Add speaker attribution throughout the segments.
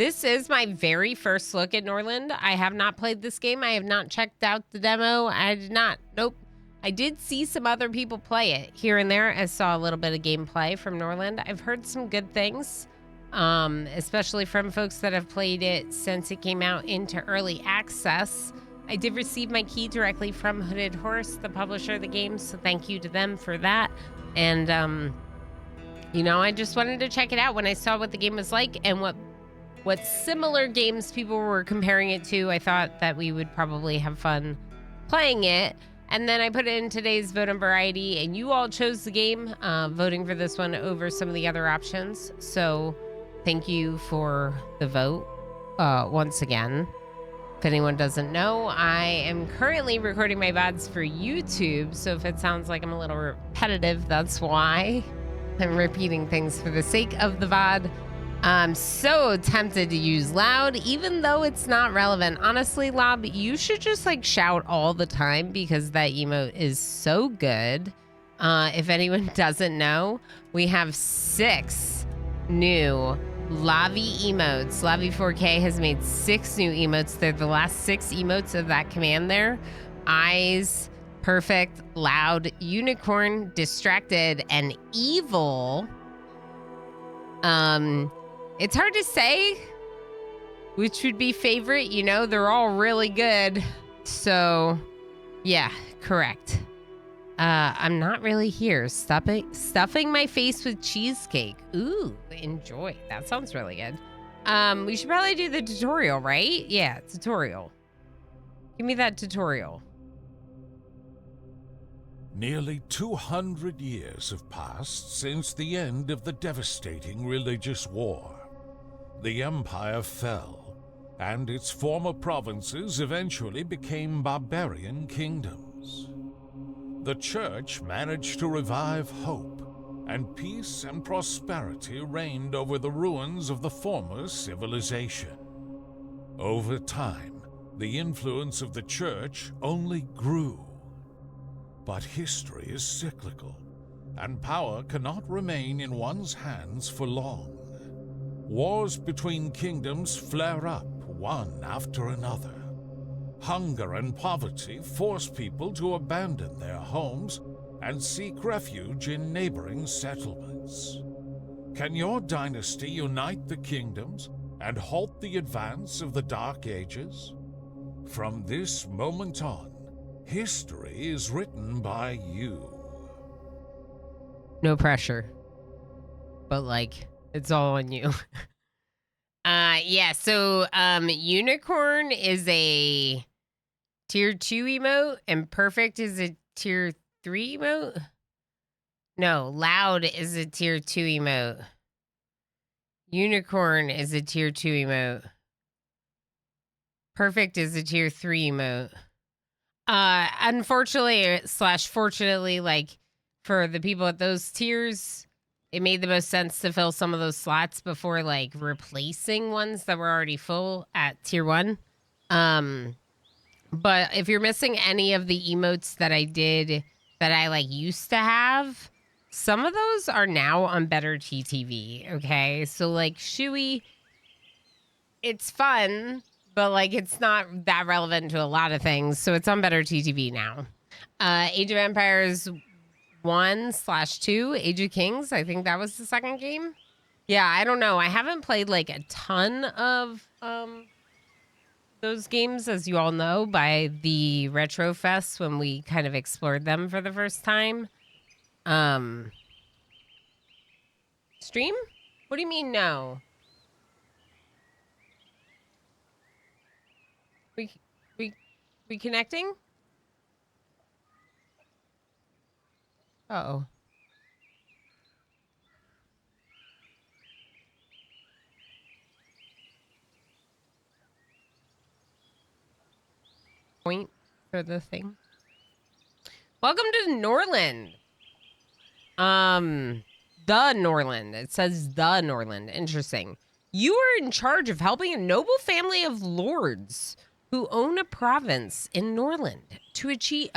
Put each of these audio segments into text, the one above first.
Speaker 1: This is my very first look at Norland. I have not played this game. I have not checked out the demo. I did not. Nope. I did see some other people play it here and there. I saw a little bit of gameplay from Norland. I've heard some good things, especially from folks that have played it since it came out into early access. I did receive my key directly from Hooded Horse, the publisher of the game, so thank you to them for that. And, you know, I just wanted to check it out when I saw what the game was like and what similar games people were comparing it to. I thought that we would probably have fun playing it. And then I put it in today's Vote on Variety, and you all chose the game, voting for this one over some of the other options. So thank you for the vote once again. If anyone doesn't know, I am currently recording my VODs for YouTube, so if it sounds like I'm a little repetitive, that's why. I'm repeating things for the sake of the VOD. I'm so tempted to use loud, even though it's not relevant. Honestly, Lob, you should just like shout all the time because that emote is so good. If anyone doesn't know, we have 6 new Lavi emotes. Lavi 4K has made 6 new emotes. They're the last 6 emotes of that command there. Eyes, perfect, loud, unicorn, distracted, and evil. It's hard to say which would be favorite. You know, they're all really good. So, yeah, correct. I'm not really here. Stuffing my face with cheesecake. Ooh, enjoy. That sounds really good. We should probably do the tutorial, right? Yeah, tutorial. Give me that tutorial.
Speaker 2: Nearly 200 years have passed since the end of the devastating religious war. The empire fell, and its former provinces eventually became barbarian kingdoms. The church managed to revive hope, and peace and prosperity reigned over the ruins of the former civilization. Over time, the influence of the church only grew. But history is cyclical, and power cannot remain in one's hands for long. Wars between kingdoms flare up one after another. Hunger and poverty force people to abandon their homes and seek refuge in neighboring settlements. Can your dynasty unite the kingdoms and halt the advance of the Dark Ages? From this moment on, history is written by you.
Speaker 1: No pressure. But like, it's all on you. Yeah, so unicorn is a tier 2 emote and perfect is a tier 3 emote. No, loud is a tier 2 emote. Unicorn is a tier 2 emote. Perfect is a tier 3 emote. Unfortunately / fortunately, like for the people at those tiers, it made the most sense to fill some of those slots before like replacing ones that were already full at tier 1. But if you're missing any of the emotes that I did that I like used to have, some of those are now on better TTV. Okay, so like Shui, it's fun, but like it's not that relevant to a lot of things, so it's on better TTV now. Age of Empires 1/2, Age of Kings, I think that was the second game. Yeah, I don't know. I haven't played like a ton of those games, as you all know, by the Retro Fest when we kind of explored them for the first time. Stream? What do you mean no? We connecting? Uh-oh. Point for the thing. Welcome to Norland. The Norland. It says the Norland. Interesting. You are in charge of helping a noble family of lords who own a province in Norland to achieve,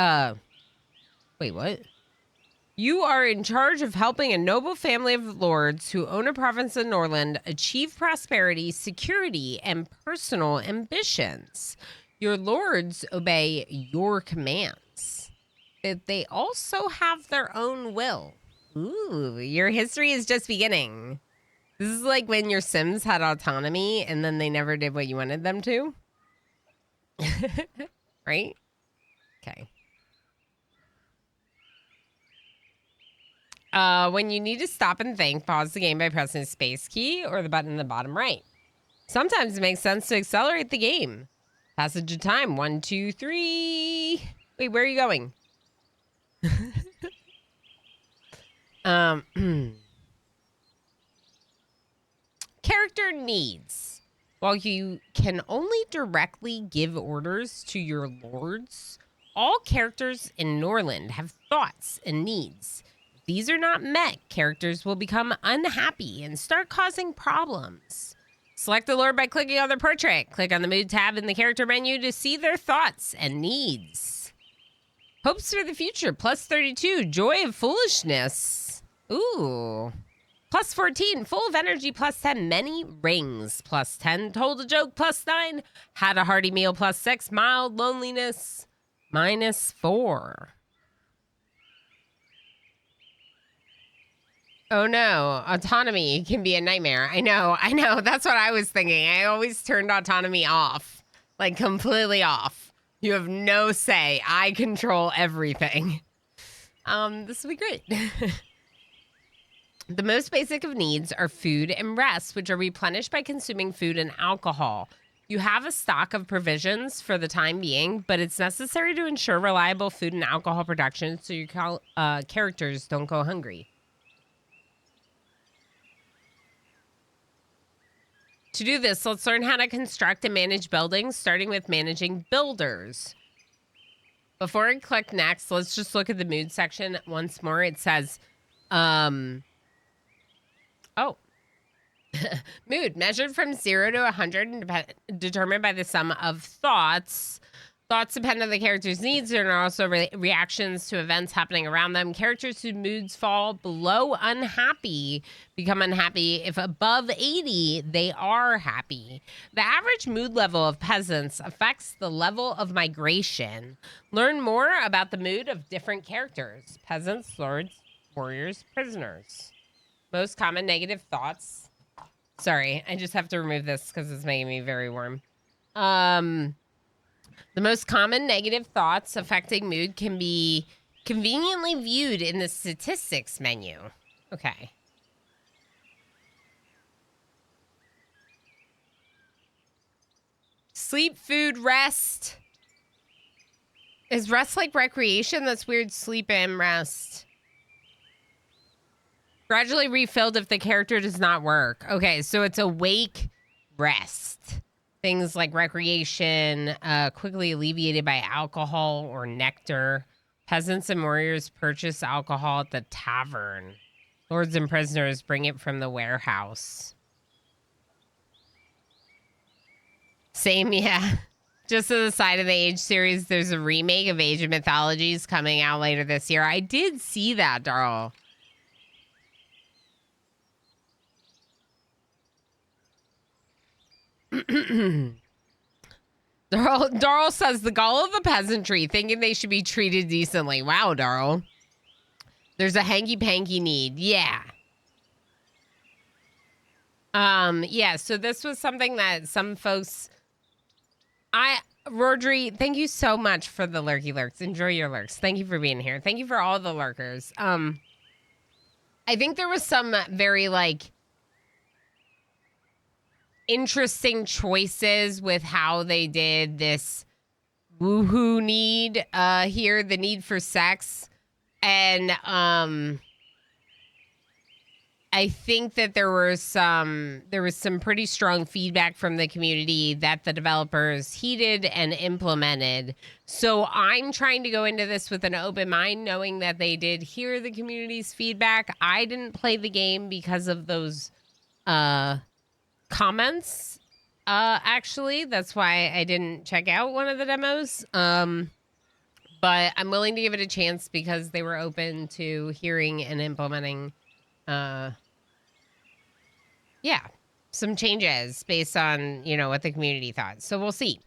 Speaker 1: wait, what? You are in charge of helping a noble family of lords who own a province in Norland achieve prosperity, security, and personal ambitions. Your lords obey your commands, but they also have their own will. Ooh, your history is just beginning. This is like when your Sims had autonomy and then they never did what you wanted them to. Right? Okay. When you need to stop and think, pause the game by pressing the space key or the button in the bottom right. Sometimes it makes sense to accelerate the game. Passage of time, 1, 2, 3. Wait, where are you going? Character needs. While you can only directly give orders to your lords, all characters in Norland have thoughts and needs. If these are not met, characters will become unhappy and start causing problems. Select the lord by clicking on their portrait. Click on the mood tab in the character menu to see their thoughts and needs. Hopes for the future, plus 32. Joy of foolishness. Ooh. Plus 14, full of energy, plus 10, many rings, plus 10, told a joke, plus 9, had a hearty meal, plus 6, mild loneliness, minus 4. Oh no, autonomy can be a nightmare. I know, that's what I was thinking. I always turned autonomy off, like completely off. You have no say. I control everything. This will be great. The most basic of needs are food and rest, which are replenished by consuming food and alcohol. You have a stock of provisions for the time being, but it's necessary to ensure reliable food and alcohol production so your characters don't go hungry. To do this, let's learn how to construct and manage buildings, starting with managing builders. Before I click next, let's just look at the mood section once more. It says, mood measured from 0 to 100 and determined by the sum of thoughts. Thoughts depend on the character's needs and are also reactions to events happening around them. Characters whose moods fall below unhappy become unhappy. If above 80, they are happy. The average mood level of peasants affects the level of migration. Learn more about the mood of different characters. Peasants, lords, warriors, prisoners. Most common negative thoughts. Sorry, I just have to remove this because it's making me very warm. The most common negative thoughts affecting mood can be conveniently viewed in the statistics menu. Okay. Sleep, food, rest. Is rest like recreation? That's weird. Sleep and rest. Gradually refilled if the character does not work. Okay, so it's awake, rest. Things like recreation, quickly alleviated by alcohol or nectar. Peasants and warriors purchase alcohol at the tavern. Lords and prisoners bring it from the warehouse. Same, yeah. Just to the side of the Age series, there's a remake of Age of Mythologies coming out later this year. I did see that, Darl. Darl says the gall of the peasantry, thinking they should be treated decently. Wow, Darl. There's a hanky-panky need. Yeah. Yeah, so this was something that some folks... Rodri, thank you so much for the lurky lurks. Enjoy your lurks. Thank you for being here. Thank you for all the lurkers. I think there was some very, like... interesting choices with how they did this woohoo need here, the need for sex. And I think that there was some pretty strong feedback from the community that the developers heeded and implemented. So I'm trying to go into this with an open mind, knowing that they did hear the community's feedback. I didn't play the game because of those comments, actually. That's why I didn't check out one of the demos. But but I'm willing to give it a chance because they were open to hearing and implementing, some changes based on, what the community thought. So we'll see.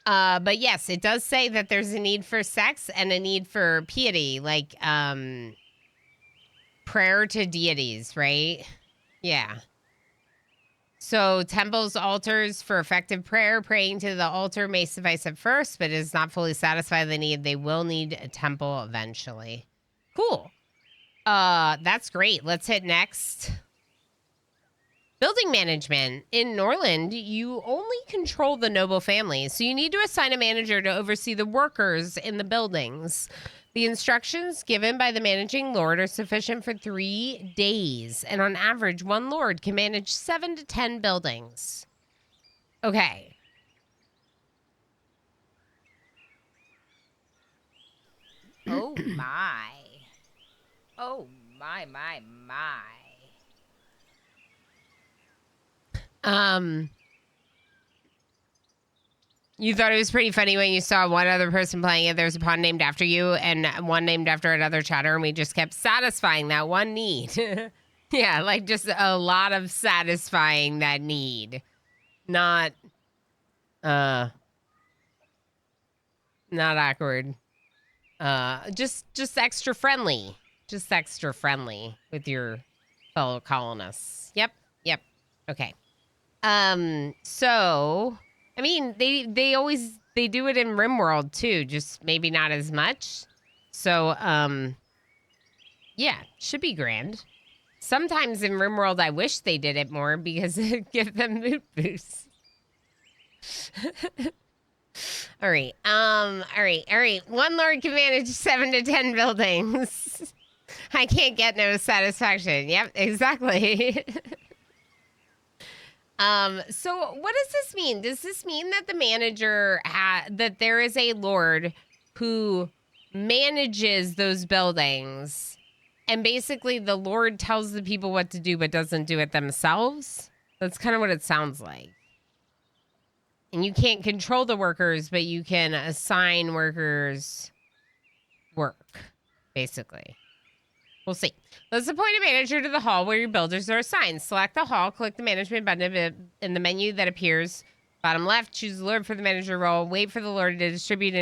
Speaker 1: But yes, it does say that there's a need for sex and a need for piety, like prayer to deities, right? Yeah. So temples, altars for effective prayer, praying to the altar may suffice at first, but is not fully satisfy the need. They will need a temple eventually. Cool. That's great. Let's hit next. Building management. In Norland, you only control the noble family, so you need to assign a manager to oversee the workers in the buildings. The instructions given by the managing lord are sufficient for 3 days, and on average, one lord can manage 7 to 10 buildings. Okay.
Speaker 3: Oh my. Oh my.
Speaker 1: You thought it was pretty funny when you saw one other person playing it. There's a pond named after you and one named after another chatter, and we just kept satisfying that one need. Yeah, like just a lot of satisfying that need. Not awkward. Just extra friendly. Just extra friendly with your fellow colonists. Yep. Okay. So I mean, they do it in RimWorld too, just maybe not as much. So, yeah, should be grand. Sometimes in RimWorld, I wish they did it more because it give them mood boosts. All right. All right. One lord can manage 7 to 10 buildings. I can't get no satisfaction. Yep, exactly. So what does this mean? Does this mean that the manager that there is a lord who manages those buildings and basically the lord tells the people what to do but doesn't do it themselves? That's kind of what it sounds like. And you can't control the workers, but you can assign workers work, basically. We'll see. Let's appoint a manager to the hall where your builders are assigned. Select the hall, click the management button in the menu that appears bottom left. Choose the lord for the manager role. Wait for the lord to distribute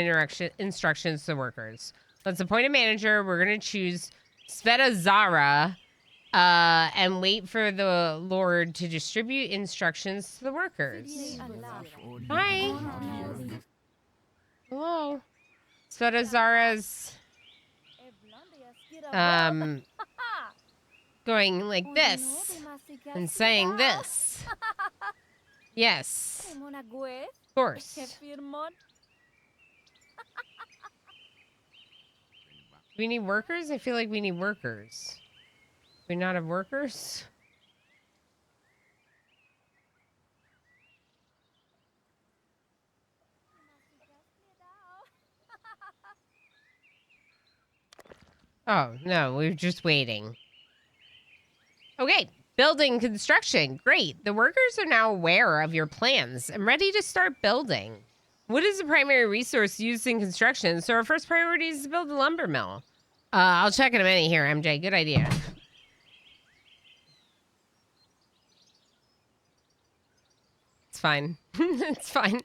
Speaker 1: instructions to the workers. Let's appoint a manager. We're going to choose Svetazara and wait for the lord to distribute instructions to the workers. Hi. Hello. Svetazara's going like this and saying this. Yes. Of course. We need workers? I feel like we need workers. Do we not have workers? Oh, no, we're just waiting. Okay, building construction. Great. The workers are now aware of your plans and ready to start building. Wood is the primary resource used in construction, so our first priority is to build a lumber mill. I'll check in a minute here, MJ. Good idea. It's fine. It's fine.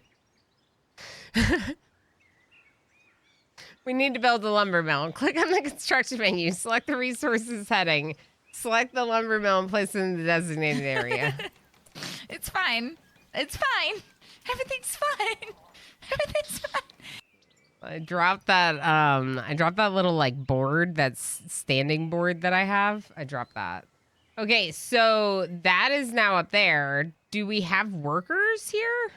Speaker 1: We need to build a lumber mill. Click on the construction menu. Select the resources heading. Select the lumber mill and place it in the designated area.
Speaker 3: It's fine. It's fine. Everything's fine. Everything's fine.
Speaker 1: I dropped that little like board, that's standing board that I have. I dropped that. Okay, so that is now up there. Do we have workers here?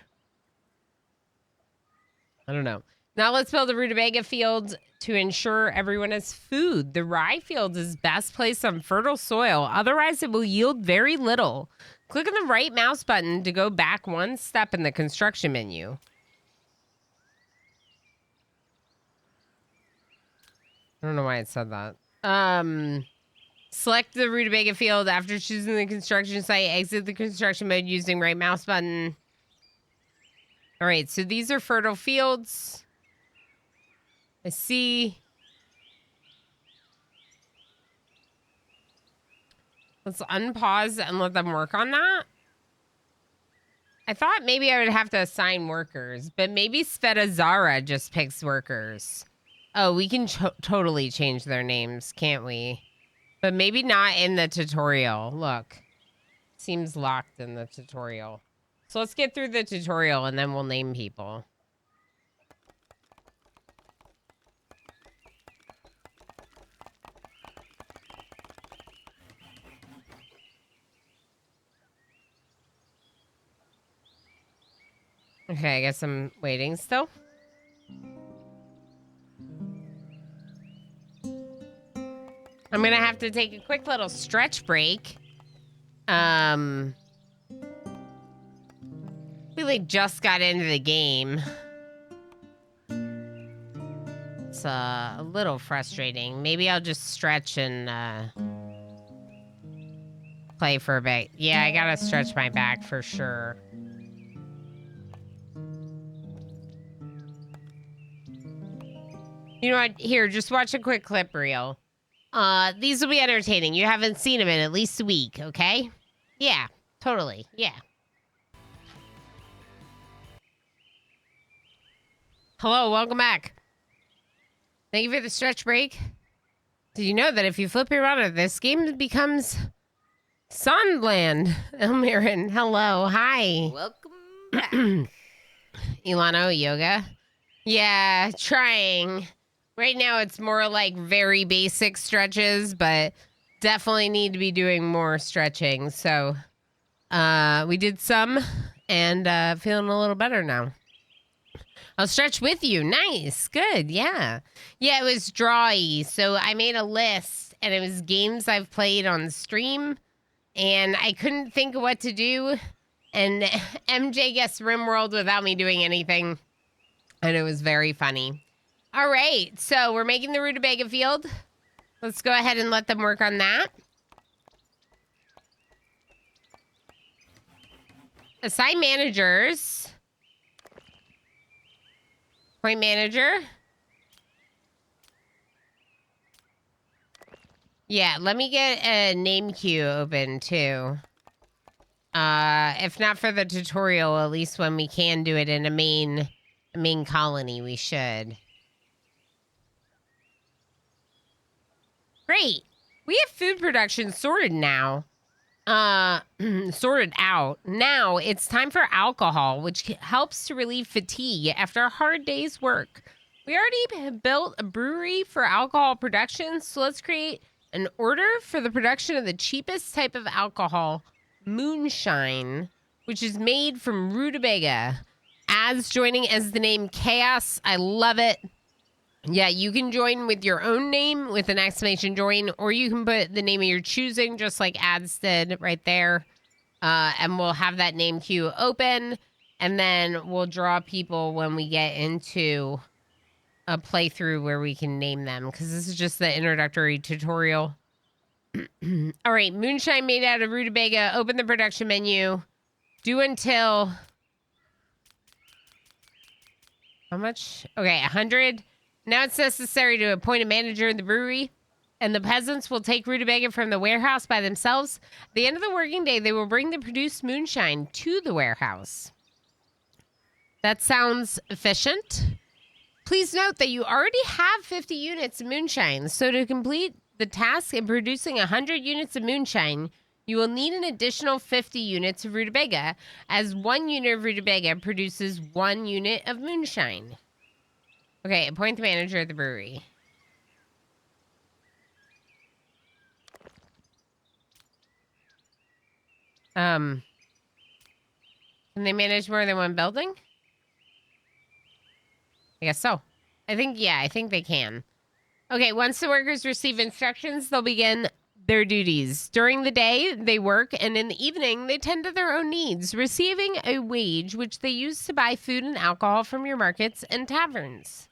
Speaker 1: I don't know. Now let's build a rutabaga field to ensure everyone has food. The rye field is best placed on fertile soil. Otherwise, it will yield very little. Click on the right mouse button to go back one step in the construction menu. I don't know why it said that. Select the rutabaga field after choosing the construction site. Exit the construction mode using right mouse button. All right, so these are fertile fields. I see. Let's unpause and let them work on that. I thought maybe I would have to assign workers, but maybe Sveta Zara just picks workers. Oh, we can totally change their names, can't we? But maybe not in the tutorial. Look, seems locked in the tutorial. So let's get through the tutorial and then we'll name people. Okay, I guess I'm waiting still. I'm gonna have to take a quick little stretch break. We like just got into the game. It's a little frustrating. Maybe I'll just stretch and play for a bit. Yeah, I gotta stretch my back for sure. You know what? Here, just watch a quick clip reel. These will be entertaining. You haven't seen them in at least a week, okay? Yeah, totally. Yeah. Hello, welcome back. Thank you for the stretch break. Did you know that if you flip your monitor, this game becomes Sunland? Elmirin, hello, hi.
Speaker 3: Welcome back.
Speaker 1: Ilano, yoga? Yeah, trying. Right now, it's more like very basic stretches, but definitely need to be doing more stretching. So we did some and feeling a little better now. I'll stretch with you. Nice. Good. Yeah. Yeah, it was drawy. So I made a list and it was games I've played on stream and I couldn't think of what to do. And MJ guessed RimWorld without me doing anything. And it was very funny. All right, so we're making the rutabaga field. Let's go ahead and let them work on that. Assign managers. Point manager. Yeah, let me get a name queue open too. If not for the tutorial, at least when we can do it in a main colony, we should. Great. We have food production sorted now. Sorted out. Now it's time for alcohol, which helps to relieve fatigue after a hard day's work. We already have built a brewery for alcohol production, so let's create an order for the production of the cheapest type of alcohol, moonshine, which is made from rutabaga. Ads joining as the name Chaos. I love it. Yeah, you can join with your own name with an exclamation join, or you can put the name of your choosing, just like Ads did right there. And we'll have that name queue open, and then we'll draw people when we get into a playthrough where we can name them, because this is just the introductory tutorial. All right, moonshine made out of rutabaga. Open the production menu. Do until... How much? Okay, 100. Now it's necessary to appoint a manager in the brewery, and the peasants will take rutabaga from the warehouse by themselves. At the end of the working day, they will bring the produced moonshine to the warehouse. That sounds efficient. Please note that you already have 50 units of moonshine, so to complete the task of producing 100 units of moonshine, you will need an additional 50 units of rutabaga, as 1 unit of rutabaga produces 1 unit of moonshine. Okay, appoint the manager at the brewery. Can they manage more than one building? I guess so. I think they can. Okay, once the workers receive instructions, they'll begin their duties. During the day, they work, and in the evening, they tend to their own needs, receiving a wage which they use to buy food and alcohol from your markets and taverns.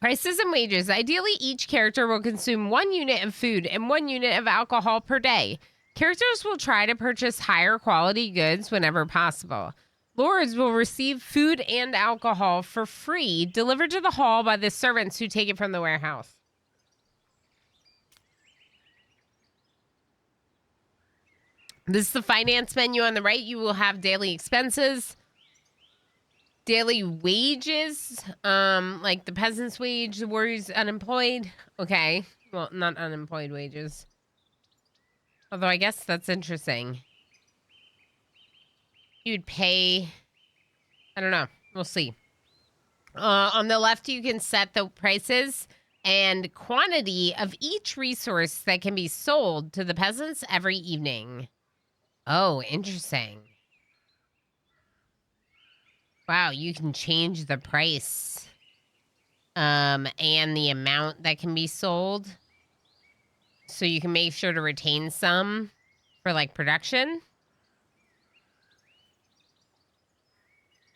Speaker 1: Prices and wages. Ideally, each character will consume 1 unit of food and 1 unit of alcohol per day. Characters will try to purchase higher quality goods whenever possible. Lords will receive food and alcohol for free, delivered to the hall by the servants who take it from the warehouse. This is the finance menu on the right. You will have daily expenses, daily wages, like the peasant's wage, the warrior's unemployed. Okay. Well, not unemployed wages. Although I guess that's interesting. You'd pay, I don't know. We'll see. On the left, you can set the prices and quantity of each resource that can be sold to the peasants every evening. Oh, interesting. Wow, you can change the price and the amount that can be sold. So you can make sure to retain some for like production.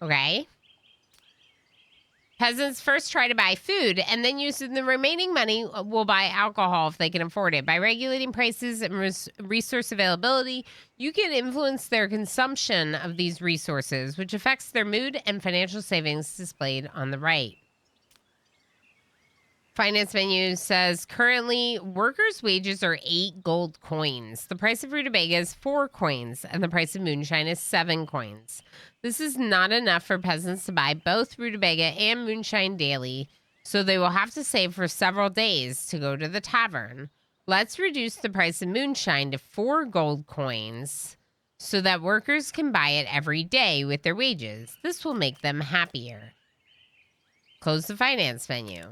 Speaker 1: Okay. Peasants first try to buy food and then using the remaining money will buy alcohol if they can afford it. By regulating prices and resource availability, you can influence their consumption of these resources, which affects their mood and financial savings displayed on the right. Finance menu says currently workers' wages are 8 gold coins. The price of rutabaga is 4 coins, and the price of moonshine is 7 coins. This is not enough for peasants to buy both rutabaga and moonshine daily, so they will have to save for several days to go to the tavern. Let's reduce the price of moonshine to 4 gold coins so that workers can buy it every day with their wages. This will make them happier. Close the finance menu.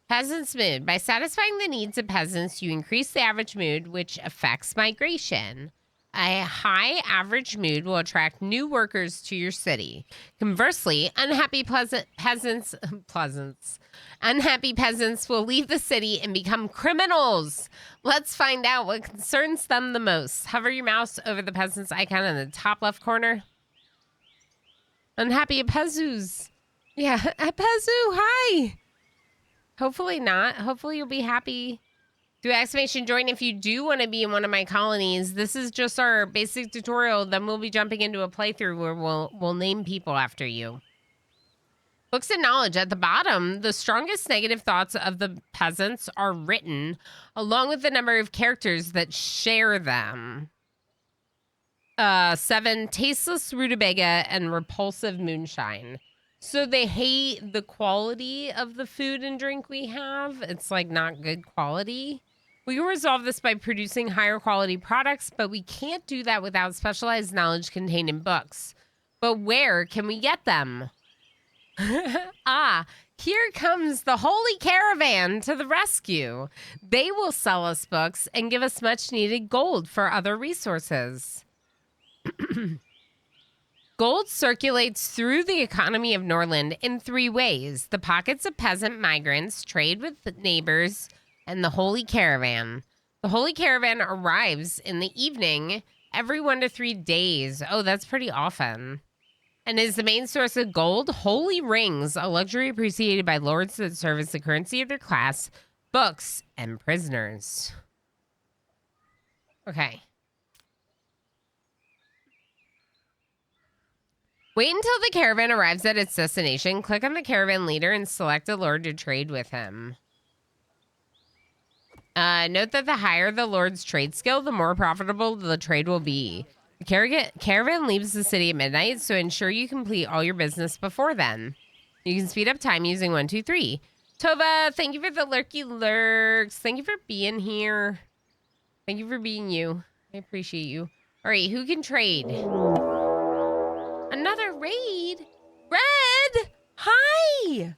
Speaker 1: Peasants' mood. By satisfying the needs of peasants, you increase the average mood, which affects migration. A high average mood will attract new workers to your city. Conversely, unhappy peasants will leave the city and become criminals. Let's find out what concerns them the most. Hover your mouse over the peasants icon in the top left corner. Unhappy peasants. Yeah, Pezu, hi. Hopefully not. Hopefully you'll be happy. Do exclamation join if you do want to be in one of my colonies. This is just our basic tutorial. Then we'll be jumping into a playthrough where we'll name people after you. Books and knowledge. At the bottom, the strongest negative thoughts of the peasants are written, along with the number of characters that share them. 7, tasteless rutabaga and repulsive moonshine. So they hate the quality of the food and drink we have. It's like not good quality. We can resolve this by producing higher quality products, but we can't do that without specialized knowledge contained in books. But where can we get them? Here comes the Holy Caravan to the rescue. They will sell us books and give us much needed gold for other resources. Gold circulates through the economy of Norland in 3 ways. The pockets of peasant migrants, trade with neighbors, and the Holy Caravan. The Holy Caravan arrives in the evening every 1 to 3 days. Oh, that's pretty often. And is the main source of gold. Holy rings, a luxury appreciated by lords that serve as the currency of their class, books, and prisoners. Okay. Wait until the caravan arrives at its destination. Click on the caravan leader and select a lord to trade with him. Note that the higher the lord's trade skill, the more profitable the trade will be. The caravan leaves the city at midnight, so ensure you complete all your business before then. You can speed up time using 1, 2, 3. Tova, thank you for the lurky lurks. Thank you for being here. Thank you for being you. I appreciate you. All right, who can trade? Another raid? Red! Hi!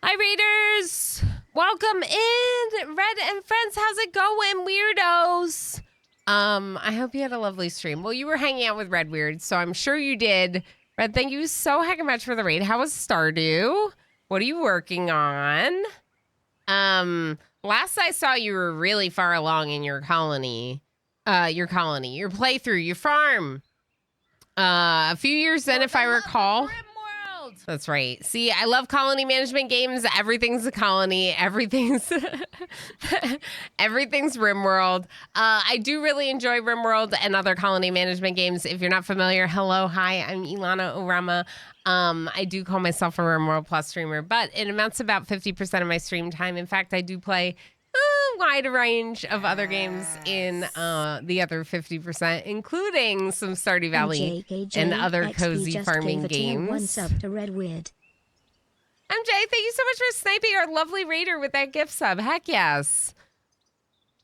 Speaker 1: Hi, raiders! Welcome in! Red and friends, how's it going, weirdos? I hope you had a lovely stream. Well, you were hanging out with Red Weird, so I'm sure you did. Red, thank you so heckin' much for the raid. How was Stardew? What are you working on? Last I saw, you were really far along in your colony. Your playthrough, your farm. A few years in, if I recall. That's right. See, I love colony management games. Everything's a colony. Everything's everything's RimWorld. I do really enjoy RimWorld and other colony management games. If you're not familiar, hello, hi, I'm Ilana Orama. I do call myself a RimWorld Plus streamer, but it amounts to about 50% of my stream time. In fact, I do play a wide range of other games in the other 50%, including some Stardew Valley and other cozy farming games.
Speaker 4: One sub to Redweird.
Speaker 1: MJ, thank you so much for sniping our lovely raider with that gift sub. Heck yes.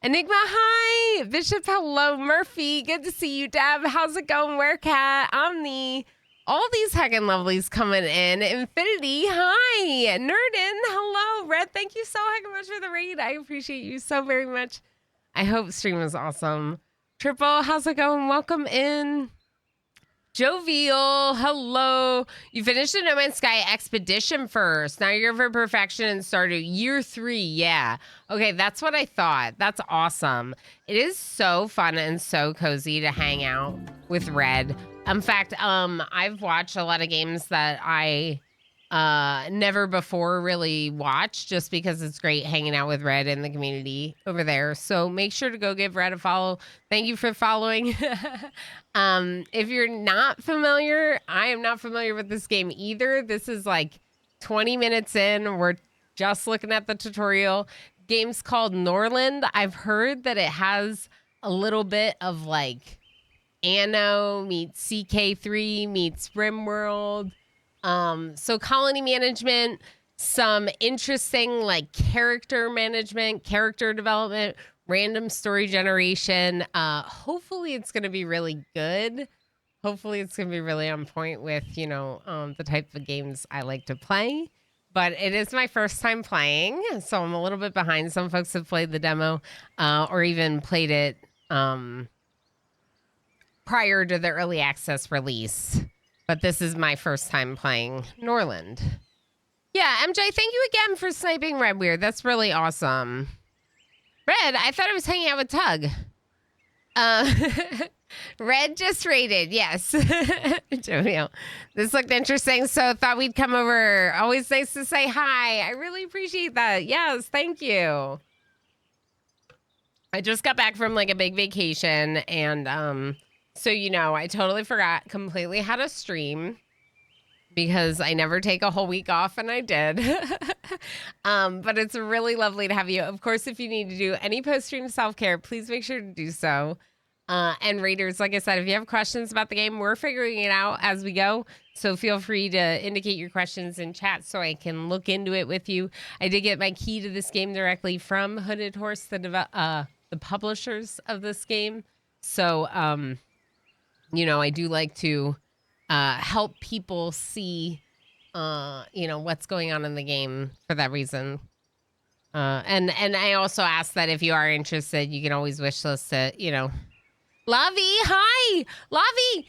Speaker 1: Enigma, hi. Bishop, hello. Murphy, good to see you. Deb, how's it going? Werecat, Omni. All these heckin' lovelies coming in. Infinity, hi. Nerdin, hello. Red, thank you so heckin' much for the raid. I appreciate you so very much. I hope stream was awesome. Triple, how's it going? Welcome in. Jovial, hello. You finished the No Man's Sky Expedition first. Now you're for perfection and started year 3. Yeah. Okay, that's what I thought. That's awesome. It is so fun and so cozy to hang out with Red. In fact, I've watched a lot of games that I never before really watched just because it's great hanging out with Red in the community over there. So make sure to go give Red a follow. Thank you for following. If you're not familiar, I am not familiar with this game either. This is like 20 minutes in. We're just looking at the tutorial. Game's called Norland. I've heard that it has a little bit of like Anno meets CK3 meets RimWorld. So colony management, some interesting like character management, character development, random story generation. Hopefully it's going to be really good. Hopefully it's going to be really on point with, you know, the type of games I like to play. But it is my first time playing, so I'm a little bit behind. Some folks have played the demo or even played it prior to the early access release. But this is my first time playing Norland. Yeah, MJ, thank you again for sniping Redweird. That's really awesome. Red, I thought I was hanging out with Tug. Red just raided, yes. Jovial. This looked interesting, so thought we'd come over. Always nice to say hi. I really appreciate that. Yes, thank you. I just got back from like a big vacation, and so you know, I totally forgot completely how to stream because I never take a whole week off, and I did. But it's really lovely to have you. Of course, if you need to do any post-stream self-care, please make sure to do so. And raiders, like I said, if you have questions about the game, we're figuring it out as we go. So feel free to indicate your questions in chat so I can look into it with you. I did get my key to this game directly from Hooded Horse, the publishers of this game. So, you know, I do like to help people see, you know, what's going on in the game for that reason. And I also ask that if you are interested, you can always wish list it, you know. Lavi, hi! Lavi,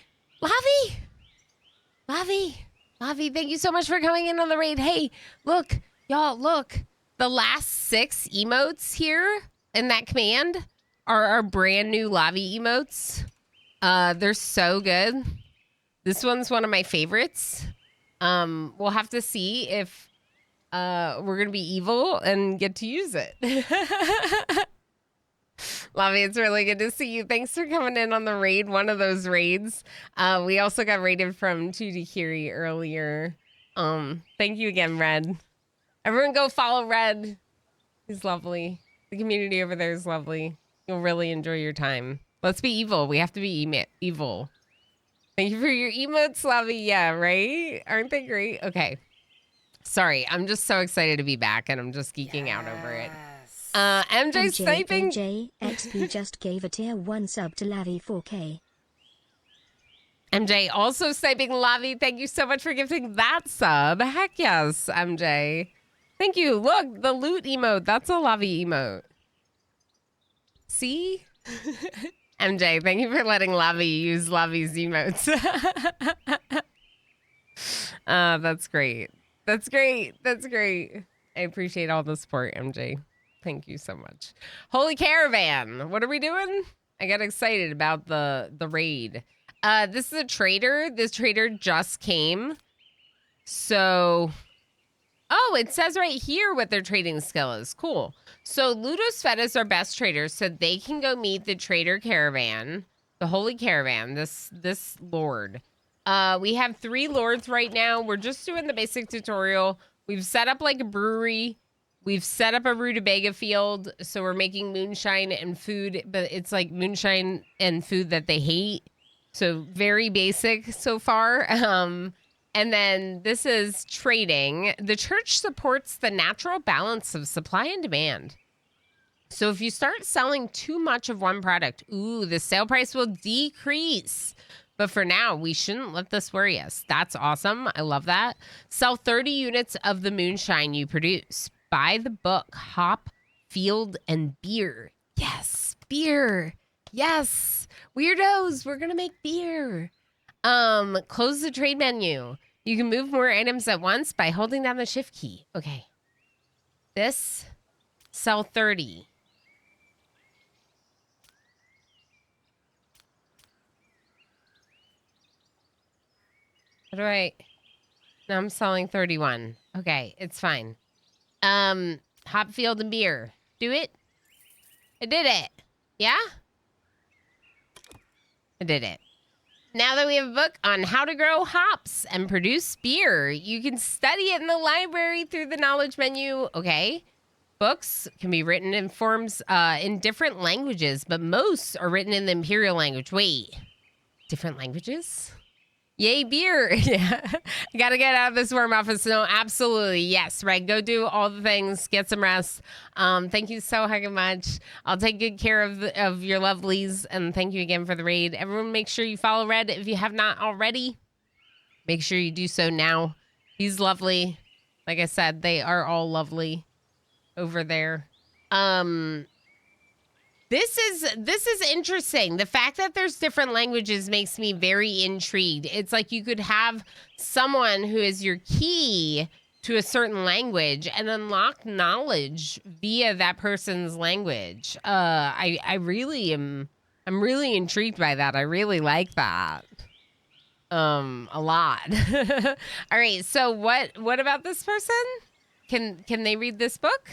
Speaker 1: thank you so much for coming in on the raid. Hey, look, y'all, look. The last 6 emotes here in that command are our brand new Lavi emotes. They're so good. This one's one of my favorites. We'll have to see if we're going to be evil and get to use it. Lavi, it's really good to see you. Thanks for coming in on the raid, one of those raids. We also got raided from Tudikiri earlier. Thank you again, Red. Everyone go follow Red. He's lovely. The community over there is lovely. You'll really enjoy your time. Let's be evil. We have to be evil. Thank you for your emotes, Lavi. Yeah, right? Aren't they great? Okay. Sorry, I'm just so excited to be back, and I'm just geeking out over it. MJ sniping.
Speaker 4: MJ XP just gave a tier 1 sub to Lavi 4K.
Speaker 1: MJ also sniping Lavi. Thank you so much for gifting that sub. Heck yes, MJ. Thank you. Look, the loot emote. That's a Lavi emote. See? MJ, thank you for letting Lavi use Lavi's emotes. That's great. That's great. That's great. I appreciate all the support, MJ. Thank you so much. Holy Caravan. What are we doing? I got excited about the raid. This is a trader. This trader just came So, oh, it says right here what their trading skill is. Cool. So Ludosfet is our best trader, so they can go meet the trader caravan, the holy caravan, this lord. We have 3 lords right now. We're just doing the basic tutorial. We've set up like a brewery. We've set up a rutabaga field, so we're making moonshine and food, but it's like moonshine and food that they hate. So very basic so far. And then this is trading. The church supports the natural balance of supply and demand. So if you start selling too much of one product, the sale price will decrease. But for now, we shouldn't let this worry us. That's awesome. I love that. Sell 30 units of the moonshine you produce. Buy the book, Hop, Field, and Beer. Yes, beer. Yes. Weirdos, we're going to make beer. Close the trade menu. You can move more items at once by holding down the shift key. Okay. This, sell 30. How do I? Now I'm selling 31. Okay, it's fine. Hop, field, and beer. Do it. I did it. Yeah? I did it. Now that we have a book on how to grow hops and produce beer, you can study it in the library through the knowledge menu. Okay. Books can be written in forms in different languages, but most are written in the imperial language. Wait, different languages? Yay, beer. Yeah. I got to get out of this warm office. No, absolutely. Yes, right. Go do all the things. Get some rest. Thank you so fucking much. I'll take good care of your lovelies. And thank you again for the raid. Everyone, make sure you follow Red if you have not already. Make sure you do so now. He's lovely. Like I said, they are all lovely over there. This is interesting. The fact that there's different languages makes me very intrigued. It's like you could have someone who is your key to a certain language and unlock knowledge via that person's language. I'm really intrigued by that. I really like that. A lot. All right, so what about this person? Can they read this book?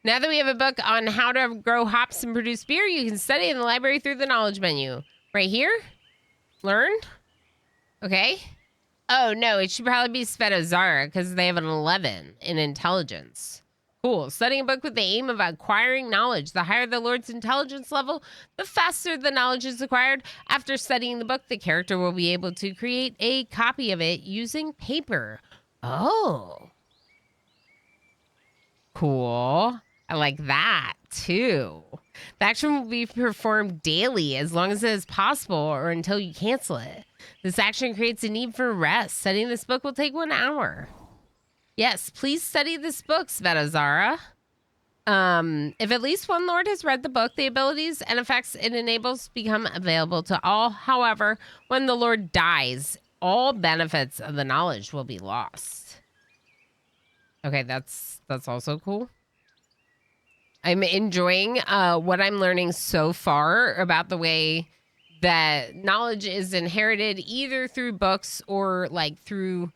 Speaker 1: Now that we have a book on how to grow hops and produce beer, you can study in the library through the knowledge menu. Right here? Learn? Okay. Oh, no, it should probably be Svetozara because they have an 11 in intelligence. Cool. Studying a book with the aim of acquiring knowledge. The higher the Lord's intelligence level, the faster the knowledge is acquired. After studying the book, the character will be able to create a copy of it using paper. Oh. Cool. I like that, too. The action will be performed daily as long as it is possible or until you cancel it. This action creates a need for rest. Studying this book will take 1 hour. Yes, please study this book, Svetozara. If at least one lord has read the book, the abilities and effects it enables become available to all. However, when the lord dies, all benefits of the knowledge will be lost. Okay, that's also cool. I'm enjoying what I'm learning so far about the way that knowledge is inherited either through books or like through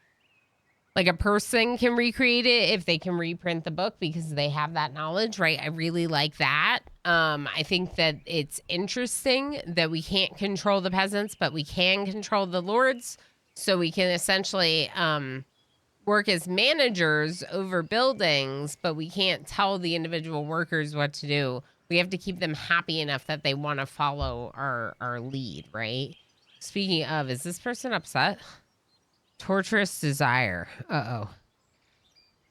Speaker 1: like a person can recreate it if they can reprint the book because they have that knowledge, right? I really like that. I think that it's interesting that we can't control the peasants, but we can control the lords. So we can essentially work as managers over buildings, but we can't tell the individual workers what to do. We have to keep them happy enough that they want to follow our lead, right? Speaking of, is this person upset? Torturous desire. Uh-oh.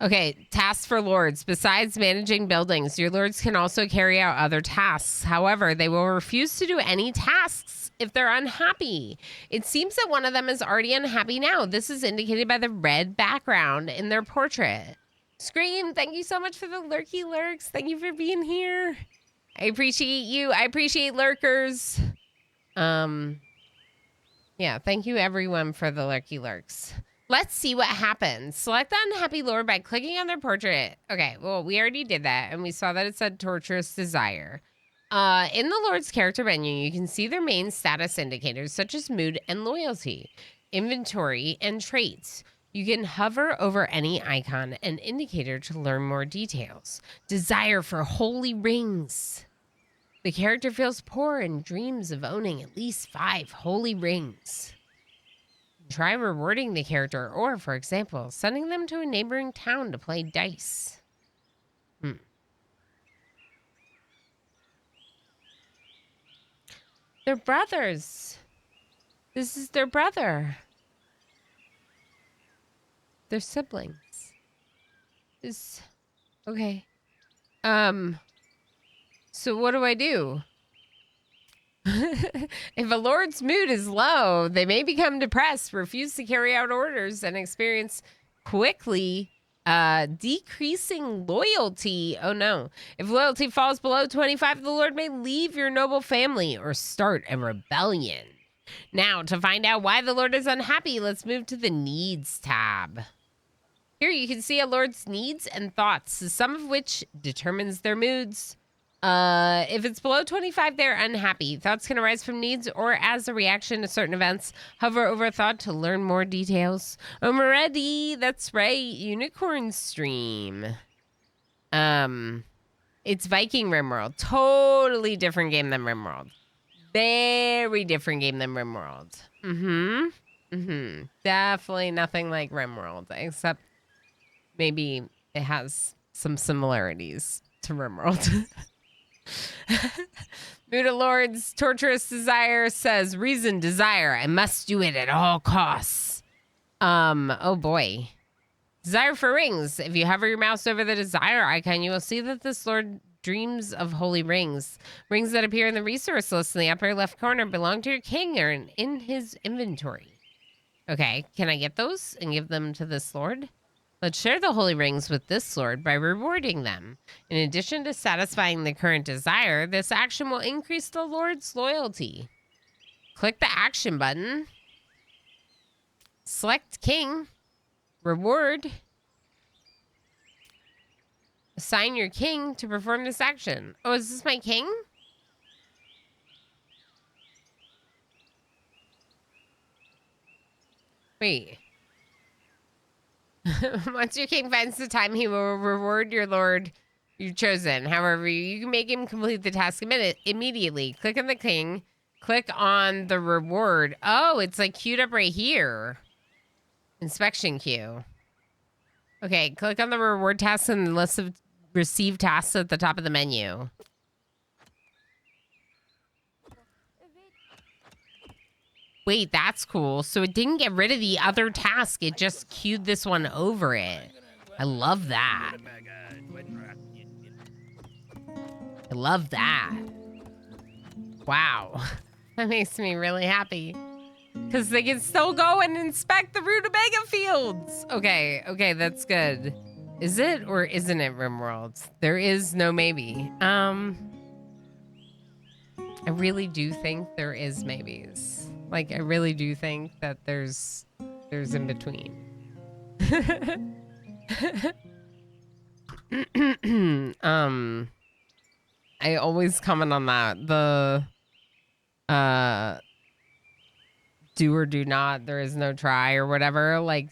Speaker 1: Okay, tasks for lords. Besides managing buildings, your lords can also carry out other tasks. However, they will refuse to do any tasks if they're unhappy. It seems that one of them is already unhappy now. This is indicated by the red background in their portrait. Scream, thank you so much for the lurky lurks. Thank you for being here. I appreciate you. I appreciate lurkers. Yeah, thank you everyone for the lurky lurks. Let's see what happens. Select the unhappy lord by clicking on their portrait. Okay, well, we already did that, and we saw that it said torturous desire. In the Lord's character menu, you can see their main status indicators such as mood and loyalty, inventory, and traits. You can hover over any icon and indicator to learn more details. Desire for holy rings. The character feels poor and dreams of owning at least 5 holy rings. Try rewarding the character or, for example, sending them to a neighboring town to play dice. They're brothers. This is their brother. They're siblings. Okay. So what do I do? If a lord's mood is low, they may become depressed, refuse to carry out orders, and experience quickly decreasing loyalty. Oh no. If loyalty falls below 25, the Lord may leave your noble family or start a rebellion. Now, to find out why the Lord is unhappy, let's move to the Needs tab. Here you can see a Lord's needs and thoughts, some of which determines their moods. If it's below 25, they're unhappy. Thoughts can arise from needs or as a reaction to certain events. Hover over a thought to learn more details. I'm ready. That's right. Unicorn stream. It's Viking RimWorld. Totally different game than RimWorld. Very different game than RimWorld. Definitely nothing like RimWorld, except maybe it has some similarities to RimWorld. Mood of Lords, torturous desire says, reason, desire, I must do it at all costs. Oh boy. Desire for rings. If you hover your mouse over the desire icon, you will see that this Lord dreams of holy rings. Rings that appear in the resource list in the upper left corner belong to your king or in his inventory. Okay, can I get those and give them to this Lord? Let's share the holy rings with this Lord by rewarding them. In addition to satisfying the current desire, this action will increase the Lord's loyalty. Click the action button. Select king. Reward. Assign your king to perform this action. Oh, is this my king? Wait. Once your king finds the time, he will reward your lord you've chosen. However, you can make him complete the task immediately. Click on the king. Click on the reward. Oh, it's like queued up right here. Inspection queue. Okay, click on the reward tasks and the list of received tasks at the top of the menu. Wait, that's cool. So it didn't get rid of the other task. It just queued this one over it. I love that. I love that. Wow. That makes me really happy. Because they can still go and inspect the rutabaga fields. Okay, okay, that's good. Is it or isn't it RimWorld? There is no maybe. I really do think there is maybes. Like, I really do think that there's in between. I always comment on that. The do or do not, there is no try or whatever. Like,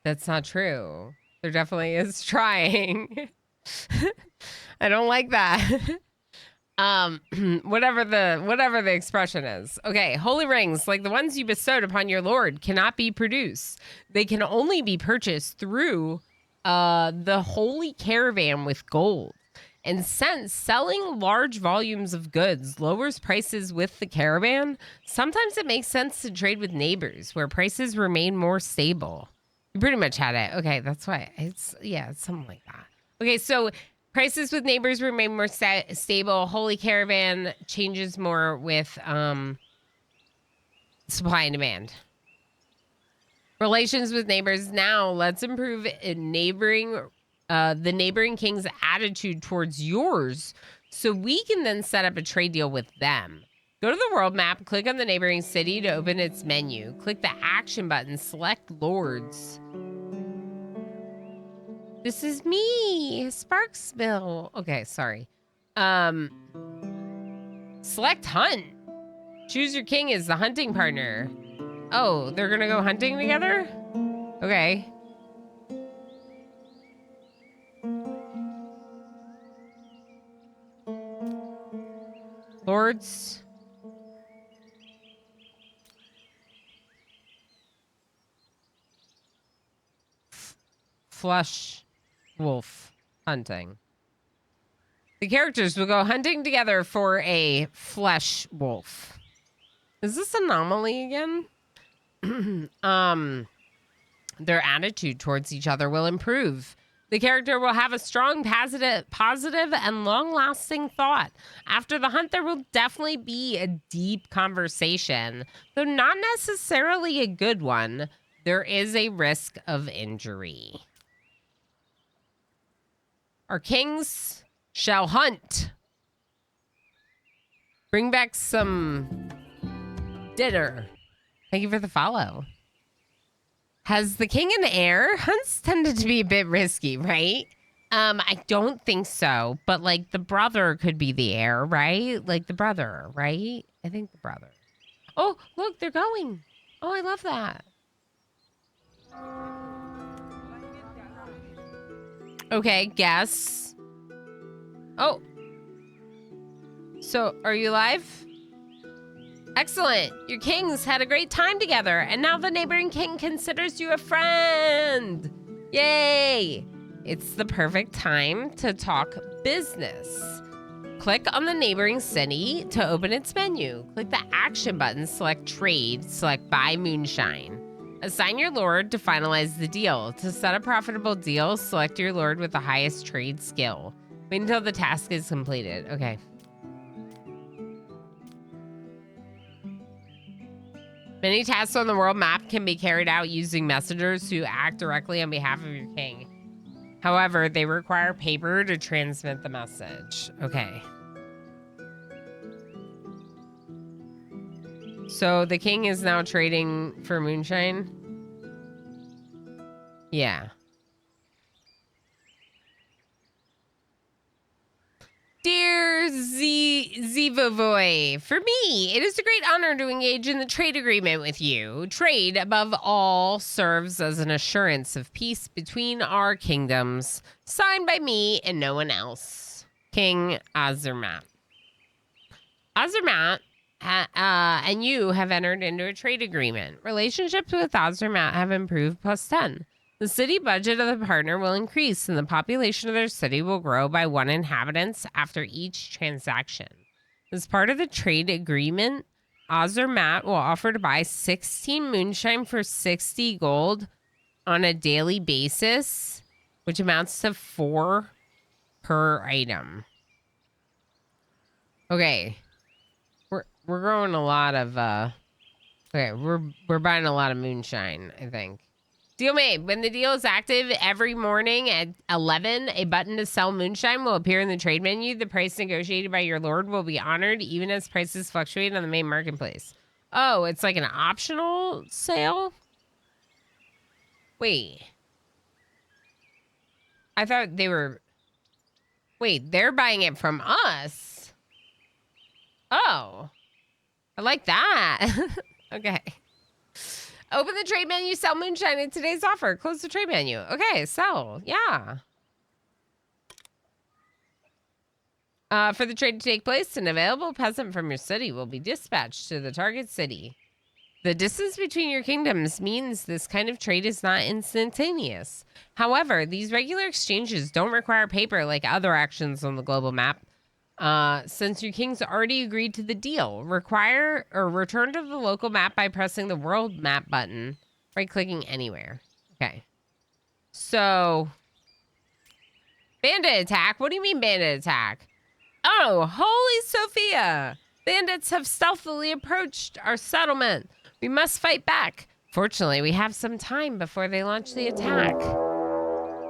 Speaker 1: that's not true. There definitely is trying. I don't like that. Whatever the expression is. Okay, holy rings, like the ones you bestowed upon your lord, cannot be produced. They can only be purchased through the holy caravan with gold. And since selling large volumes of goods lowers prices with the caravan, sometimes it makes sense to trade with neighbors where prices remain more stable. You pretty much had it. Okay, that's why. It's something like that. Okay, so prices with neighbors remain more stable. Holy caravan changes more with supply and demand. Relations with neighbors. Now, let's improve the neighboring king's attitude towards yours so we can then set up a trade deal with them. Go to the world map, click on the neighboring city to open its menu. Click the action button, select lords. This is me, Sparksville. Okay, sorry. Select hunt. Choose your king as the hunting partner. Oh, they're gonna go hunting together? Okay. Lords. Flush wolf hunting. The characters will go hunting together for a flesh wolf. Is this anomaly again? Their attitude towards each other will improve. The character will have a strong, positive and long-lasting thought. After the hunt, there will definitely be a deep conversation, though not necessarily a good one. There is a risk of injury. Our kings shall hunt. Bring back some dinner. Thank you for the follow. Has the king an heir? Hunts tended to be a bit risky, right? I don't think so, but like the brother could be the heir, right? Like the brother, right? I think the brother. Oh, look, they're going. Oh, I love that. Okay, guess. Oh. So, are you live? Excellent. Your kings had a great time together, and now the neighboring king considers you a friend. Yay! It's the perfect time to talk business. Click on the neighboring city to open its menu. Click the action button, select trade, select buy moonshine. Assign your lord to finalize the deal. To set a profitable deal, select your lord with the highest trade skill. Wait until the task is completed. Okay. Many tasks on the world map can be carried out using messengers who act directly on behalf of your king. However, they require paper to transmit the message. Okay. So the king is now trading for moonshine? Yeah. Dear Zivovoy, for me, it is a great honor to engage in the trade agreement with you. Trade, above all, serves as an assurance of peace between our kingdoms, signed by me and no one else. King Azermat. Azermat and you have entered into a trade agreement. Relationships with Azermat have improved +10. The city budget of the partner will increase, and the population of their city will grow by 1 inhabitant after each transaction. As part of the trade agreement, Azermat will offer to buy 16 moonshine for 60 gold on a daily basis, which amounts to 4 per item. Okay. We're growing a lot of okay, we're buying a lot of moonshine, I think. Deal made. When the deal is active every morning at 11, a button to sell moonshine will appear in the trade menu. The price negotiated by your lord will be honored even as prices fluctuate on the main marketplace. Oh, it's like an optional sale? Wait. I thought they were... Wait, they're buying it from us? Oh. I like that. Okay. Open the trade menu, sell moonshine in today's offer. Close the trade menu. Okay, sell. Yeah. For the trade to take place, an available peasant from your city will be dispatched to the target city. The distance between your kingdoms means this kind of trade is not instantaneous. However, these regular exchanges don't require paper like other actions on the global map. Since your kings already agreed to the deal, require or return to the local map by pressing the world map button, right-clicking anywhere. Okay. So, bandit attack? What do you mean bandit attack? Oh, holy Sophia! Bandits have stealthily approached our settlement. We must fight back. Fortunately, we have some time before they launch the attack.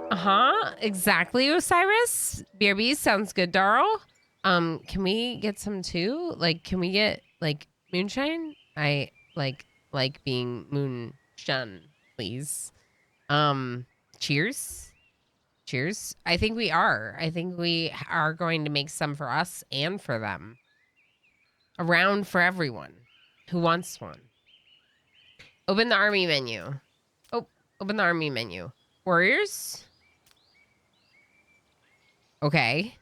Speaker 1: Uh-huh, exactly, Osiris. BRB sounds good, Darl. Can we get some too? Like, can we get, like, moonshine? I like being moonshine, please. Cheers. Cheers. I think we are going to make some for us and for them. around for everyone who wants one. Open the army menu. Oh, open the army menu. Warriors? Okay.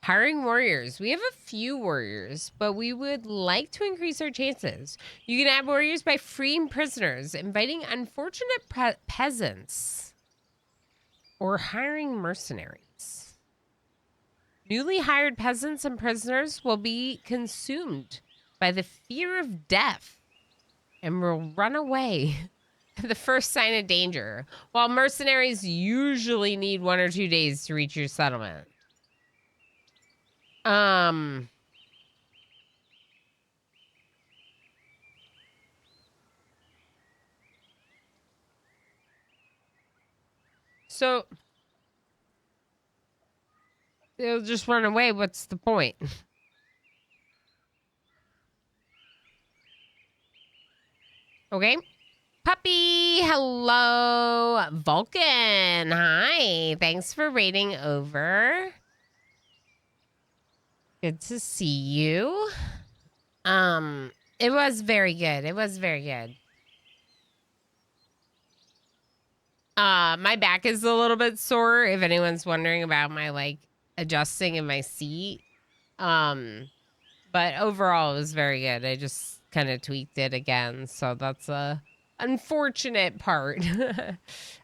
Speaker 1: Hiring warriors. We have a few warriors, but we would like to increase our chances. You can add warriors by freeing prisoners, inviting unfortunate peasants, or hiring mercenaries. Newly hired peasants and prisoners will be consumed by the fear of death and will run away at the first sign of danger, while mercenaries usually need 1 or 2 days to reach your settlement. So they'll just run away. What's the point? Okay. Puppy, hello. Vulcan, hi. Thanks for raiding over. Good to see you. It was very good. It was very good. My back is a little bit sore, if anyone's wondering about my, like, adjusting in my seat. But overall, it was very good. I just kind of tweaked it again, so that's a unfortunate part.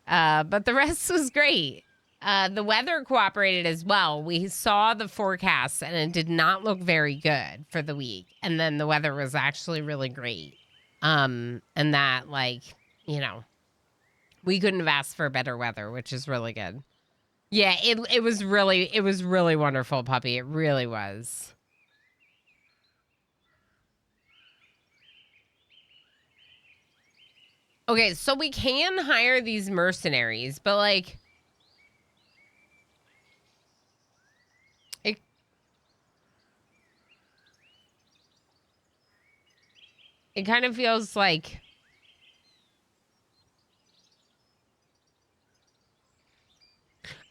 Speaker 1: But the rest was great. The weather cooperated as well. We saw the forecast, and it did not look very good for the week. And then the weather was actually really great. And that, like, you know, we couldn't have asked for better weather, which is really good. Yeah, it was really wonderful, puppy. It really was. Okay, so we can hire these mercenaries, but like it kind of feels like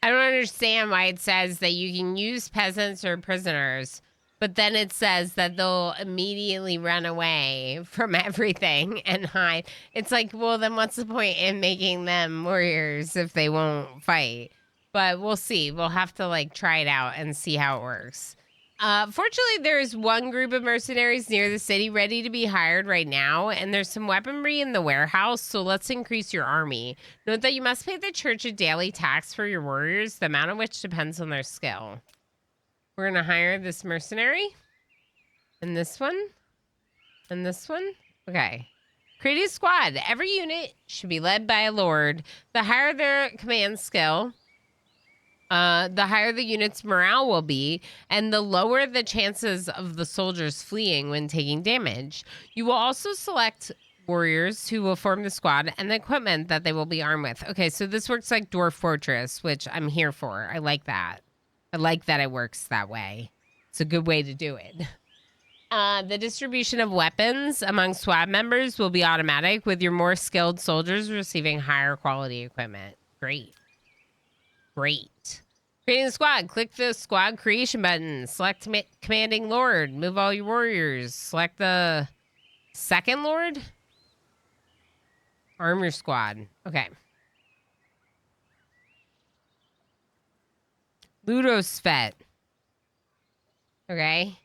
Speaker 1: I don't understand why it says that you can use peasants or prisoners, but then it says that they'll immediately run away from everything and hide. It's like, well, then what's the point in making them warriors if they won't fight? But we'll see. We'll have to like try it out and see how it works. Fortunately, there's one group of mercenaries near the city ready to be hired right now, and there's some weaponry in the warehouse, so let's increase your army. Note that you must pay the church a daily tax for your warriors, the amount of which depends on their skill. We're going to hire this mercenary, and this one, and this one. Okay. Create a squad. Every unit should be led by a lord. The higher their command skill, the higher the unit's morale will be, and the lower the chances of the soldiers fleeing when taking damage. You will also select warriors who will form the squad and the equipment that they will be armed with. Okay, so this works like Dwarf Fortress, which I'm here for. I like that. I like that it works that way. It's a good way to do it. The distribution of weapons among squad members will be automatic, with your more skilled soldiers receiving higher quality equipment. Great. Great. Creating a squad. Click the squad creation button. Select commanding lord. Move all your warriors. Select the second lord. Arm your squad. Okay. Ludosvet. Okay.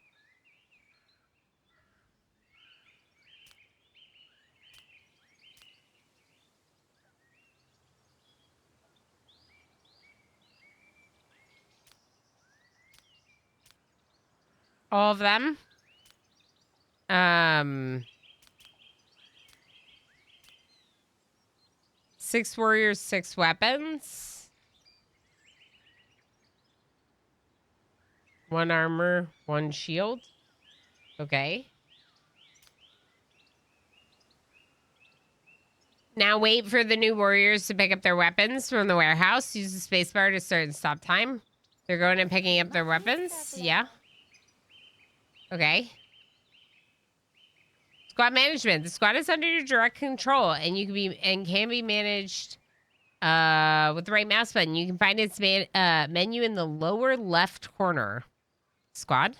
Speaker 1: All of them. 6 warriors, 6 weapons. 1 armor, 1 shield. Okay. Now wait for the new warriors to pick up their weapons from the warehouse. Use the spacebar to start and stop time. They're going and picking up their weapons. Yeah. Okay. Squad management. The squad is under your direct control, and you can be managed with the right mouse button. You can find its menu in the lower left corner. Squad.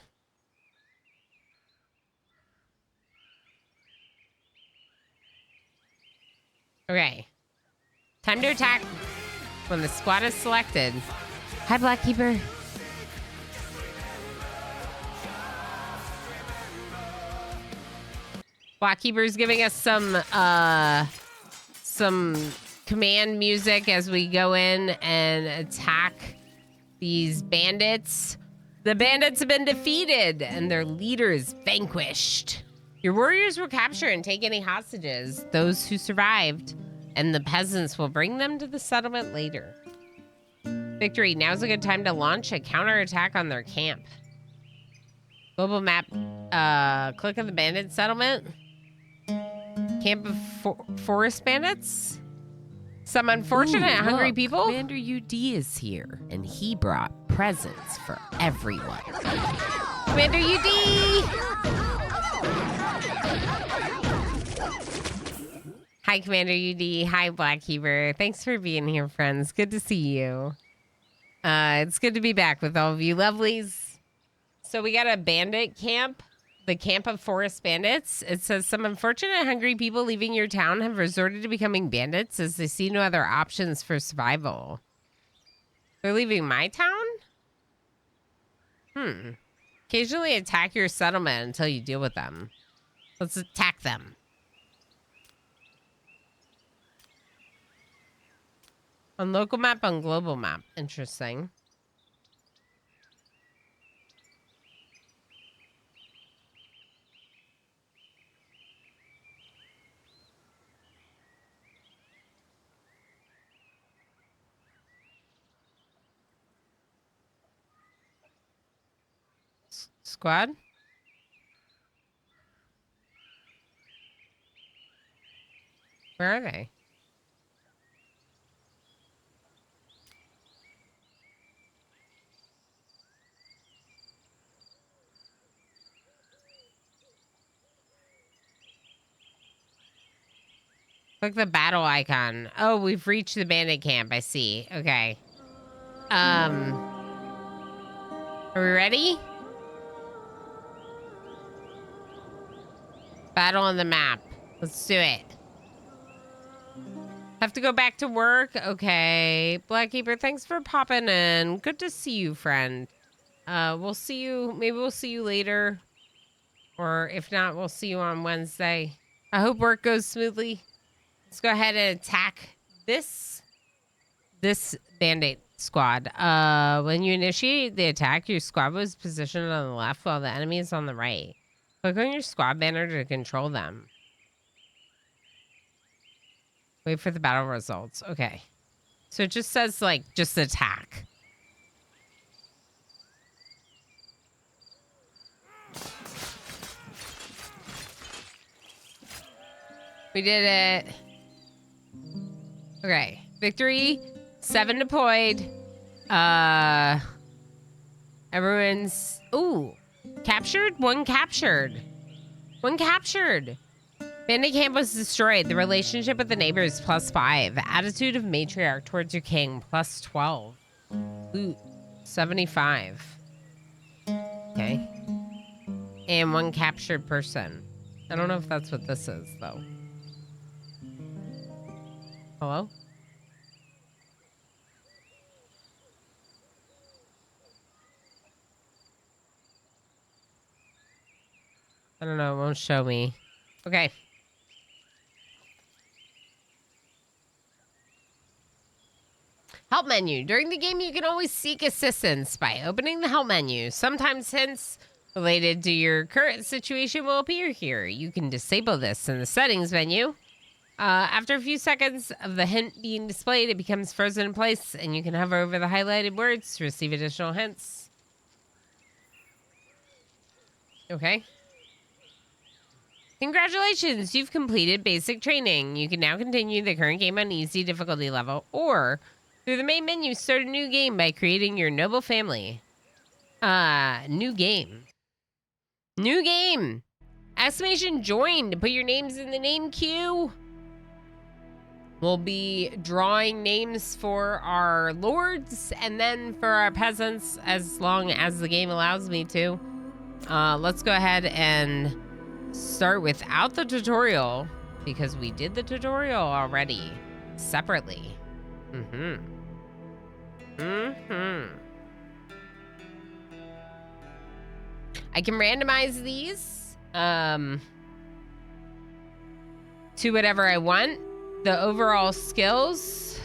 Speaker 1: Okay. Time to attack when the squad is selected. Hi, Blackkeeper. Blackkeeper's giving us some command music as we go in and attack these bandits. The bandits have been defeated and their leader is vanquished. Your warriors will capture and take any hostages, those who survived, and the peasants will bring them to the settlement later. Victory, now's a good time to launch a counterattack on their camp. Global map, click on the bandit settlement. Camp of forest bandits? Some unfortunate hungry people? Commander UD is here, and he brought presents for everyone. Commander UD! Hi, Commander UD. Hi, Blackkeeper. Thanks for being here, friends. Good to see you. It's good to be back with all of you lovelies. So we got a bandit camp. The camp of forest bandits. It says some unfortunate hungry people leaving your town have resorted to becoming bandits as they see no other options for survival. They're leaving my town? Occasionally attack your settlement until you deal with them. Let's attack them. On local map, on global map. Interesting. Squad? Where are they? Click the battle icon. Oh, we've reached the bandit camp. I see. Okay. Are we ready? Battle on the map. Let's do it. Have to go back to work? Okay. Blackkeeper, thanks for popping in. Good to see you, friend. We'll see you. Maybe we'll see you later. Or if not, we'll see you on Wednesday. I hope work goes smoothly. Let's go ahead and attack this bandit squad. When you initiate the attack, your squad was positioned on the left while the enemy is on the right. Click on your squad banner to control them. Wait for the battle results. Okay. So it just says, like, just attack. We did it. Okay. Victory. 7 deployed. Everyone's... Ooh. Captured? 1 captured. 1 captured. Bandit camp was destroyed. The relationship with the neighbors +5. Attitude of matriarch towards your king +12. Loot 75. Okay. And 1 captured person. I don't know if that's what this is though. Hello? I don't know. It won't show me. Okay. Help menu. During the game, you can always seek assistance by opening the help menu. Sometimes hints related to your current situation will appear here. You can disable this in the settings menu. After a few seconds of the hint being displayed, it becomes frozen in place, and you can hover over the highlighted words to receive additional hints. Okay. Congratulations, you've completed basic training. You can now continue the current game on easy difficulty level, or through the main menu, start a new game by creating your noble family. New game. New game! Exclamation joined. Put your names in the name queue. We'll be drawing names for our lords and then for our peasants as long as the game allows me to. Let's go ahead and start without the tutorial. because we did the tutorial already separately. I can randomize these to whatever I want. The overall skills.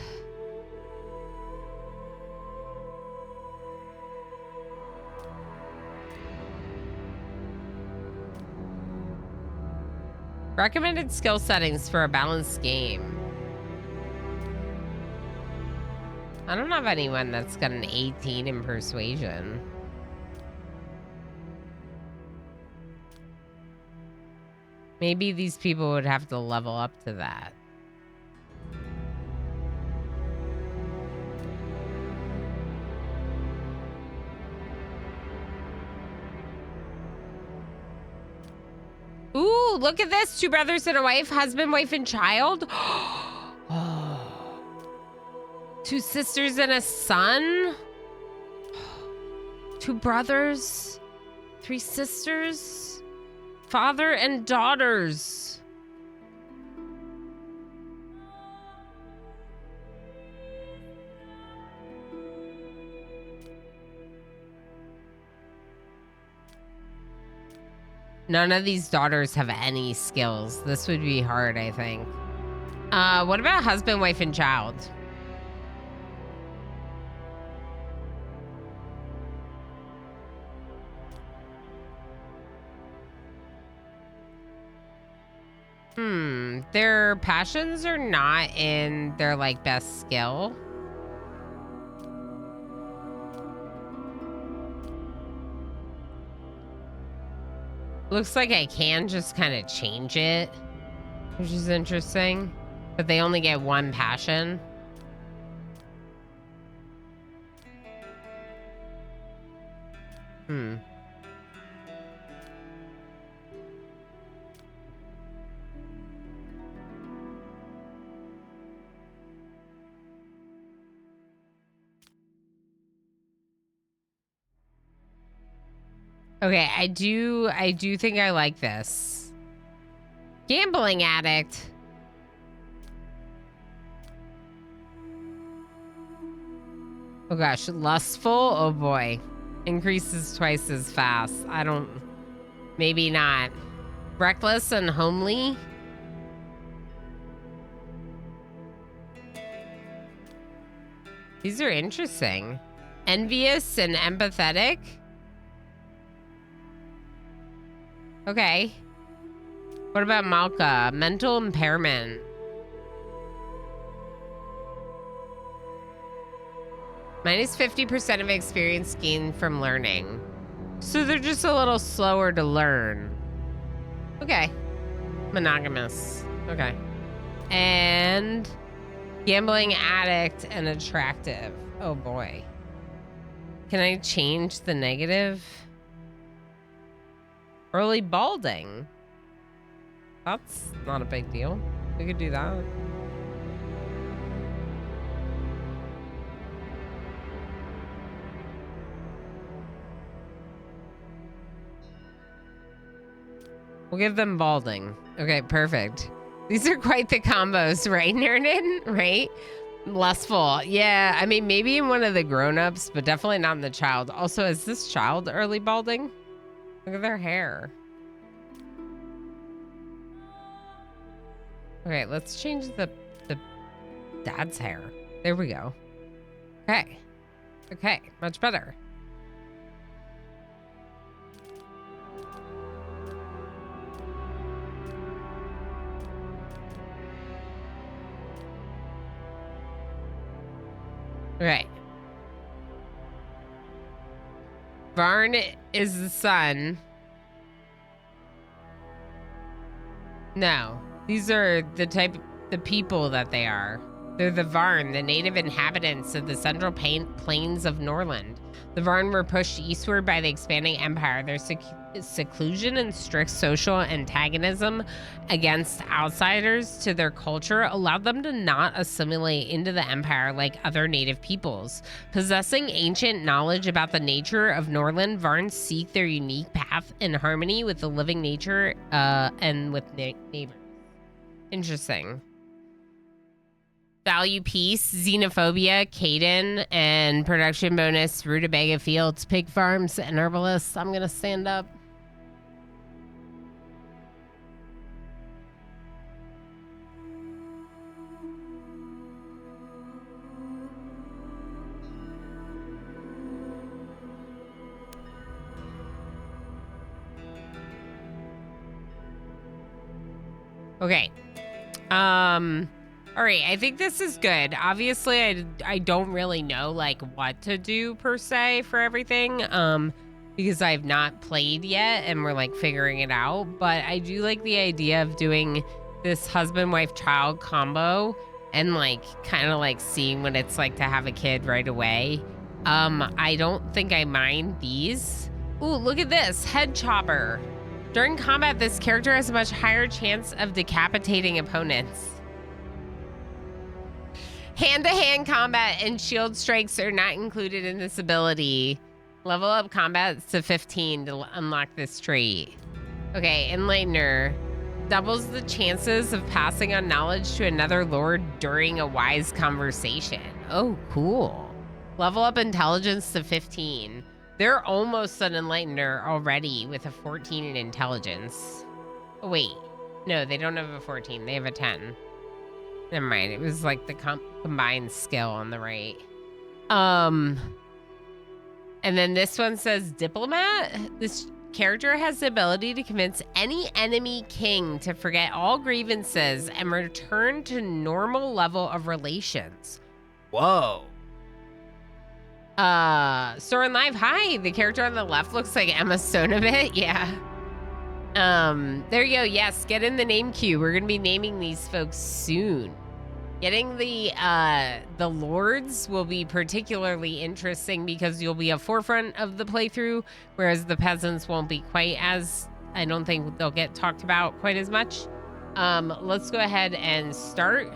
Speaker 1: Recommended skill settings for a balanced game. I don't have anyone that's got an 18 in persuasion. Maybe these people would have to level up to that. Ooh, look at this. 2 brothers and a wife, husband, wife, and child. Oh. 2 sisters and a son. 2 brothers, 3 sisters, father and daughters. None of these daughters have any skills. This would be hard, I think. What about husband, wife, and child? Their passions are not in their, like, best skill. Looks like I can just kind of change it, which is interesting. But they only get 1 passion. Okay, I do think I like this. Gambling addict. Oh gosh, lustful? Oh boy. Increases twice as fast. Maybe not. Reckless and homely. These are interesting. Envious and empathetic. Okay. What about Malka? Mental impairment. Minus 50% of experience gained from learning. So they're just a little slower to learn. Okay. Monogamous. Okay. And gambling addict and attractive. Oh boy. Can I change the negative? Early balding. That's not a big deal. We could do that. We'll give them balding. Okay, perfect. These are quite the combos, right, Nerden? Right? Lustful. Yeah, I mean, maybe in one of the grown-ups, but definitely not in the child. Also, is this child early balding? Look at their hair. Okay, let's change the dad's hair. There we go. Okay. Okay, much better. Okay. Varn is the son. No, these are the people that they are. They're the Varn, the native inhabitants of the central plains of Norland. The Varn were pushed eastward by the expanding empire. Their seclusion and strict social antagonism against outsiders to their culture allowed them to not assimilate into the empire like other native peoples. Possessing ancient knowledge about the nature of Norland, Varns seek their unique path in harmony with the living nature and with neighbors. Interesting. Value peace, xenophobia, Caden, and production bonus, rutabaga fields, pig farms, and herbalists. I'm going to stand up. Okay. All right, I think this is good. Obviously, I don't really know like what to do per se for everything, because I've not played yet and we're like figuring it out. But I do like the idea of doing this husband, wife, child combo and like kind of like seeing what it's like to have a kid right away. I don't think I mind these. Ooh, look at this head chopper. During combat, this character has a much higher chance of decapitating opponents. Hand-to-hand combat and shield strikes are not included in this ability. Level up combat to 15 to unlock this trait. Okay, Enlightener. Doubles the chances of passing on knowledge to another lord during a wise conversation. Oh, cool. Level up intelligence to 15. They're almost an Enlightener already with a 14 in intelligence. Oh, wait. No, they don't have a 14. They have a 10. Never mind. It was like the combined skill on the right. And then this one says Diplomat. This character has the ability to convince any enemy king to forget all grievances and return to normal level of relations. Whoa. Soren Live, hi. The character on the left looks like Emma Stone a bit. Yeah. There you go. Yes, get in the name queue. We're gonna be naming these folks soon. Getting the lords will be particularly interesting because you'll be a forefront of the playthrough, whereas the peasants won't be quite as, I don't think they'll get talked about quite as much. Let's go ahead and start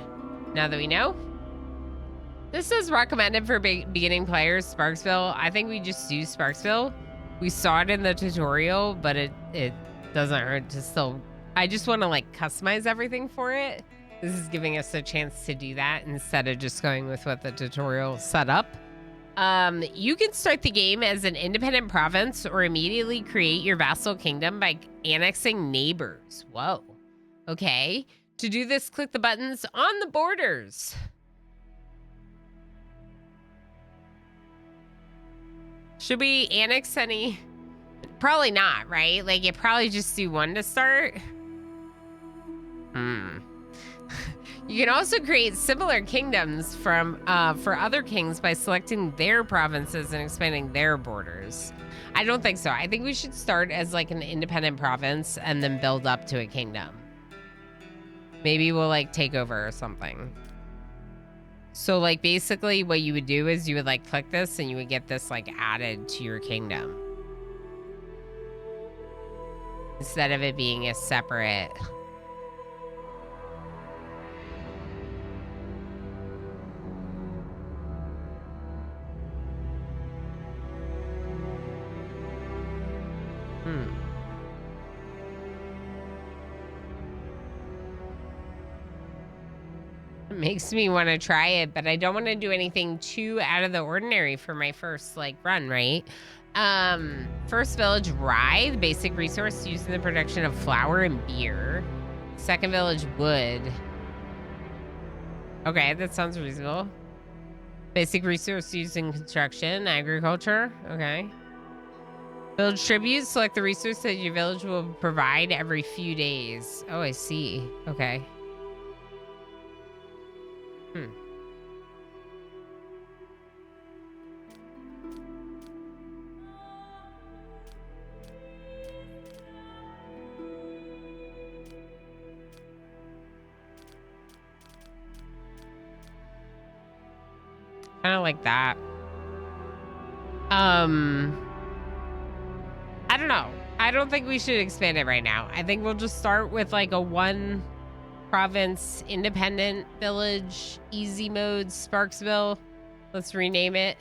Speaker 1: now that we know. This is recommended for beginning players, Sparksville. I think we just do Sparksville. We saw it in the tutorial, but it doesn't hurt to still, I just want to like customize everything for it. This is giving us a chance to do that instead of just going with what the tutorial set up. You can start the game as an independent province or immediately create your vassal kingdom by annexing neighbors. Whoa. Okay. To do this, click the buttons on the borders. Should we annex any? Probably not, right? Like, you probably just do one to start. You can also create similar kingdoms from for other kings by selecting their provinces and expanding their borders. I don't think so. I think we should start as like an independent province and then build up to a kingdom. Maybe we'll like take over or something. So like basically what you would do is you would like click this and you would get this like added to your kingdom. Instead of it being a separate. It makes me want to try it, but I don't want to do anything too out of the ordinary for my first like run, right? First village, rye, the basic resource used in the production of flour and beer. Second village, wood. Okay, that sounds reasonable. Basic resource used in construction, agriculture. Okay. Village tribute, select the resource that your village will provide every few days. Oh, I see. Okay. Kind of like that. I don't know. I don't think we should expand it right now. I think we'll just start with like a one province independent village, easy mode, Sparksville. Let's rename it.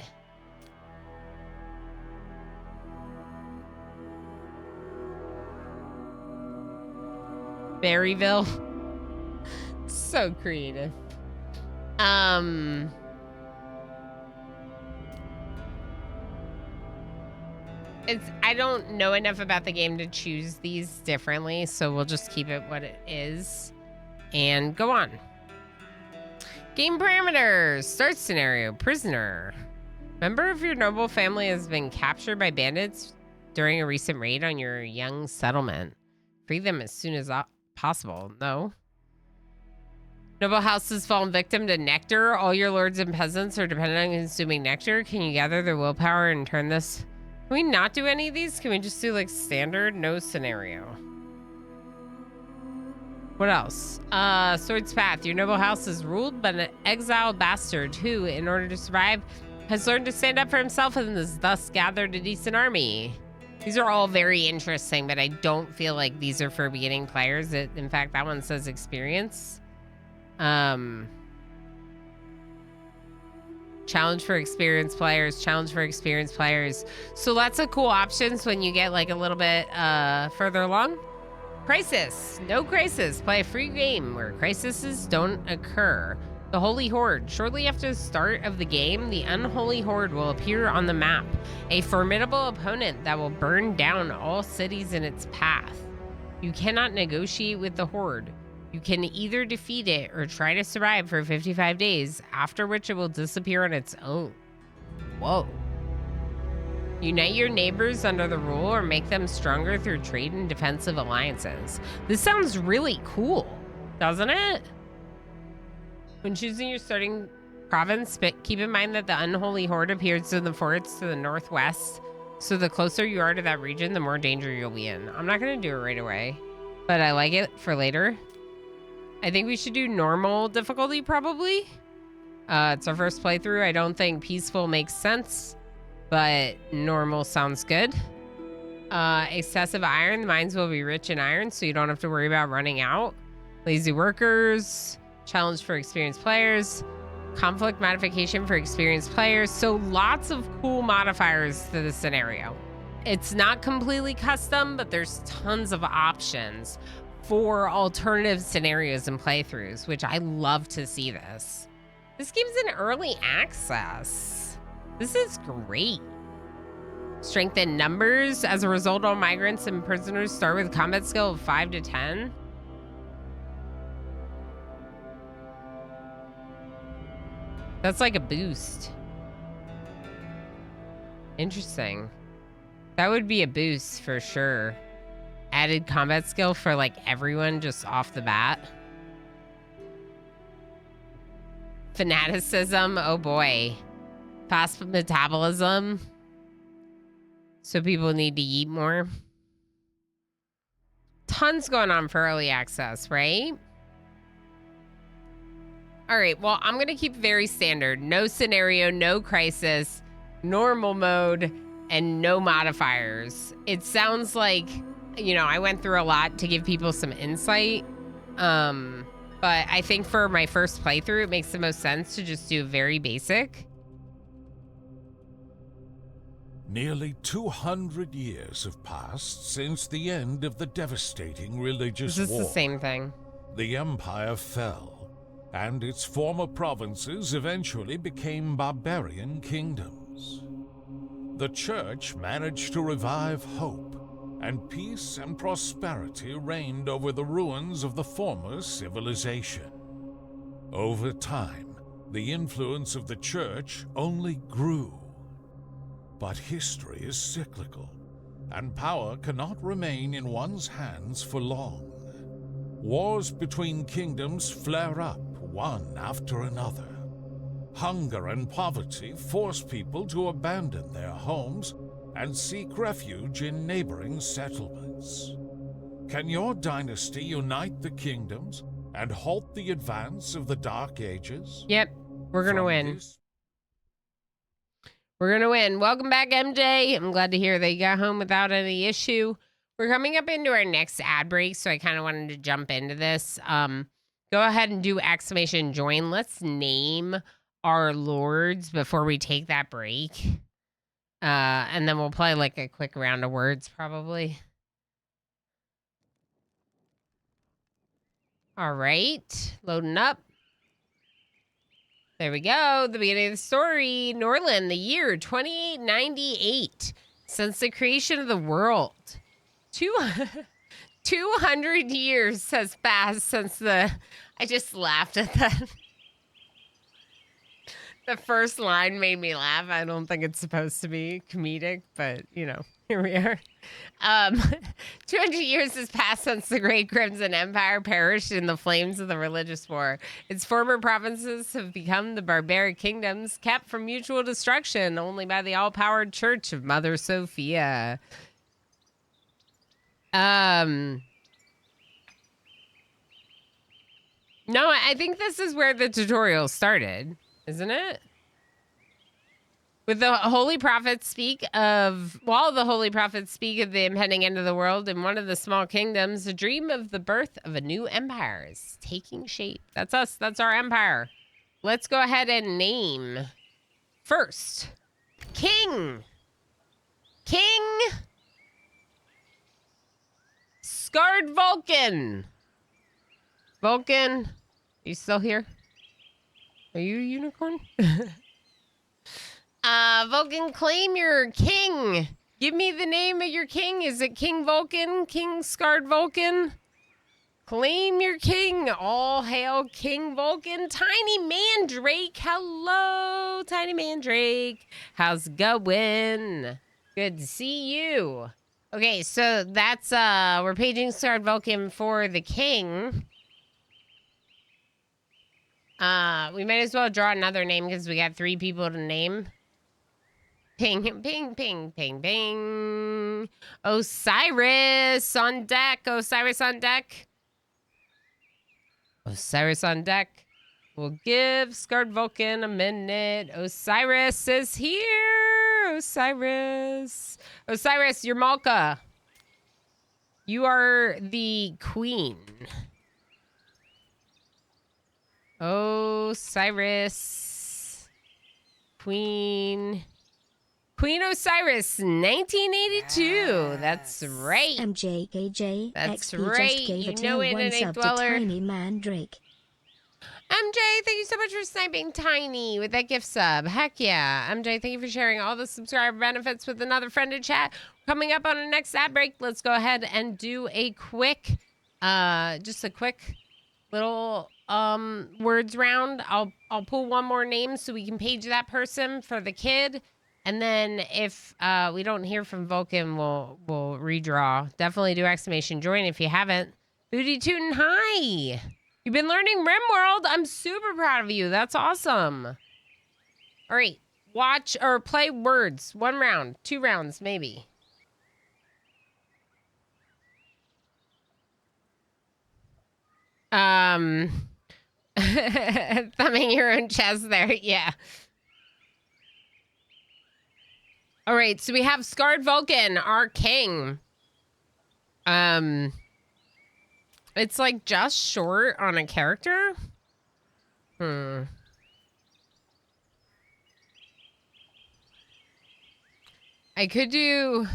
Speaker 1: Berryville. So creative. I don't know enough about the game to choose these differently, so we'll just keep it what it is and go on. Game parameters. Start scenario. Prisoner. Member of your noble family has been captured by bandits during a recent raid on your young settlement. Free them as soon as possible. No. Noble house has fallen victim to nectar. All your lords and peasants are dependent on consuming nectar. Can you gather their willpower and turn this... Can we not do any of these? Can we just do like standard? No scenario. What else? Sword's Path. Your noble house is ruled by an exiled bastard who, in order to survive, has learned to stand up for himself and has thus gathered a decent army. These are all very interesting, but I don't feel like these are for beginning players. In fact, that one says experience. Challenge for experienced players. Challenge for experienced players. So lots of cool options when you get like a little bit further along. Crisis. No crisis. Play a free game where crises don't occur. The Holy Horde. Shortly after the start of the game, the Unholy Horde will appear on the map. A formidable opponent that will burn down all cities in its path. You cannot negotiate with the Horde. You can either defeat it or try to survive for 55 days, after which it will disappear on its own. Whoa. Unite your neighbors under the rule or make them stronger through trade and defensive alliances. This sounds really cool, doesn't it? When choosing your starting province, keep in mind that the Unholy Horde appears in the forests to the northwest, so the closer you are to that region, the more danger you'll be in. I'm not going to do it right away, but I like it for later. I think we should do normal difficulty, probably. It's our first playthrough. I don't think peaceful makes sense, but normal sounds good. Excessive iron. The mines will be rich in iron, so you don't have to worry about running out. Lazy workers. Challenge for experienced players. Conflict modification for experienced players. So lots of cool modifiers to the scenario. It's not completely custom, but there's tons of options for alternative scenarios and playthroughs, which I love to see this. This game's in early access. This is great. Strength in numbers. As a result, all migrants and prisoners start with combat skill of 5 to 10. That's like a boost. Interesting. That would be a boost for sure. Added combat skill for like everyone just off the bat. Fanaticism, oh boy. Fast metabolism. So people need to eat more. Tons going on for early access, right? All right, well, I'm gonna keep very standard. No scenario, no crisis, normal mode, and no modifiers. It sounds like, you know, I went through a lot to give people some insight. But I think for my first playthrough, it makes the most sense to just do very basic.
Speaker 2: Nearly 200 years have passed since the end of the devastating religious war.
Speaker 1: This is the same thing.
Speaker 2: The empire fell, and its former provinces eventually became barbarian kingdoms. The church managed to revive hope, and peace and prosperity reigned over the ruins of the former civilization. Over time, the influence of the church only grew. But history is cyclical, and power cannot remain in one's hands for long. Wars between kingdoms flare up one after another. Hunger and poverty force people to abandon their homes and seek refuge in neighboring settlements. Can your dynasty unite the kingdoms and halt the advance of the Dark Ages?
Speaker 1: Yep, we're gonna win. We're gonna win. Welcome back, MJ. I'm glad to hear that you got home without any issue. We're coming up into our next ad break, so I kind of wanted to jump into this. Go ahead and do exclamation join. Let's name our lords before we take that break. And then we'll play like a quick round of words, probably. All right. Loading up. There we go. The beginning of the story. Norland, the year 2898. Since the creation of the world. 200 years has passed since the... I just laughed at that. The first line made me laugh. I don't think it's supposed to be comedic, but, you know, here we are. 200 years has passed since the Great Crimson Empire perished in the flames of the religious war. Its former provinces have become the barbaric kingdoms, kept from mutual destruction only by the all-powered Church of Mother Sophia. No, I think this is where the tutorial started, isn't it? With the holy prophets while the holy prophets speak of the impending end of the world in one of the small kingdoms, a dream of the birth of a new empire is taking shape. That's us. That's our empire. Let's go ahead and name. First, King. Scarred Vulcan. Vulcan, you still here? Are you a unicorn? Vulcan, claim your king. Give me the name of your king. Is it King Vulcan? King Scarred Vulcan? Claim your king. All hail King Vulcan. Tiny Mandrake. Hello, Tiny Mandrake. How's it going? Good to see you. Okay, so that's, we're paging Scarred Vulcan for the king. We might as well draw another name because we got 3 people to name. Ping, ping, ping, ping, ping. Osiris on deck. Osiris on deck. Osiris on deck. We'll give Scarred Vulcan a minute. Osiris is here. Osiris. Osiris, you're Malka. You are the queen. Osiris. Queen Osiris, 1982. Yes. That's right.
Speaker 4: MJKJ.
Speaker 1: That's
Speaker 4: XP
Speaker 1: right.
Speaker 4: Just gave
Speaker 1: You
Speaker 4: a
Speaker 1: know
Speaker 4: tier
Speaker 1: it,
Speaker 4: 1 sub to
Speaker 1: Dweller.
Speaker 4: Tiny Mandrake.
Speaker 1: MJ, thank you so much for sniping Tiny with that gift sub. Heck yeah. MJ, thank you for sharing all the subscriber benefits with another friend in chat. Coming up on our next ad break, let's go ahead and do a quick, just a quick little words round. I'll pull one more name so we can page that person for the kid. And then if we don't hear from Vulcan, we'll redraw. Definitely do exclamation join if you haven't. Booty Tootin' hi. You've been learning RimWorld. I'm super proud of you. That's awesome. All right. Watch or play words. 1 round, 2 rounds, maybe. Thumbing your own chest there. Yeah. All right, so we have Scarred Vulcan, our king. It's like just short on a character. I could do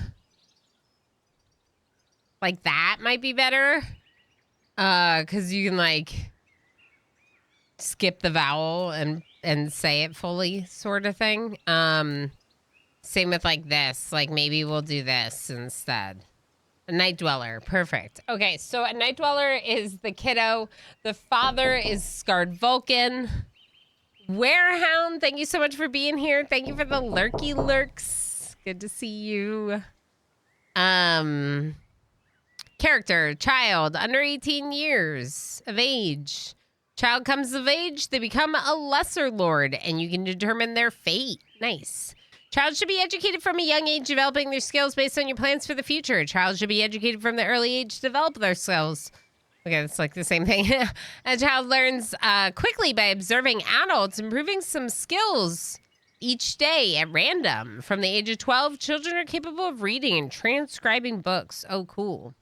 Speaker 1: like that might be better. Cause you can like skip the vowel and say it fully sort of thing. Same with like this. Like maybe we'll do this instead. A Night Dweller. Perfect. Okay, so a Night Dweller is the kiddo. The father is Scarred Vulcan. Werehound, thank you so much for being here. Thank you for the lurky lurks. Good to see you. Character, child, under 18 years of age. Child comes of age, they become a lesser lord, and you can determine their fate. Nice. Child should be educated from a young age, developing their skills based on your plans for the future. Child should be educated from the early age to develop their skills. Okay, it's like the same thing. A child learns quickly by observing adults, improving some skills each day at random. From the age of 12, children are capable of reading and transcribing books. Oh, cool.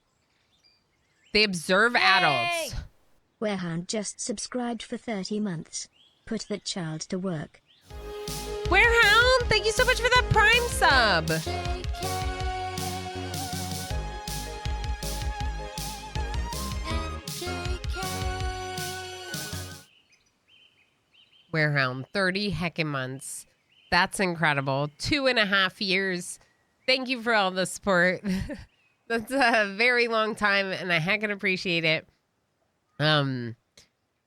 Speaker 1: They observe adults.
Speaker 4: Warehound just subscribed for 30 months. Put that child to work.
Speaker 1: Warehound, thank you so much for that Prime sub. Warehound, 30 heckin' months. That's incredible. 2.5 years. Thank you for all the support. That's a very long time, and I heckin' appreciate it. And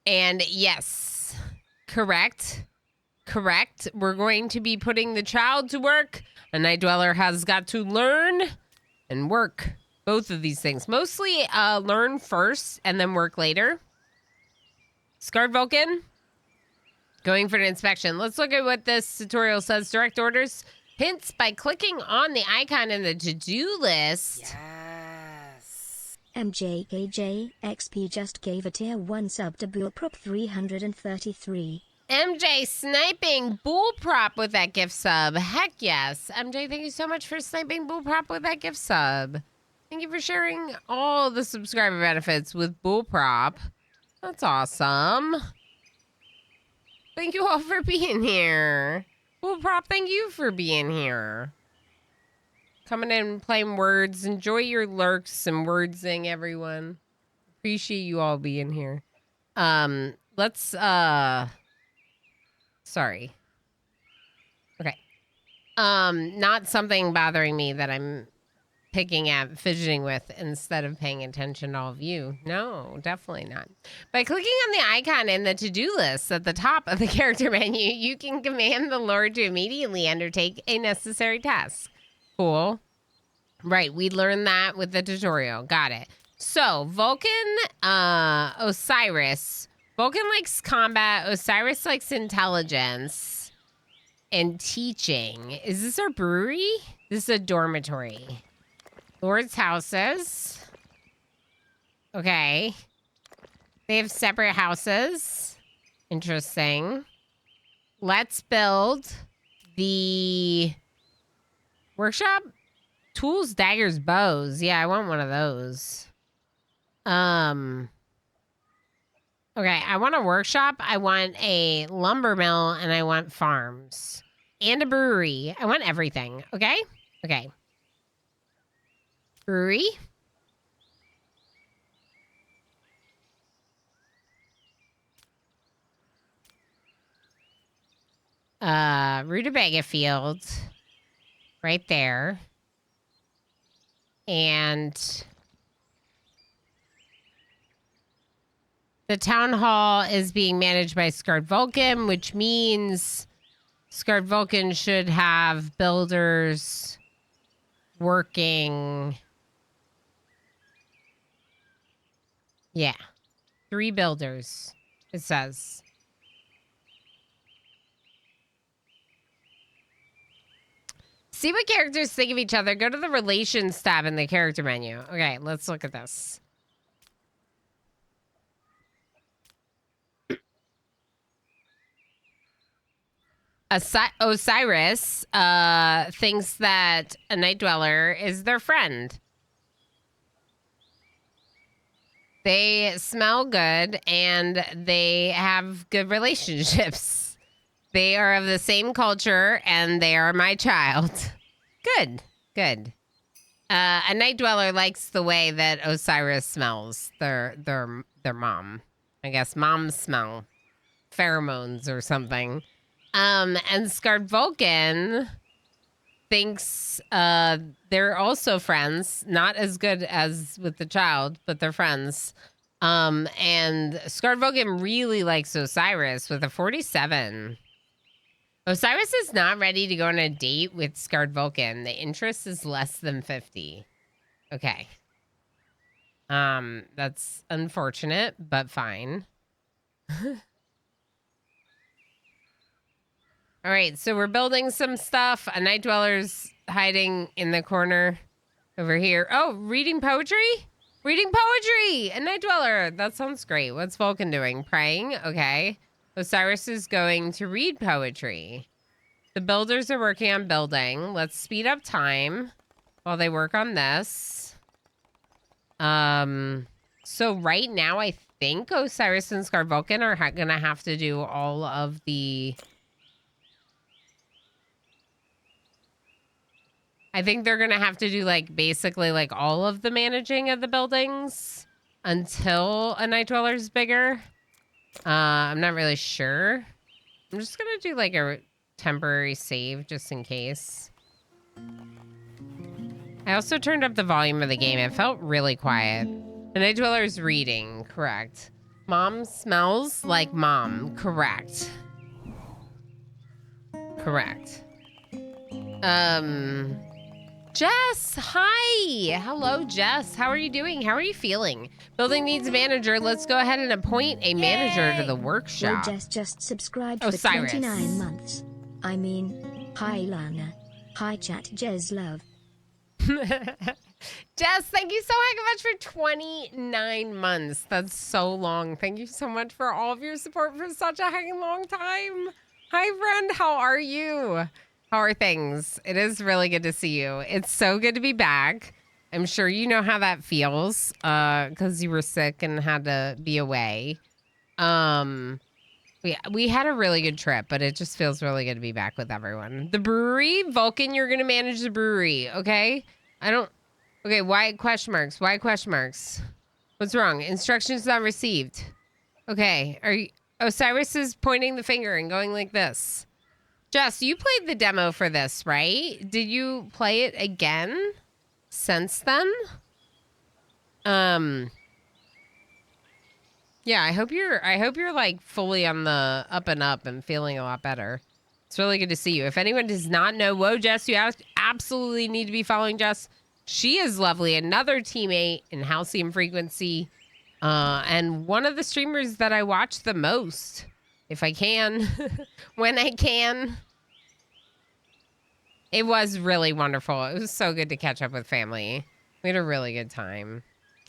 Speaker 1: yes, correct. We're going to be putting the child to work. A night dweller has got to learn and work. Both of these things. Mostly learn first and then work later. Scarred Vulcan. Going for an inspection. Let's look at what this tutorial says. Direct orders. Hints by clicking on the icon in the to-do list.
Speaker 3: Yes.
Speaker 4: MJKJ XP just gave a tier 1 sub to Bullprop 333.
Speaker 1: MJ sniping Bullprop with that gift sub. Heck yes. MJ, thank you so much for sniping Bullprop with that gift sub. Thank you for sharing all the subscriber benefits with Bullprop. That's awesome. Thank you all for being here. Bullprop, thank you for being here. Coming in and playing words. Enjoy your lurks and wordsing, everyone. Appreciate you all being here. Sorry. Okay. Not something bothering me that I'm picking at, fidgeting with instead of paying attention to all of you. No, definitely not. By clicking on the icon in the to-do list at the top of the character menu, you can command the Lord to immediately undertake a necessary task. Cool. Right, we learned that with the tutorial. Got it. So, Vulcan, Osiris. Vulcan likes combat. Osiris likes intelligence and teaching. Is this our brewery? This is a dormitory. Lord's houses. Okay. They have separate houses. Interesting. Let's build the workshop. Tools, daggers, bows. Yeah, I want one of those. Okay, I want a workshop. I want a lumber mill, and I want farms. And a brewery. I want everything. Okay? Okay. Brewery. Rutabaga field. Right there. And the town hall is being managed by Scarred Vulcan, which means Scarred Vulcan should have builders working. Yeah. 3 builders, it says. See what characters think of each other. Go to the relations tab in the character menu. Okay, let's look at this. Osiris thinks that a night dweller is their friend. They smell good and they have good relationships. They are of the same culture and they are my child. Good, good. A night dweller likes the way that Osiris smells. Their mom. I guess moms smell pheromones or something. And Scarred Vulcan thinks they're also friends, not as good as with the child, but they're friends. And Scarred Vulcan really likes Osiris with a 47. Osiris is not ready to go on a date with Scarred Vulcan. The interest is less than 50. Okay. That's unfortunate, but fine. All right, so we're building some stuff. A night dweller's hiding in the corner over here. Oh, reading poetry? Reading poetry! A night dweller. That sounds great. What's Vulcan doing? Praying? Okay. Osiris is going to read poetry. The builders are working on building. Let's speed up time while they work on this. So right now, I think Osiris and Scarred Vulcan are gonna have to do all of the... I think they're going to have to do, like, basically, like, all of the managing of the buildings until a night dweller's bigger. I'm not really sure. I'm just going to do like a temporary save just in case. I also turned up the volume of the game. It felt really quiet. The Night Dweller's reading, correct. Mom smells like mom, correct. Correct. Jess, hi. Hello, Jess. How are you doing? How are you feeling? Building needs a manager. Let's go ahead and appoint a manager to the workshop.
Speaker 4: Well, Jess just subscribed for
Speaker 1: Osiris.
Speaker 4: 29 months. I mean, hi Lana. Hi chat, Jez love.
Speaker 1: Jess, thank you so much for 29 months. That's so long. Thank you so much for all of your support for such a hanging long time. Hi, friend. How are you? How are things? It is really good to see you. It's so good to be back. I'm sure you know how that feels because you were sick and had to be away. We had a really good trip, but it just feels really good to be back with everyone. The brewery, Vulcan, you're going to manage the brewery, okay? Okay, why question marks? Why question marks? What's wrong? Instructions not received. Okay, Osiris is pointing the finger and going like this. Jess, you played the demo for this, right? Did you play it again since then? Yeah, I hope you're like fully on the up and up and feeling a lot better. It's really good to see you. If anyone does not know, whoa, Jess, you absolutely need to be following Jess. She is lovely. Another teammate in Halcyon Frequency. And one of the streamers that I watch the most. If I can. When I can. It was really wonderful. It was so good to catch up with family. We had a really good time.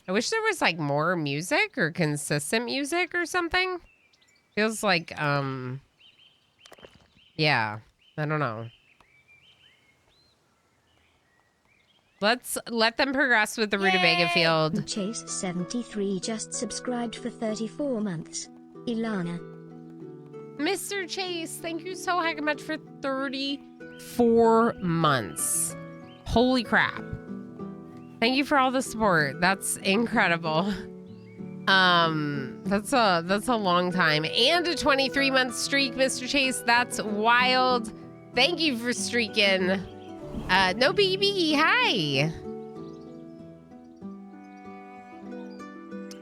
Speaker 1: I wish there was like more music or consistent music or something. Feels like, yeah, I don't know. Let's let them progress with the Rutabaga field.
Speaker 4: Chase 73 just subscribed for 34 months. Ilana.
Speaker 1: Mr. Chase, thank you so heck much for 34 months. Holy crap. Thank you for all the support. That's incredible. That's a long time. And a 23-month streak, Mr. Chase. That's wild. Thank you for streaking. No BB, hi.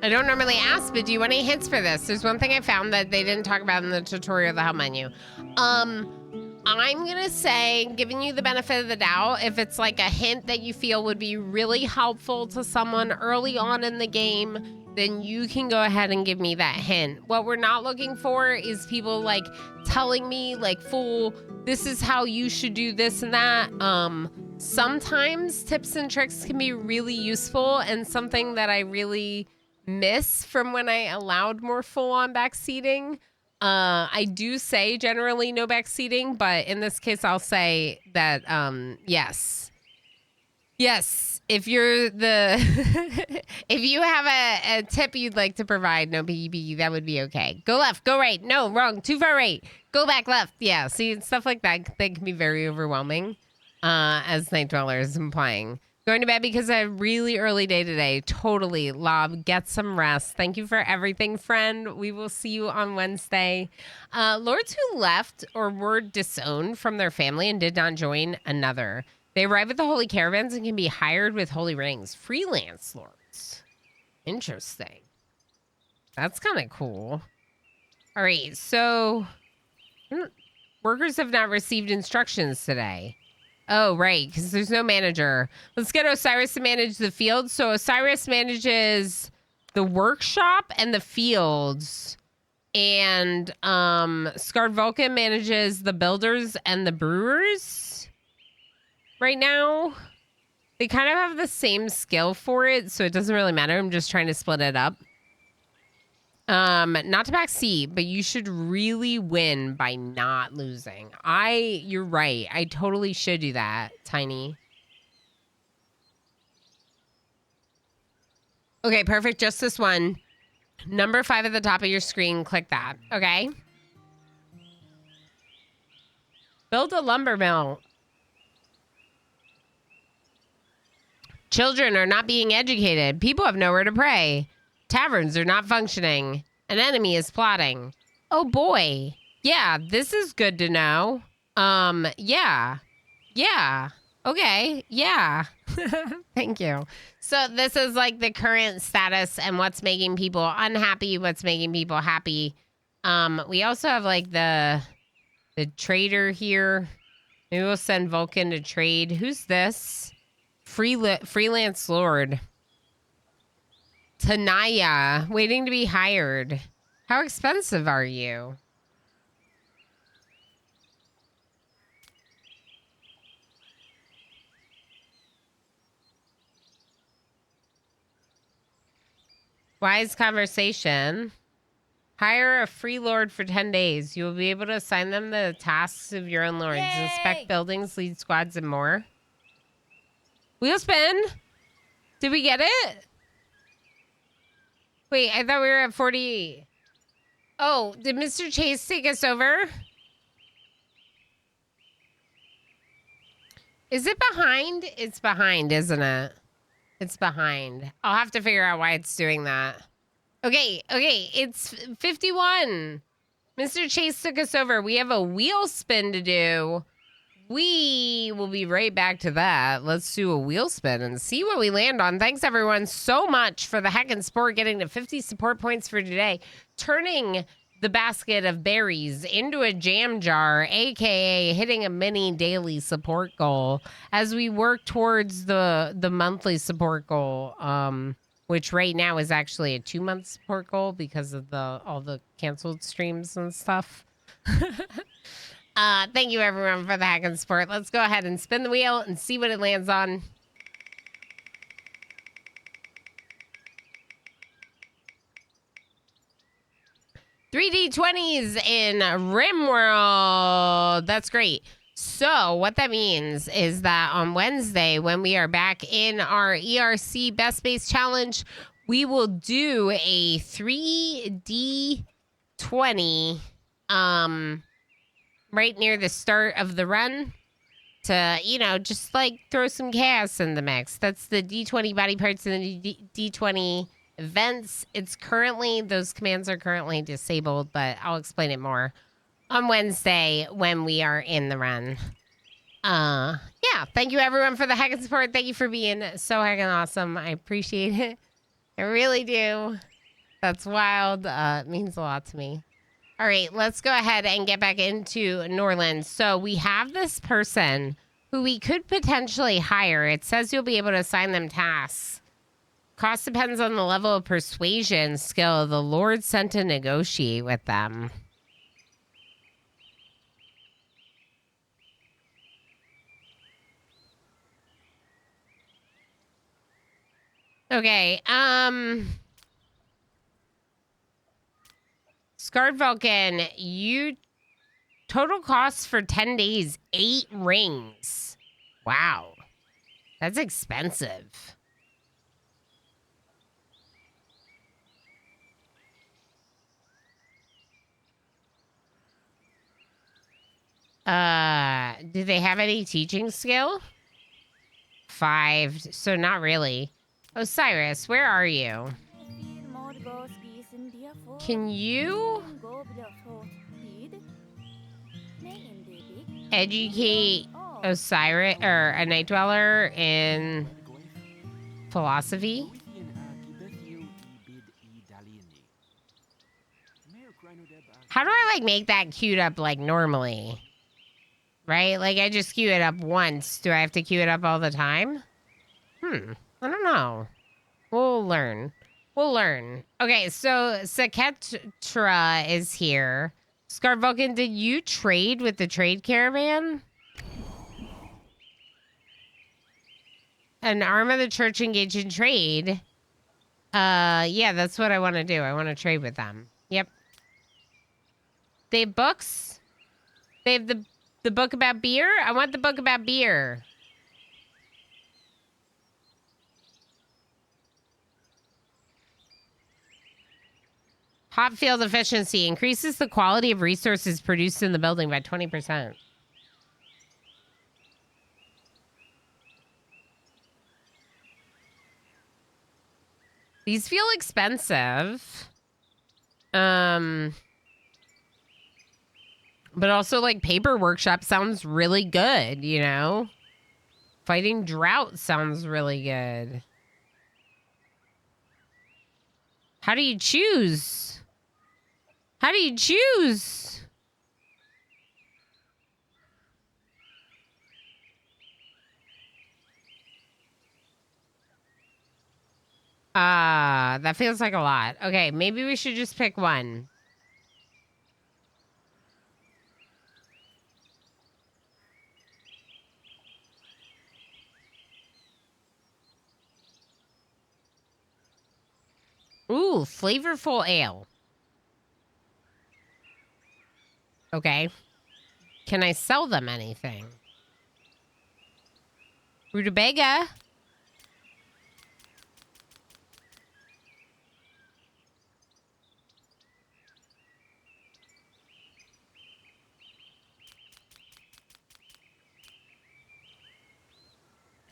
Speaker 1: I don't normally ask, but do you want any hints for this? There's one thing I found that they didn't talk about in the tutorial of the help menu. I'm gonna say, giving you the benefit of the doubt, if it's like a hint that you feel would be really helpful to someone early on in the game, then you can go ahead and give me that hint. What we're not looking for is people like telling me like this is how you should do this and that. Sometimes tips and tricks can be really useful, and something that I really miss from when I allowed more full-on backseating. I do say generally no backseating, but in this case I'll say that yes. If you're if you have a tip you'd like to provide, no BB, that would be okay. Go left, go right, no, wrong, too far right, go back left. Yeah, see, stuff like that, they can be very overwhelming, as Night Dweller is implying. Going to bed because I had a really early day today. Totally, Lob. Get some rest. Thank you for everything, friend. We will see you on Wednesday. Lords who left or were disowned from their family and did not join another. They arrive at the holy caravans and can be hired with holy rings. Freelance lords. Interesting. That's kind of cool. All right, so workers have not received instructions today. Oh, right, because there's no manager. Let's get Osiris to manage the field. So Osiris manages the workshop and the fields. And Scarred Vulcan manages the builders and the brewers. Right now, they kind of have the same skill for it, so it doesn't really matter. I'm just trying to split it up. Not to backseat, but you should really win by not losing. You're right. I totally should do that, Tiny. Okay, perfect. Just this one. Number 5 at the top of your screen. Click that. Okay. Build a lumber mill. Children are not being educated. People have nowhere to pray. Taverns are not functioning. An enemy is plotting. Oh boy. Yeah, this is good to know. Yeah. Yeah. Okay. Yeah. Thank you. So this is like the current status and what's making people unhappy, what's making people happy. We also have like the trader here. Maybe we'll send Vulcan to trade. Who's this? Freelance Lord. Tanaya, waiting to be hired. How expensive are you? Wise conversation. Hire a free lord for 10 days. You will be able to assign them the tasks of your own lords.
Speaker 3: Yay!
Speaker 1: Inspect buildings, lead squads, and more. Wheel spin. Did we get it? Wait, I thought we were at 40. Oh, did Mr. Chase take us over? Is it behind? It's behind, isn't it? It's behind. I'll have to figure out why it's doing that. Okay, it's 51. Mr. Chase took us over. We have a wheel spin to do. We will be right back to that. Let's do a wheel spin and see what we land on. Thanks, everyone, so much for the Heckin' Sport getting to 50 support points for today. Turning the basket of berries into a jam jar, a.k.a. hitting a mini daily support goal as we work towards the monthly support goal, which right now is actually a 2-month support goal because of all the canceled streams and stuff. Thank you, everyone, for the Heckin' Sport. Let's go ahead and spin the wheel and see what it lands on. $3D20s in RimWorld. That's great. So what that means is that on Wednesday, when we are back in our ERC Best Base Challenge, we will do a 3D20 right near the start of the run to, just like throw some chaos in the mix. That's the D20 body parts and the D20 events. Those commands are currently disabled, but I'll explain it more on Wednesday when we are in the run. Yeah, thank you everyone for the Heckin' Support. Thank you for being so heckin' awesome. I appreciate it. I really do. That's wild. It means a lot to me. All right, let's go ahead and get back into Norland. So we have this person who we could potentially hire. It says you'll be able to assign them tasks. Cost depends on the level of persuasion skill the Lord sent to negotiate with them. Okay, Scarred Vulcan, you total costs for 10 days, 8 rings. Wow. That's expensive. Do they have any teaching skill? 5, so not really. Osiris, where are you? Can you educate Osiris or a Night Dweller in philosophy? How do I make that queued up normally? Right? I just queue it up once. Do I have to queue it up all the time? I don't know. We'll learn. Okay, so Saketra is here. Scar Vulcan, did you trade with the trade caravan? An arm of the church engaged in trade. Yeah, that's what I want to do. I want to trade with them. Yep. They have books. They have the book about beer. I want the book about beer. Hot field efficiency increases the quality of resources produced in the building by 20%. These feel expensive. But also, like, paper workshop sounds really good, you know? Fighting drought sounds really good. How do you choose? How do you choose? That feels like a lot. Okay, maybe we should just pick one. Ooh, flavorful ale. Okay. Can I sell them anything? Rutabaga.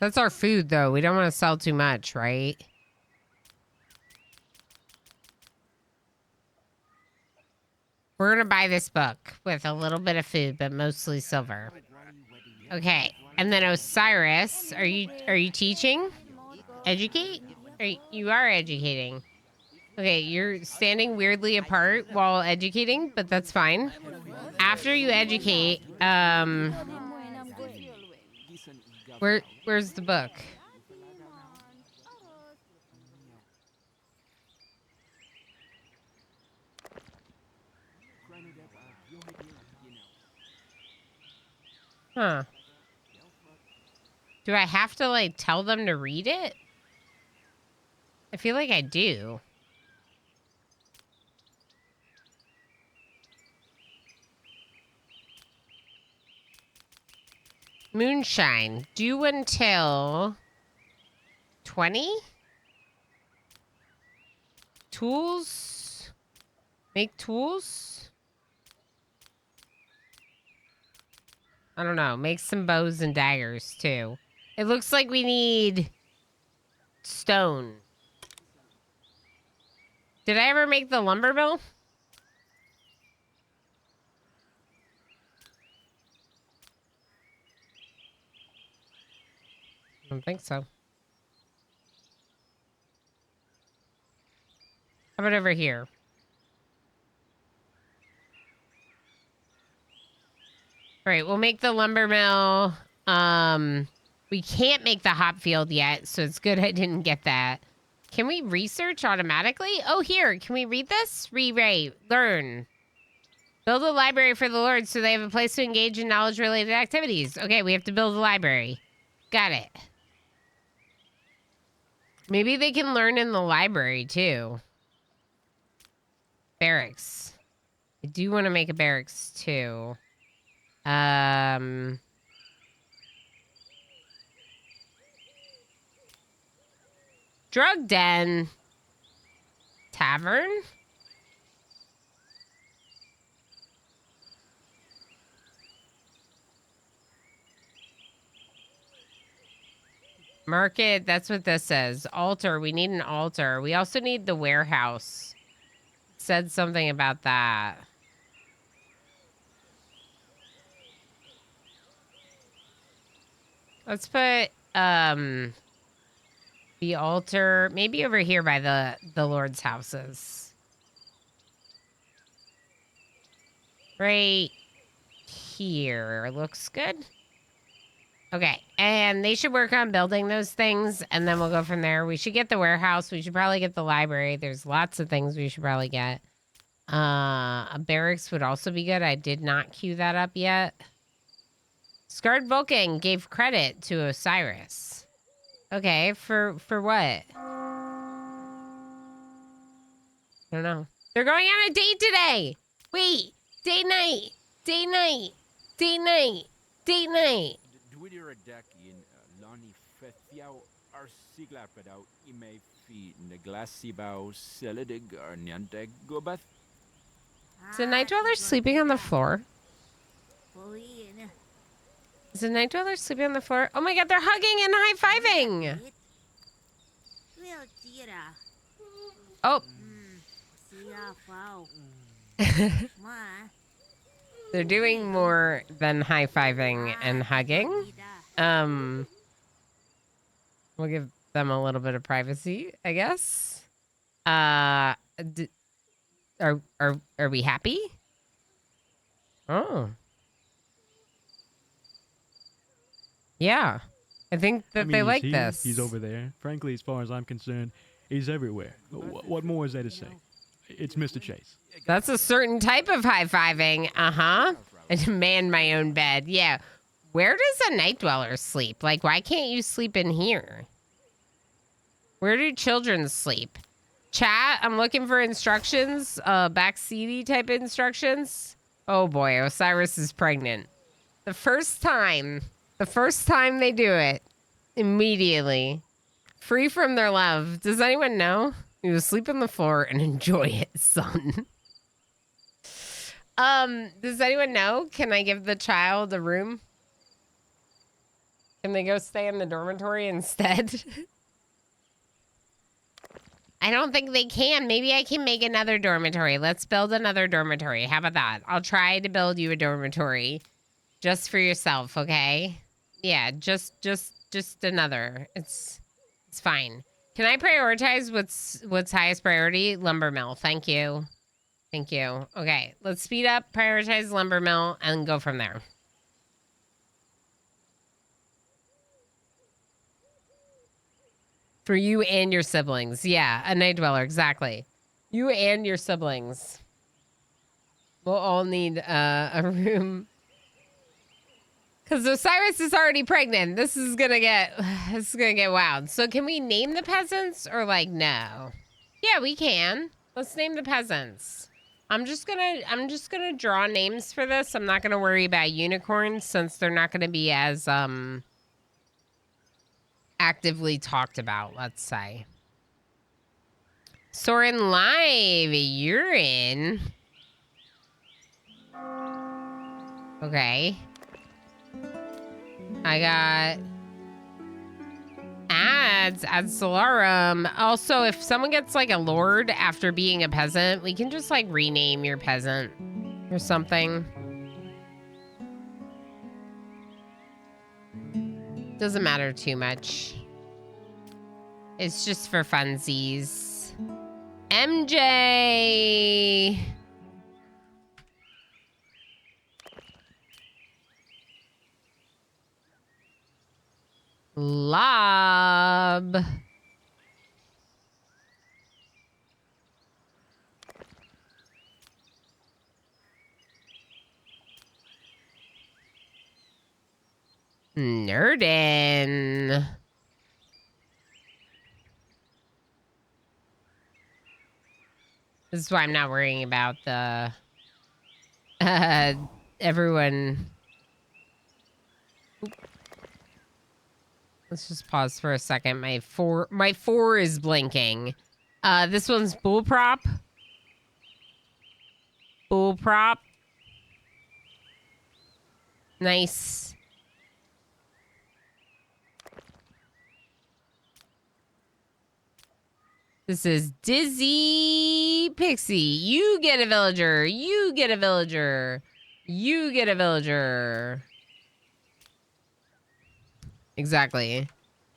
Speaker 1: That's our food, though. We don't want to sell too much, right? We're going to buy this book with a little bit of food, but mostly silver. Okay. And then Osiris, are you teaching? Educate? You are educating. Okay, you're standing weirdly apart while educating, but that's fine. After you educate, where's the book? Huh. Do I have to, like, tell them to read it? I feel like I do. Moonshine. Due until 20? Tools? Make tools? I don't know. Make some bows and daggers, too. It looks like we need stone. Did I ever make the lumber mill? I don't think so. How about over here? All right, we'll make the lumber mill. We can't make the hop field yet, so it's good I didn't get that. Can we research automatically? Oh, here. Can we read this? Rewrite. Learn. Build a library for the Lord so they have a place to engage in knowledge-related activities. Okay, we have to build a library. Got it. Maybe they can learn in the library, too. Barracks. I do want to make a barracks, too. Drug den. Tavern. Market, that's what this says. Altar, we need an altar. We also need the warehouse. It said something about that. Let's put the altar maybe over here by the Lord's houses. Right here. Looks good. Okay, and they should work on building those things, and then we'll go from there. We should get the warehouse. We should probably get the library. There's lots of things we should probably get. A barracks would also be good. I did not queue that up yet. Scarred Vulcan gave credit to Osiris. Okay, for what? I don't know. They're going on a date today! Wait! Date night! Date night! Date night! Date night! Is a night dweller sleeping on the floor? Is a night dweller sleeping on the floor? Oh my god, they're hugging and high-fiving! Oh. They're doing more than high-fiving and hugging. We'll give them a little bit of privacy, I guess. Are we happy? Oh. Yeah. I think that they like
Speaker 5: he's here,
Speaker 1: this.
Speaker 5: He's over there. Frankly, as far as I'm concerned, he's everywhere. What more is there to say? It's Mr. Chase.
Speaker 1: That's a certain type of high-fiving. Uh-huh. I demand my own bed. Yeah. Where does a night dweller sleep? Like, why can't you sleep in here? Where do children sleep? Chat, I'm looking for instructions. Backseaty type instructions. Oh boy, Osiris is pregnant. The first time they do it, immediately. Free from their love. Does anyone know? You sleep on the floor and enjoy it, son. Does anyone know? Can I give the child a room? Can they go stay in the dormitory instead? I don't think they can. Maybe I can make another dormitory. Let's build another dormitory. How about that? I'll try to build you a dormitory just for yourself, okay? Yeah, just another. It's fine. Can I prioritize what's highest priority? Lumber mill. Thank you. Thank you. Okay, let's speed up, prioritize lumber mill, and go from there. For you and your siblings. Yeah, a night dweller, exactly. You and your siblings. We'll all need a room. Because Osiris is already pregnant. This is gonna get wild. So can we name the peasants or like no? Yeah, we can. Let's name the peasants. I'm just gonna draw names for this. I'm not gonna worry about unicorns since they're not gonna be as actively talked about, let's say. Soren Live, you're in. Okay. I got ads, ad Solarum. Also, if someone gets like a lord after being a peasant, we can just like rename your peasant or something. Doesn't matter too much. It's just for funsies. MJ! Lob. Nerdin. This is why I'm not worrying about the everyone. Oop. Let's just pause for a second. My four is blinking. This one's bull prop. Bull prop. Nice. This is Dizzy Pixie. You get a villager. You get a villager. You get a villager. Exactly.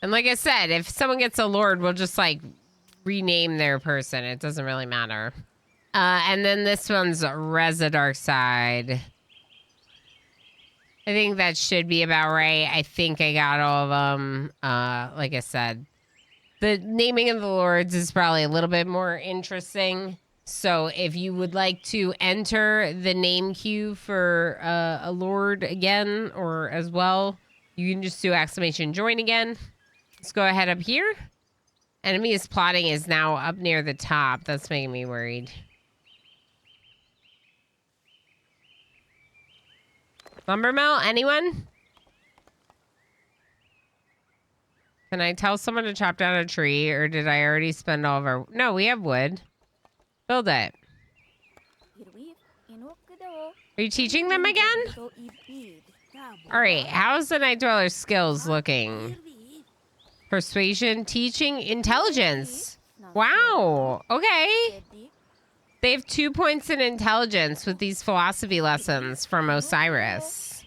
Speaker 1: And like I said, if someone gets a lord, we'll just like rename their person. It doesn't really matter. And then this one's Reza Dark Side. I think that should be about right. I think I got all of them. Like I said, the naming of the lords is probably a little bit more interesting. So if you would like to enter the name queue for a lord again or as well, you can just do exclamation join again. Let's go ahead up here. Enemy is plotting is now up near the top. That's making me worried. Lumber mill, anyone? Can I tell someone to chop down a tree, or did I already spend all of our... No, we have wood. Build it. Are you teaching them again? All right, how's the Night Dweller's skills looking? Persuasion, teaching, intelligence. Wow, okay. They have 2 points in intelligence with these philosophy lessons from Osiris.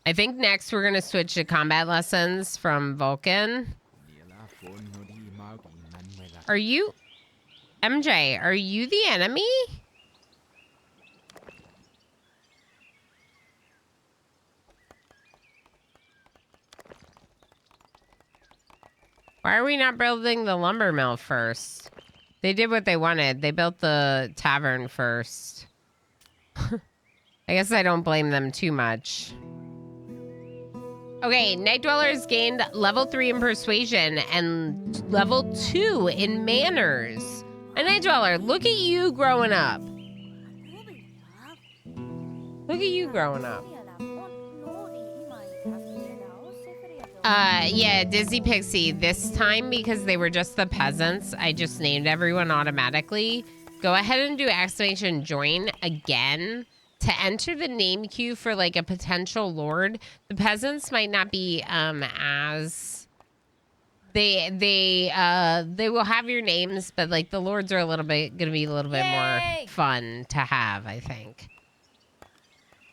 Speaker 1: I think next we're going to switch to combat lessons from Vulcan. Are you... MJ, are you the enemy? Why are we not building the lumber mill first? They did what they wanted. They built the tavern first. I guess I don't blame them too much. Okay, Night Dwellers gained level 3 in persuasion and level 2 in manners. A Night Dweller, look at you growing up. Look at you growing up. Yeah, Disney Pixie. This time, because they were just the peasants, I just named everyone automatically. Go ahead and do exclamation join again to enter the name queue for like a potential lord. The peasants might not be as they will have your names, but like the lords are a little bit gonna be a little bit more fun to have, I think.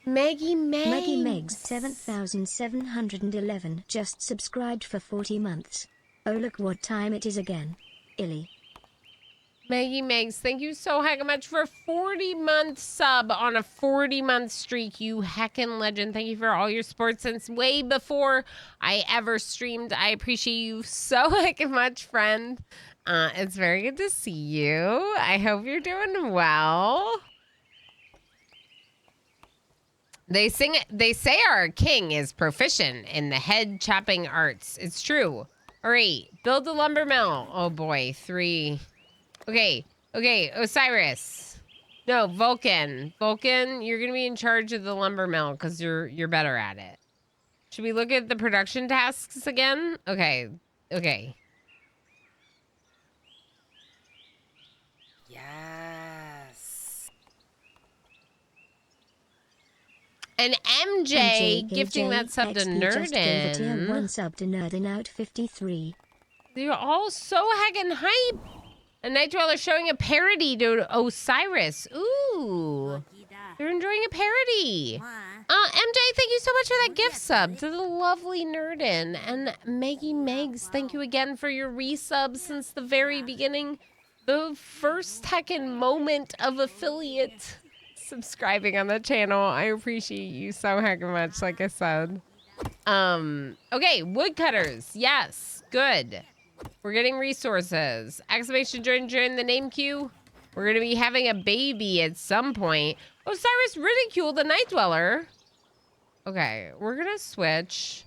Speaker 1: Maggie
Speaker 4: Megs 7711 just subscribed for 40 months. Oh look what time it is again. Illy.
Speaker 1: Maggie Megs, thank you so heckin' much for 40-month sub on a 40-month streak, you heckin' legend. Thank you for all your support since way before I ever streamed. I appreciate you so heckin' much, friend. It's very good to see you. I hope you're doing well. They say our king is proficient in the head chopping arts. It's true. All right, build the lumber mill. Oh boy, 3. Okay, Osiris. No, Vulcan. Vulcan, you're gonna be in charge of the lumber mill because you're better at it. Should we look at the production tasks again? Okay.
Speaker 3: Yes.
Speaker 1: And MJ gifting that sub to Nerdin.
Speaker 4: 1 sub to Nerdin out 53.
Speaker 1: You're all so heckin' hype. A Night Dweller showing a parody to Osiris. Ooh. You're enjoying a parody. MJ, thank you so much for that gift sub to the lovely Nerdin. And Maggie Megs, thank you again for your resub since the very beginning. The first heckin' moment of affiliate subscribing on the channel. I appreciate you so heckin' much, like I said. Okay, woodcutters. Yes, good. We're getting resources. Exclamation join the name queue. We're going to be having a baby at some point. Osiris ridiculed the Night Dweller. Okay, we're going to switch.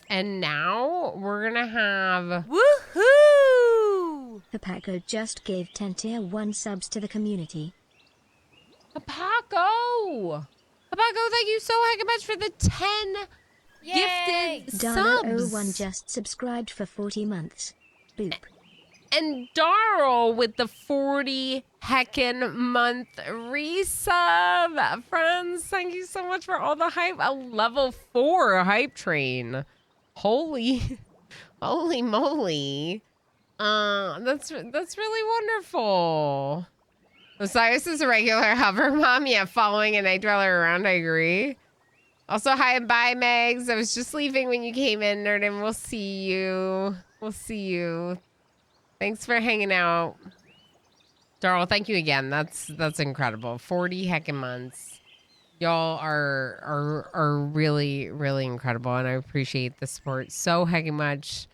Speaker 1: And now we're going to have...
Speaker 3: Woohoo!
Speaker 4: Papaco just gave 10 tier 1 subs to the community.
Speaker 1: Papaco, thank you so heckin' much for the 10 gifted
Speaker 4: Darlo
Speaker 1: subs.
Speaker 4: 01 just subscribed for 40 months. Boop.
Speaker 1: And Darl with the 40 heckin' month resub. Friends, thank you so much for all the hype. A level 4 hype train. Holy moly. That's really wonderful. Osiris is a regular hover mom. Yeah, following a Night Dweller around, I agree. Also, hi and bye, Megs. I was just leaving when you came in, Nerd, and we'll see you. Thanks for hanging out. Darl, thank you again. That's incredible. 40 heckin' months. Y'all are really, really incredible, and I appreciate the support so heckin' much.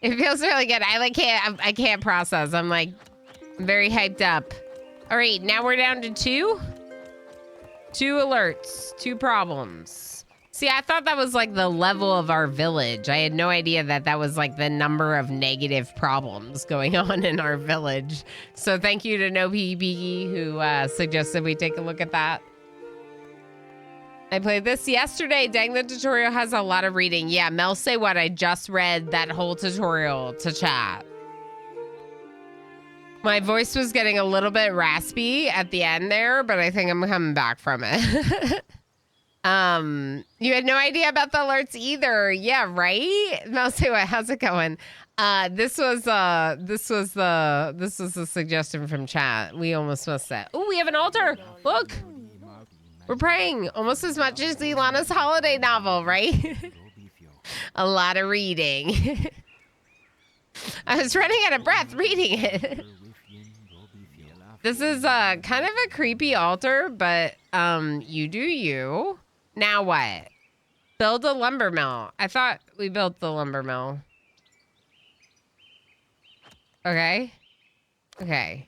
Speaker 1: It feels really good. I can't process. I'm very hyped up. All right, now we're down to 2. 2 alerts, 2 problems. See, I thought that was like the level of our village. I had no idea that was like the number of negative problems going on in our village. So thank you to No PvP who suggested we take a look at that. I played this yesterday. Dang, the tutorial has a lot of reading. Yeah, Mel say what? I just read that whole tutorial to chat. My voice was getting a little bit raspy at the end there, but I think I'm coming back from it. You had no idea about the alerts either. Yeah, right? Melsewa, how's it going? This was a suggestion from chat. We almost missed that. Oh, we have an altar. Look. We're praying almost as much as Ilana's holiday novel, right? A lot of reading. I was running out of breath reading it. This is kind of a creepy altar, but you do you. Now what? Build a lumber mill. I thought we built the lumber mill. Okay. Okay.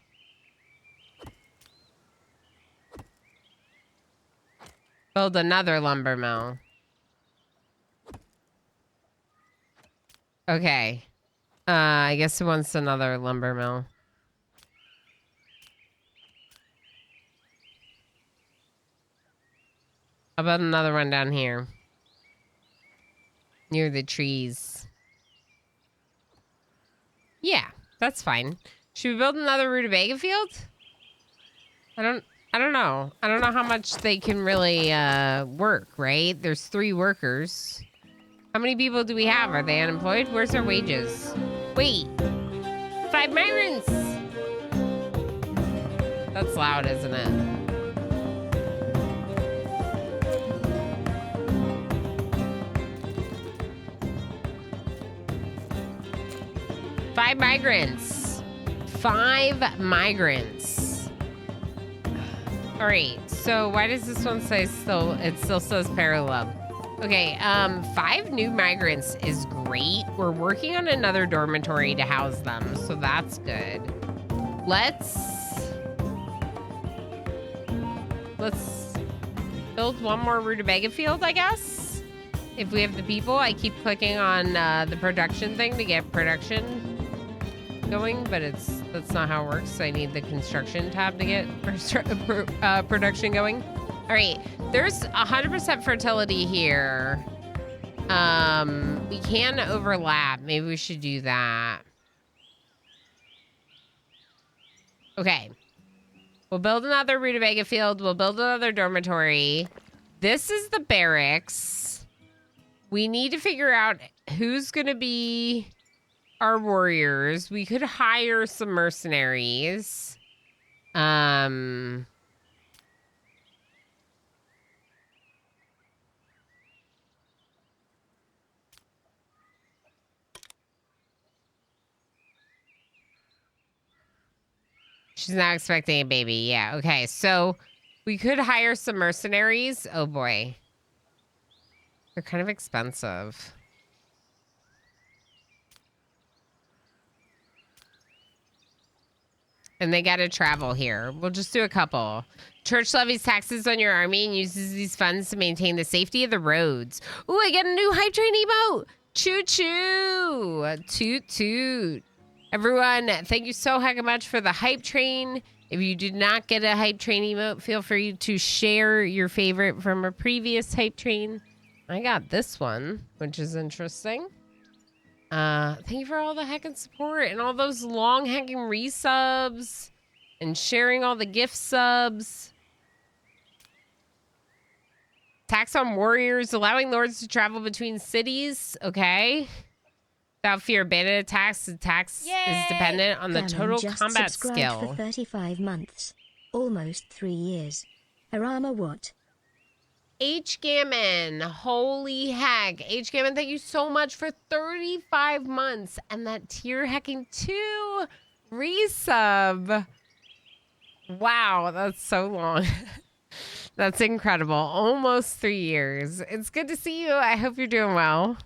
Speaker 1: Build another lumber mill. Okay. I guess it wants another lumber mill. How about another one down here? Near the trees. Yeah, that's fine. Should we build another rutabaga field? I don't know. I don't know how much they can really work, right? There's 3 workers. How many people do we have? Are they unemployed? Where's their wages? Wait. 5 migrants! That's loud, isn't it? Five migrants. 5 migrants. All right. So why does this one say still? It still says parallel. Okay. 5 new migrants is great. We're working on another dormitory to house them, so that's good. Let's build one more rutabaga field, I guess. If we have the people, I keep clicking on the production thing to get production going, but that's not how it works. I need the construction tab to get production going. All right, there's 100% fertility here. We can overlap. Maybe we should do that. Okay. We'll build another rutabaga field. We'll build another dormitory. This is the barracks. We need to figure out who's going to be our warriors. We could hire some mercenaries. She's not expecting a baby. Yeah, okay. So we could hire some mercenaries. Oh boy. They're kind of expensive. And they got to travel here. We'll just do a couple. Church levies taxes on your army and uses these funds to maintain the safety of the roads. Ooh, I get a new hype train emote. Choo choo. Toot toot. Everyone, thank you so heckin' much for the hype train. If you did not get a hype train emote, feel free to share your favorite from a previous hype train. I got this one, which is interesting. Thank you for all the heckin' support and all those long heckin' resubs and sharing all the gift subs. Tax on warriors, allowing lords to travel between cities. Okay. Without fear of bandit attacks, the tax is dependent on the total combat skill.
Speaker 4: For 35 months. Almost 3 years. Arama what?
Speaker 1: H. Gammon, holy heck. H. Gammon, thank you so much for 35 months. And that tier hacking 2 resub. Wow, that's so long. That's incredible. Almost 3 years. It's good to see you. I hope you're doing well.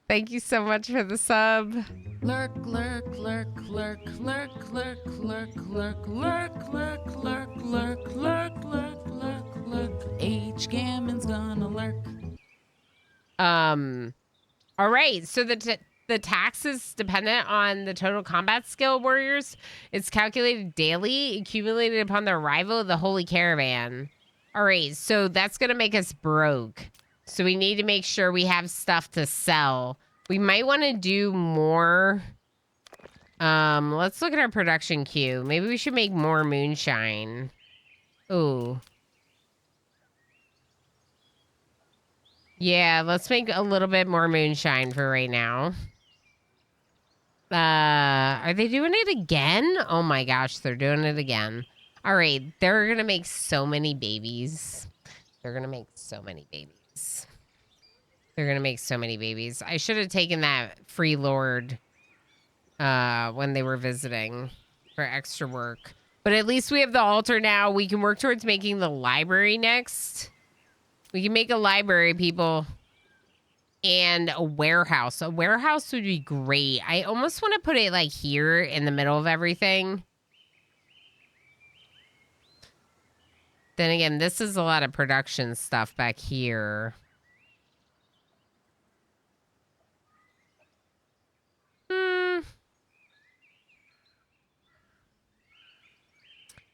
Speaker 1: Thank you so much for the sub.
Speaker 6: Lurk, lurk, lurk, lurk, lurk, lurk, lurk, lurk, lurk, lurk, lurk, lurk, lurk, lurk, lurk, lurk. H. Gammon's gonna lurk.
Speaker 1: All right. So the tax is dependent on the total combat skill warriors. It's calculated daily, accumulated upon the arrival of the Holy Caravan. All right. So that's gonna make us broke. So we need to make sure we have stuff to sell. We might want to do more. Let's look at our production queue. Maybe we should make more moonshine. Ooh. Yeah, let's make a little bit more moonshine for right now. Are they doing it again? Oh my gosh, they're doing it again. All right, they're gonna make so many babies. They're gonna make so many babies. They're gonna make so many babies. I should have taken that free lord when they were visiting for extra work. But at least we have the altar now. We can work towards making the library next. We can make a library, people. And a warehouse. A warehouse would be great. I almost want to put it like here in the middle of everything. Then again, this is a lot of production stuff back here.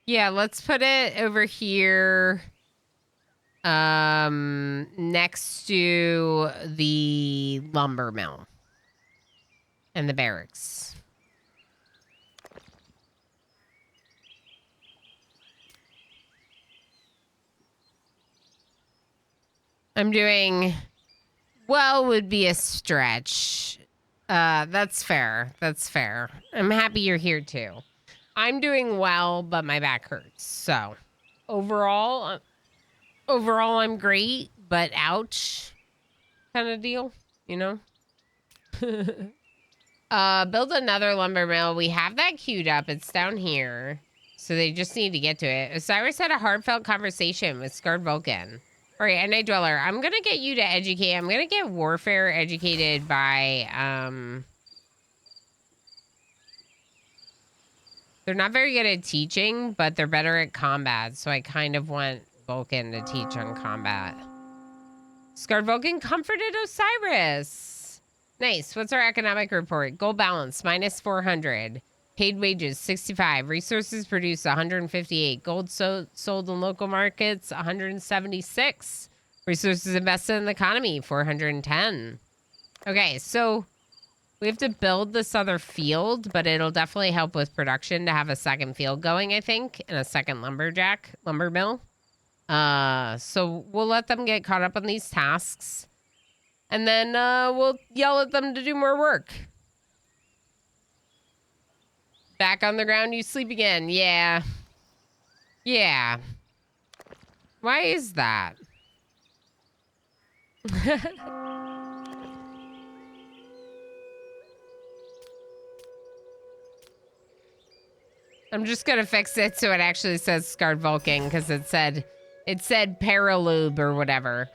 Speaker 1: Yeah, let's put it over here. Next to the lumber mill and the barracks. I'm doing well would be a stretch. That's fair. That's fair. I'm happy you're here too. I'm doing well, but my back hurts. So overall, I'm great, but ouch kind of deal, you know? Build another lumber mill. We have that queued up. It's down here. So they just need to get to it. Osiris had a heartfelt conversation with Scarred Vulcan. All right, and Night Dweller, I'm going to get you to educate. I'm going to get Warfare educated by, they're not very good at teaching, but they're better at combat. So I kind of want Vulcan to teach on combat. Scarred Vulcan comforted Osiris. Nice. What's our economic report? Gold balance, minus 400. Paid wages, 65. Resources produced, 158. Gold sold in local markets, 176. Resources invested in the economy, 410. Okay, so we have to build this other field, but it'll definitely help with production to have a second field going, I think, and a second lumber mill. So we'll let them get caught up on these tasks, and then we'll yell at them to do more work. Back on the ground, you sleep again. Yeah. Yeah. Why is that? I'm just going to fix it so it actually says Scarred Vulcan because it said Paralube or whatever.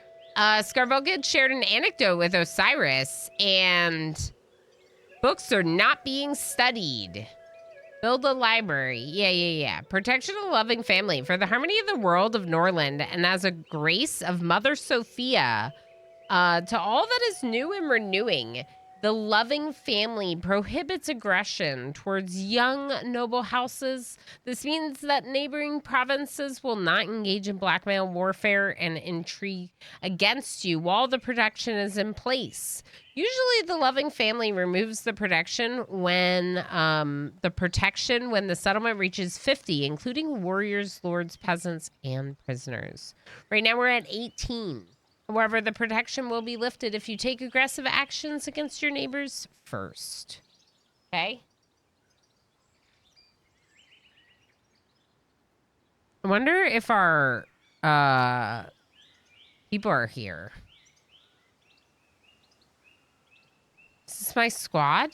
Speaker 1: Scarred Vulcan shared an anecdote with Osiris, and books are not being studied. Build a library. Yeah. Protection of the loving family for the harmony of the world of Norland and as a grace of Mother Sophia to all that is new and renewing. The loving family prohibits aggression towards young noble houses. This means that neighboring provinces will not engage in blackmail, warfare, and intrigue against you while the protection is in place. Usually the loving family removes the protection when the settlement reaches 50, including warriors, lords, peasants, and prisoners. Right now we're at 18. However, the protection will be lifted if you take aggressive actions against your neighbors first. Okay? I wonder if our people are here. Is this my squad?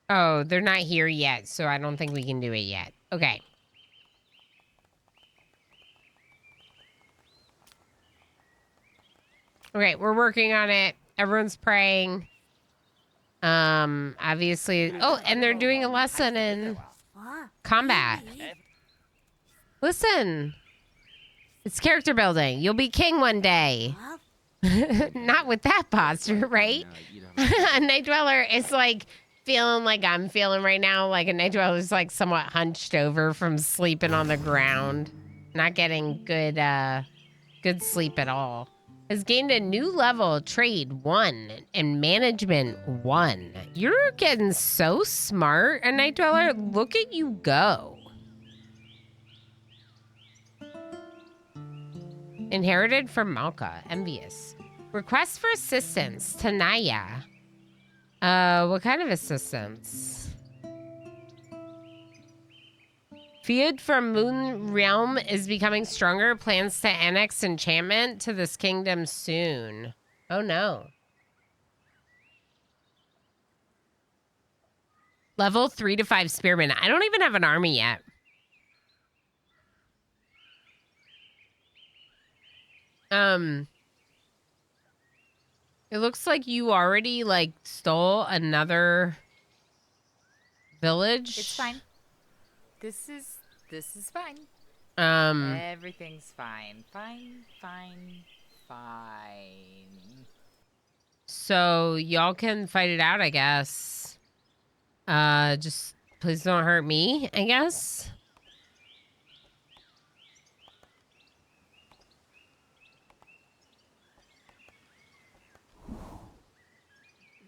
Speaker 1: Oh, they're not here yet, so I don't think we can do it yet. Okay. Okay, we're working on it. Everyone's praying. Obviously. Oh, and they're doing a lesson in combat. Listen. It's character building. You'll be king one day. Not with that posture, right? A Night Dweller is like feeling like I'm feeling right now. Like a Night Dweller is like somewhat hunched over from sleeping on the ground. Not getting good sleep at all. Has gained a new level, trade 1 and management 1. You're getting so smart, a Night Dweller. Look at you go. Inherited from Malka. Envious. Request for assistance. Tanaya. What kind of assistance? Feud from Moon Realm is becoming stronger. Plans to annex enchantment to this kingdom soon. Oh no. Level 3 to 5 spearmen. I don't even have an army yet. It looks like you already like stole another village.
Speaker 3: It's fine. This is fine. Everything's fine. Fine.
Speaker 1: So y'all can fight it out, I guess. Just please don't hurt me, I guess.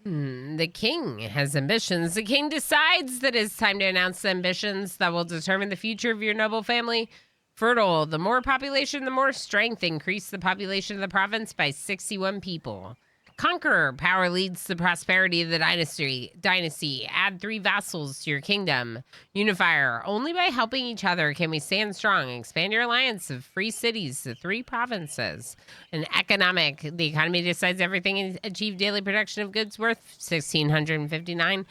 Speaker 1: The king has ambitions. The king decides that it's time to announce the ambitions that will determine the future of your noble family. Fertile, the more population, the more strength. Increase the population of the province by 61 people. Conqueror, power leads to prosperity of the dynasty. Add 3 vassals to your kingdom. Unifier, only by helping each other can we stand strong. Expand your alliance of free cities to 3 provinces. And economic, the economy decides everything and achieve daily production of goods worth 1,659.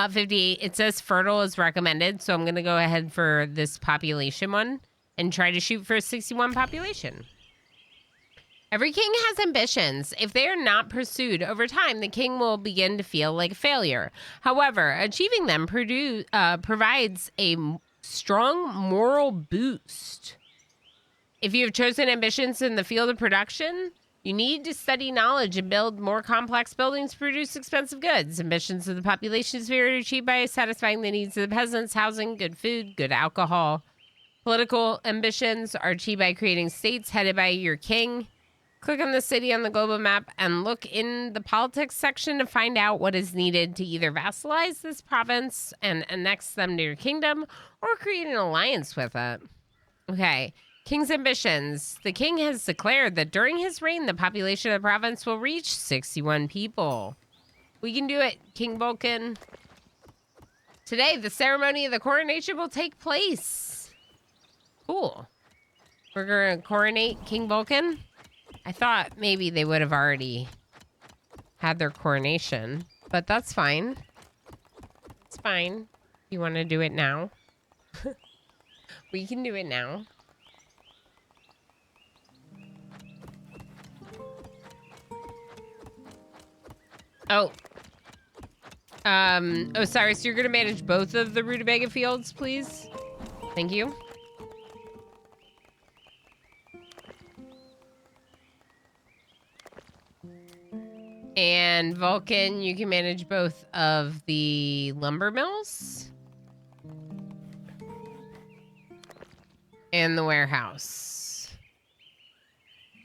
Speaker 1: 58, it says fertile is recommended, so I'm going to go ahead for this population one and try to shoot for a 61 population. Every king has ambitions. If they are not pursued over time, the king will begin to feel like a failure. However, achieving them provides a strong moral boost. If you have chosen ambitions in the field of production, you need to study knowledge and build more complex buildings to produce expensive goods. Ambitions of the population is very achieved by satisfying the needs of the peasants, housing, good food, good alcohol. Political ambitions are achieved by creating states headed by your king. Click on the city on the global map and look in the politics section to find out what is needed to either vassalize this province and annex them to your kingdom or create an alliance with it. Okay. King's ambitions. The king has declared that during his reign, the population of the province will reach 61 people. We can do it, King Vulcan. Today, the ceremony of the coronation will take place. Cool. We're going to coronate King Vulcan. I thought maybe they would have already had their coronation, but that's fine. It's fine. You want to do it now? We can do it now. Oh. Osiris, you're going to manage both of the rutabaga fields, please? Thank you. And Vulcan, you can manage both of the lumber mills and the warehouse.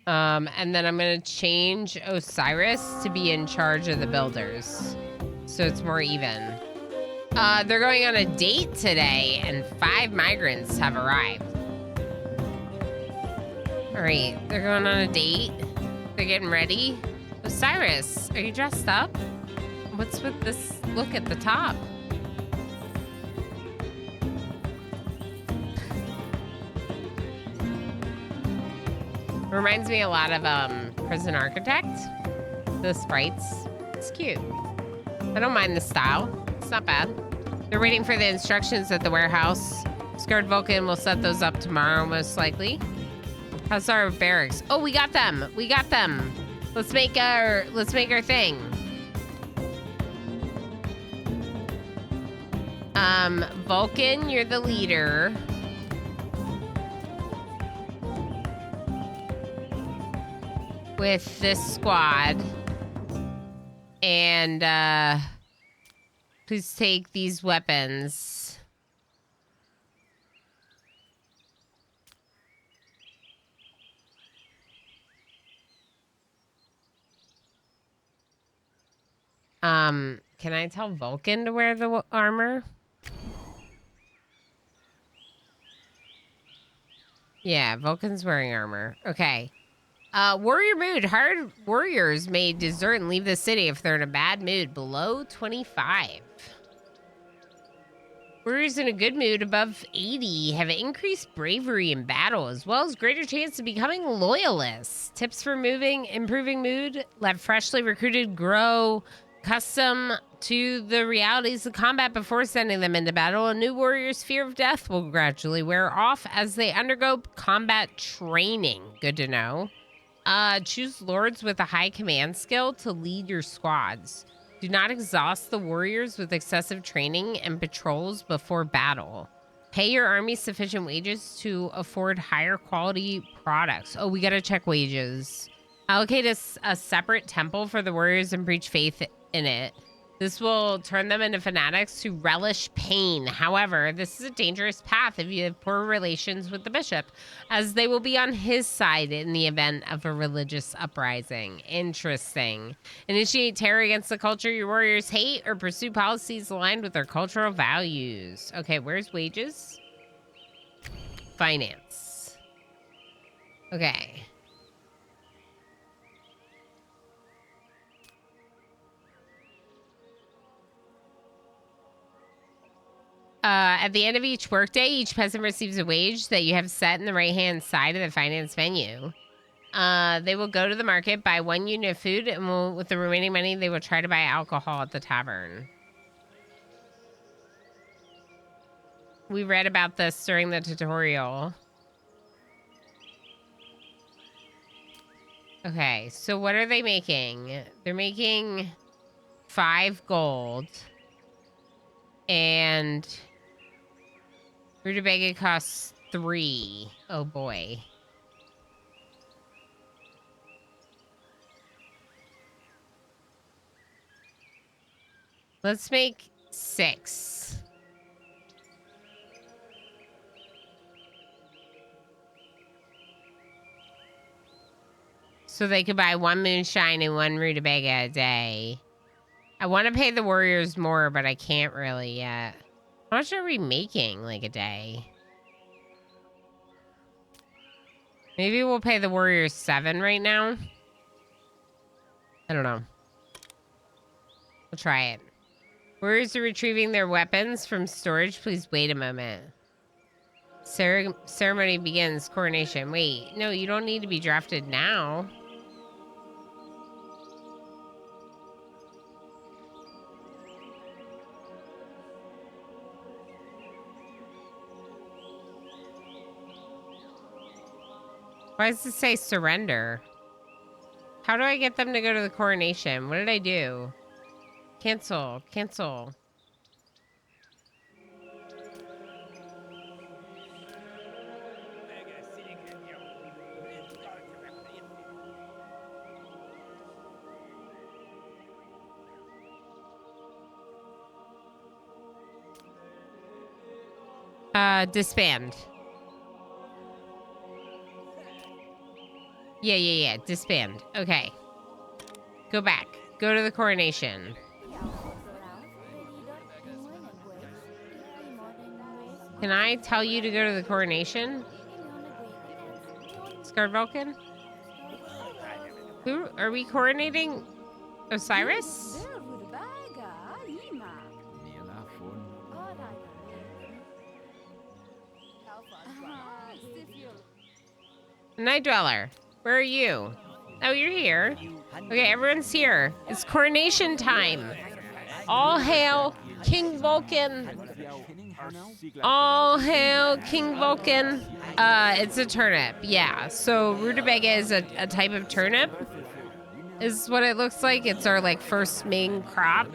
Speaker 1: And then I'm going to change Osiris to be in charge of the builders, so it's more even. They're going on a date today, and 5 migrants have arrived. All right, they're going on a date. They're getting ready. Osiris, are you dressed up? What's with this look at the top? Reminds me a lot of Prison Architect. The sprites. It's cute. I don't mind the style. It's not bad. They're waiting for the instructions at the warehouse. Scared Vulcan will set those up tomorrow, most likely. How's our barracks? Oh, we got them. We got them. Let's make our thing. Vulcan, you're the leader. With this squad. And please take these weapons. Can I tell Vulcan to wear the armor? Yeah, Vulcan's wearing armor. Okay. Warrior mood. Hard warriors may desert and leave the city if they're in a bad mood. Below 25. Warriors in a good mood above 80 have increased bravery in battle, as well as greater chance of becoming loyalists. Tips for improving mood. Let freshly recruited grow accustomed to the realities of combat before sending them into battle. A new warrior's fear of death will gradually wear off as they undergo combat training. Good to know. Choose lords with a high command skill to lead your squads. Do not exhaust the warriors with excessive training and patrols before battle. Pay your army sufficient wages to afford higher quality products. Oh, we gotta check wages. Allocate a separate temple for the warriors and preach faith in it. This will turn them into fanatics who relish pain. However, this is a dangerous path if you have poor relations with the bishop, as they will be on his side in the event of a religious uprising. Interesting. Initiate terror against the culture your warriors hate or pursue policies aligned with their cultural values. Okay, where's wages? Finance. Okay. At the end of each workday, each peasant receives a wage that you have set in the right-hand side of the finance menu. They will go to the market, buy 1 unit of food, and with the remaining money, they will try to buy alcohol at the tavern. We read about this during the tutorial. Okay, so what are they making? They're making 5 gold. And rutabaga costs 3. Oh boy. Let's make 6. So they could buy 1 moonshine and 1 rutabaga a day. I want to pay the warriors more, but I can't really yet. How much are we making, like, a day? Maybe we'll pay the warriors 7 right now. I don't know. We'll try it. Warriors are retrieving their weapons from storage. Please wait a moment. Ceremony begins. Coronation. Wait, no, you don't need to be drafted now. Why does it say surrender? How do I get them to go to the coronation? What did I do? Cancel. Cancel. Disband. Yeah. Disband. Okay. Go back. Go to the coronation. Can I tell you to go to the coronation? Scarred Vulcan? Who are we coronating? Osiris? Night Dweller, where are you? Oh, you're here. Okay, everyone's here. It's coronation time. All hail King Vulcan. All hail King Vulcan. It's a turnip, yeah. So rutabaga is a type of turnip, is what it looks like. It's our like first main crop.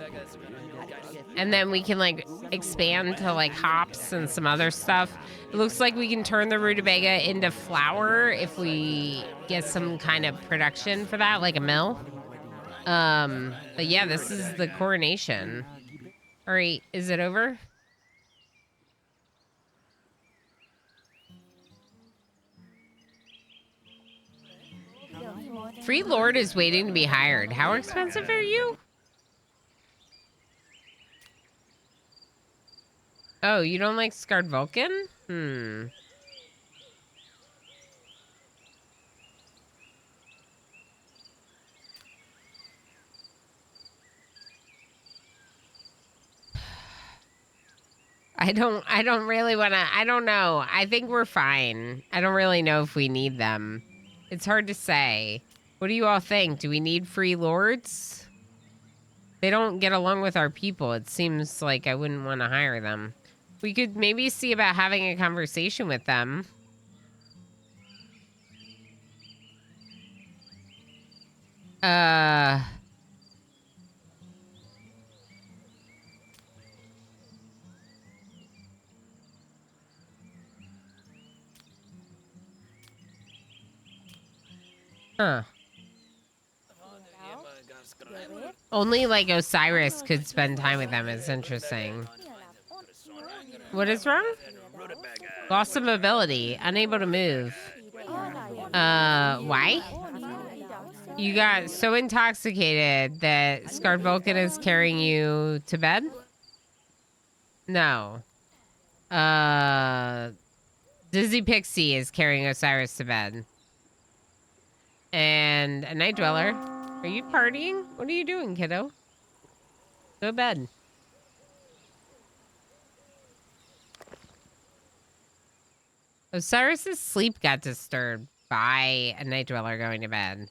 Speaker 1: And then we can like expand to like hops and some other stuff. It looks like we can turn the rutabaga into flour if we get some kind of production for that, like a mill. But yeah, this is the coronation. All right, is it over? Free Lord is waiting to be hired. How expensive are you? Oh, you don't like Scarred Vulcan? I don't really want to. I don't know. I think we're fine. I don't really know if we need them. It's hard to say. What do you all think? Do we need free lords? They don't get along with our people. It seems like I wouldn't want to hire them. We could maybe see about having a conversation with them. Huh. Only like Osiris could spend time with them. It's interesting. What is wrong? Loss of mobility. Unable to move. Why? You got so intoxicated that Scarred Vulcan is carrying you to bed? No. Dizzy Pixie is carrying Osiris to bed. And a Night Dweller. Are you partying? What are you doing, kiddo? Go to bed. Osiris's sleep got disturbed by a Night Dweller going to bed.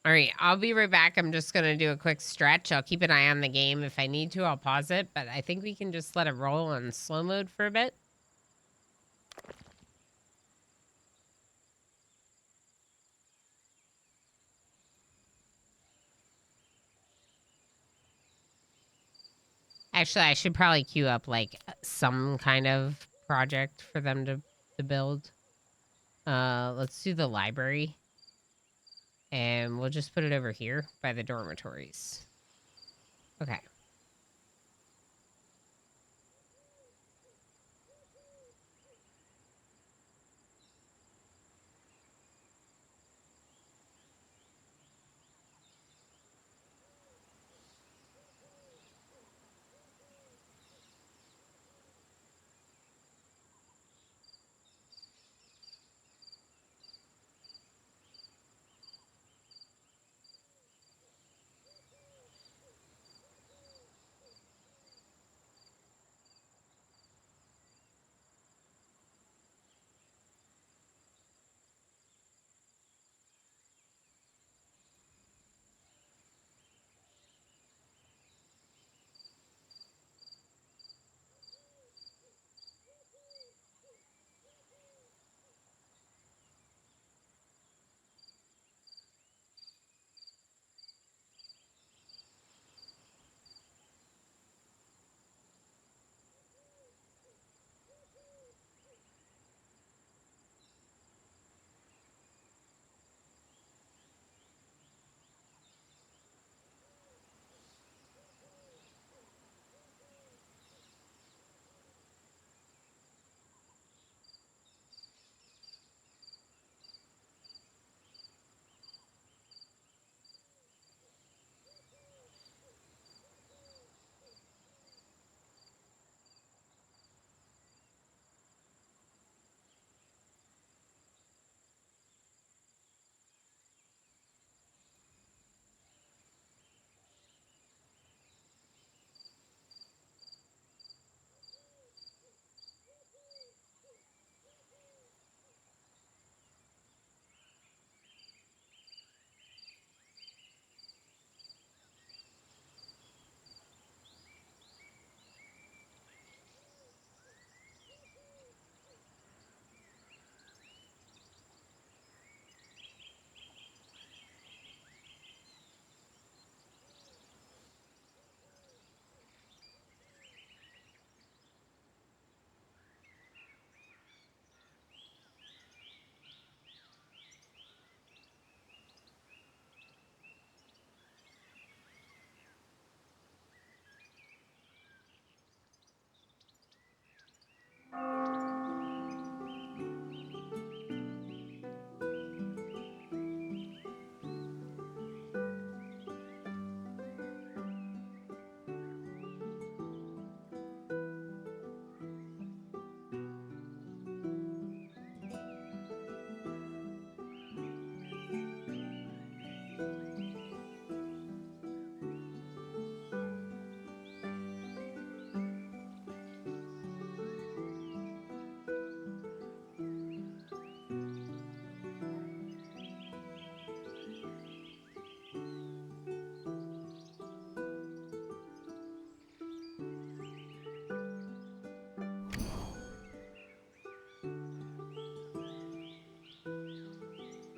Speaker 1: All right, I'll be right back. I'm just going to do a quick stretch. I'll keep an eye on the game. If I need to, I'll pause it. But I think we can just let it roll on slow mode for a bit. Actually, I should probably queue up like some kind of project for them to build. Let's do the library. And we'll just put it over here by the dormitories. Okay.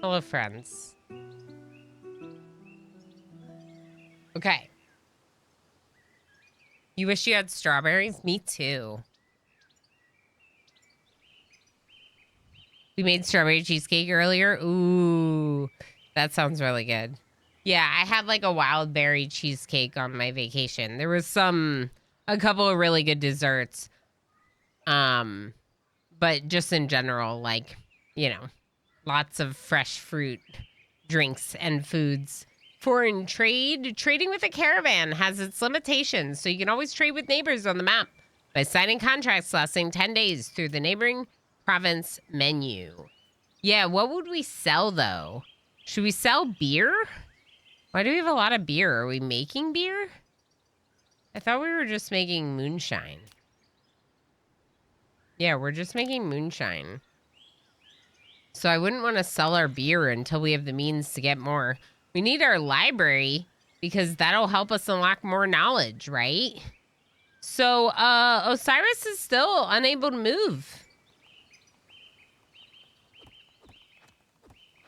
Speaker 1: Hello, friends. Okay. You wish you had strawberries? Me too. We made strawberry cheesecake earlier. Ooh, that sounds really good. Yeah, I had like a wild berry cheesecake on my vacation. There was a couple of really good desserts. But just in general, like, you know, lots of fresh fruit, drinks, and foods. Foreign trade. Trading with a caravan has its limitations, so you can always trade with neighbors on the map by signing contracts lasting 10 days through the neighboring province menu. Yeah, what would we sell, though? Should we sell beer? Why do we have a lot of beer? Are we making beer? I thought we were just making moonshine. Yeah, we're just making moonshine. So I wouldn't want to sell our beer until we have the means to get more. We need our library because that'll help us unlock more knowledge, right? So Osiris is still unable to move.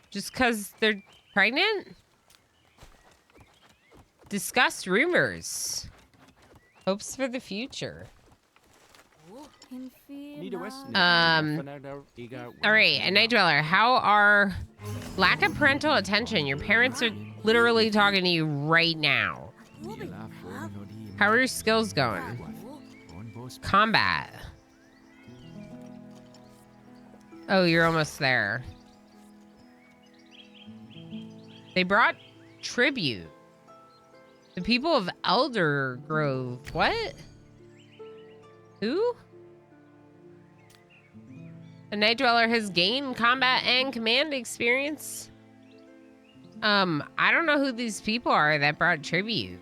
Speaker 1: Just because they're pregnant? Discuss rumors. Hopes for the future. All right, a night dweller. How are lack of parental attention? Your parents are literally talking to you right now. How are your skills going? Combat. Oh, you're almost there. They brought tribute. The people of Elder Grove. What? Who? A night dweller has gained combat and command experience. I don't know who these people are that brought tribute.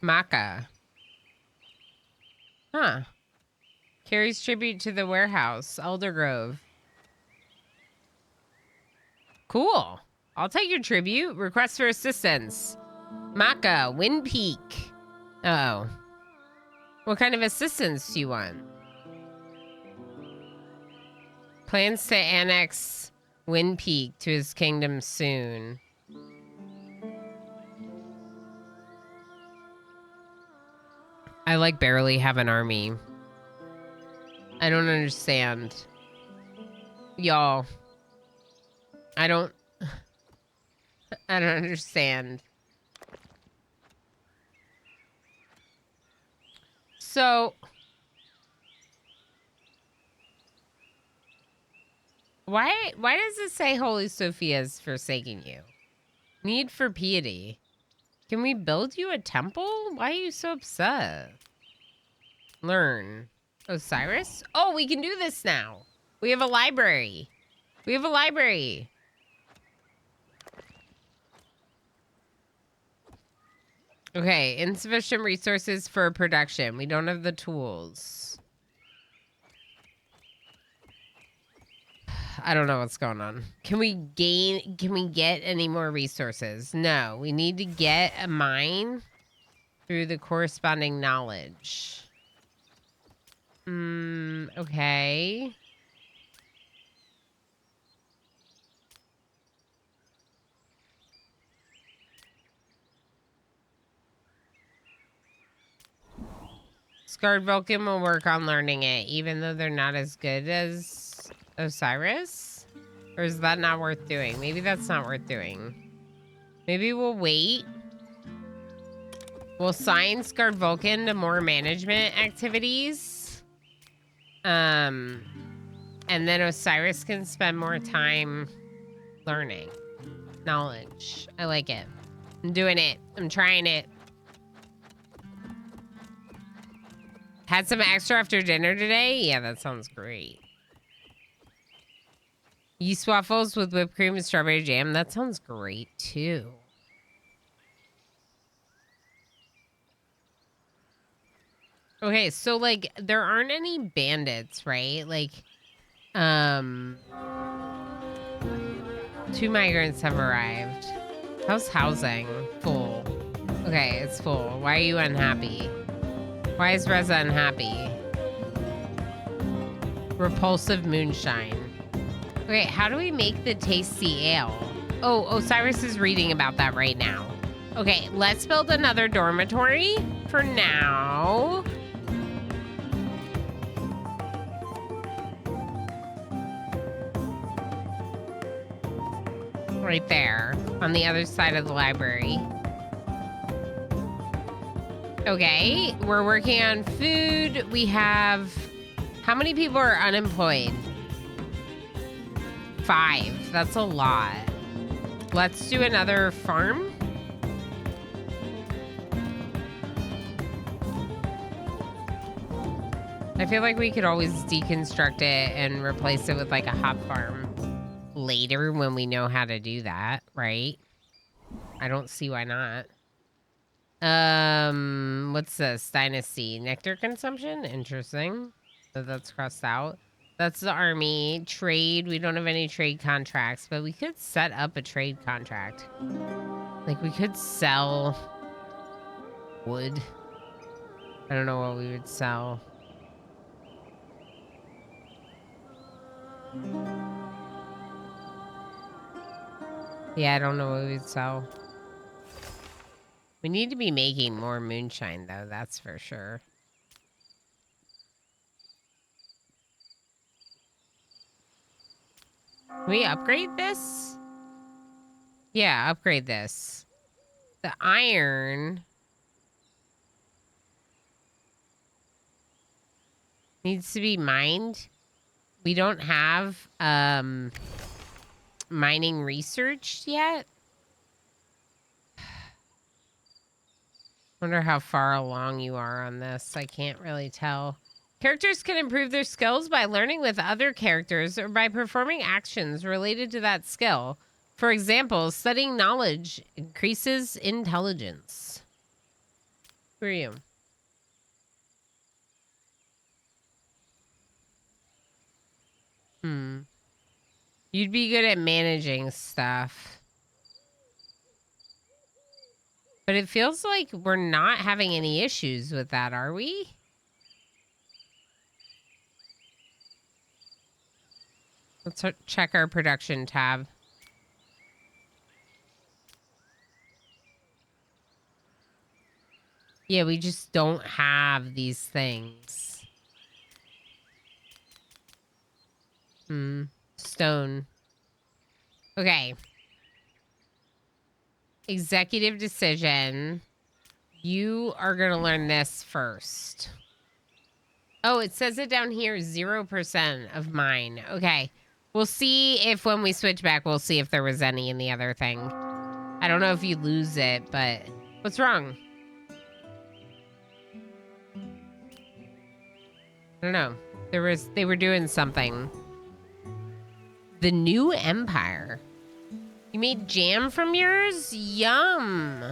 Speaker 1: Maka. Huh. Carries tribute to the warehouse, Elder Grove. Cool. I'll take your tribute. Request for assistance. Maka, Wind Peak. Uh-oh. What kind of assistance do you want? Plans to annex Wind Peak to his kingdom soon. I like barely have an army. I don't understand. Y'all. I don't understand. So, why does it say Holy Sophia is forsaking you? Need for piety. Can we build you a temple? Why are you so upset? Learn. Osiris? Oh, we can do this now. We have a library. We have a library. Okay, insufficient resources for production. We don't have the tools. I don't know what's going on. Can we get any more resources? No, we need to get a mine through the corresponding knowledge. Okay. Scarred Vulcan will work on learning it, even though they're not as good as Osiris? Or is that not worth doing? Maybe that's not worth doing. Maybe we'll wait. We'll assign Scarred Vulcan to more management activities. And then Osiris can spend more time learning. Knowledge. I like it. I'm doing it. I'm trying it. Had some extra after dinner today? Yeah, that sounds great. Yeast waffles with whipped cream and strawberry jam. That sounds great, too. Okay, so, like, there aren't any bandits, right? Like, 2 migrants have arrived. How's housing? Full. Okay, it's full. Why are you unhappy? Why is Reza unhappy? Repulsive moonshine. Okay, how do we make the tasty ale? Oh, Osiris is reading about that right now. Okay, let's build another dormitory for now. Right there, on the other side of the library. Okay, we're working on food. We have... How many people are unemployed? 5. That's a lot. Let's do another farm. I feel like we could always deconstruct it and replace it with like a hop farm later when we know how to do that, right? I don't see why not. What's this? Dynasty. Nectar consumption? Interesting. So that's crossed out. That's the army. Trade. We don't have any trade contracts, but we could set up a trade contract. Like we could sell wood. I don't know what we would sell. Yeah, I don't know what we'd sell. We need to be making more moonshine, though. That's for sure. Can we upgrade this? Yeah, upgrade this. The iron needs to be mined. We don't have mining researched yet. Wonder how far along you are on this. I can't really tell. Characters can improve their skills by learning with other characters or by performing actions related to that skill. For example, studying knowledge increases intelligence. Who are you? You'd be good at managing stuff. But it feels like we're not having any issues with that, are we? Let's check our production tab. Yeah, we just don't have these things. Stone. Okay. Executive decision. You are going to learn this first. Oh, it says it down here, 0% of mine. Okay. We'll see if when we switch back, we'll see if there was any in the other thing. I don't know if you lose it, but what's wrong? I don't know. They were doing something. The new empire. You made jam from yours? Yum.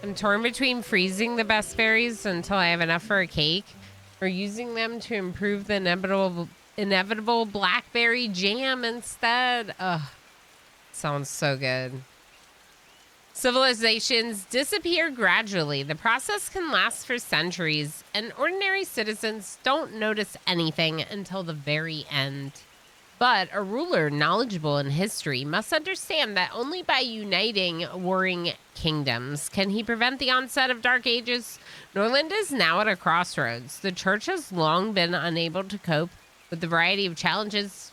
Speaker 1: I'm torn between freezing the best berries until I have enough for a cake or using them to improve the inevitable blackberry jam instead. Ugh. Sounds so good. Civilizations disappear gradually. The process can last for centuries, and ordinary citizens don't notice anything until the very end. But a ruler knowledgeable in history must understand that only by uniting warring kingdoms can he prevent the onset of dark ages. Norland is now at a crossroads. The church has long been unable to cope with the variety of challenges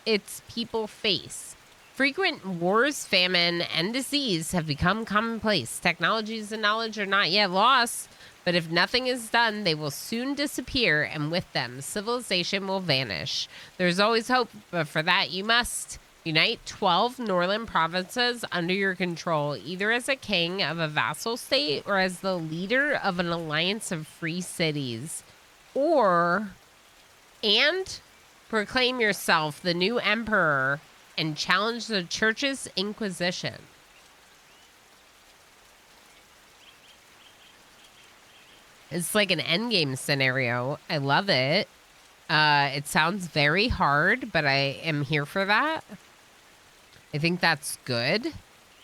Speaker 1: its people face. Frequent wars, famine, and disease have become commonplace. Technologies and knowledge are not yet lost, but if nothing is done, they will soon disappear, and with them, civilization will vanish. There's always hope, but for that, you must unite 12 Norland provinces under your control, either as a king of a vassal state or as the leader of an alliance of free cities. And proclaim yourself the new emperor and challenge the church's inquisition. It's like an endgame scenario. I love it. It sounds very hard, but I am here for that. I think that's good,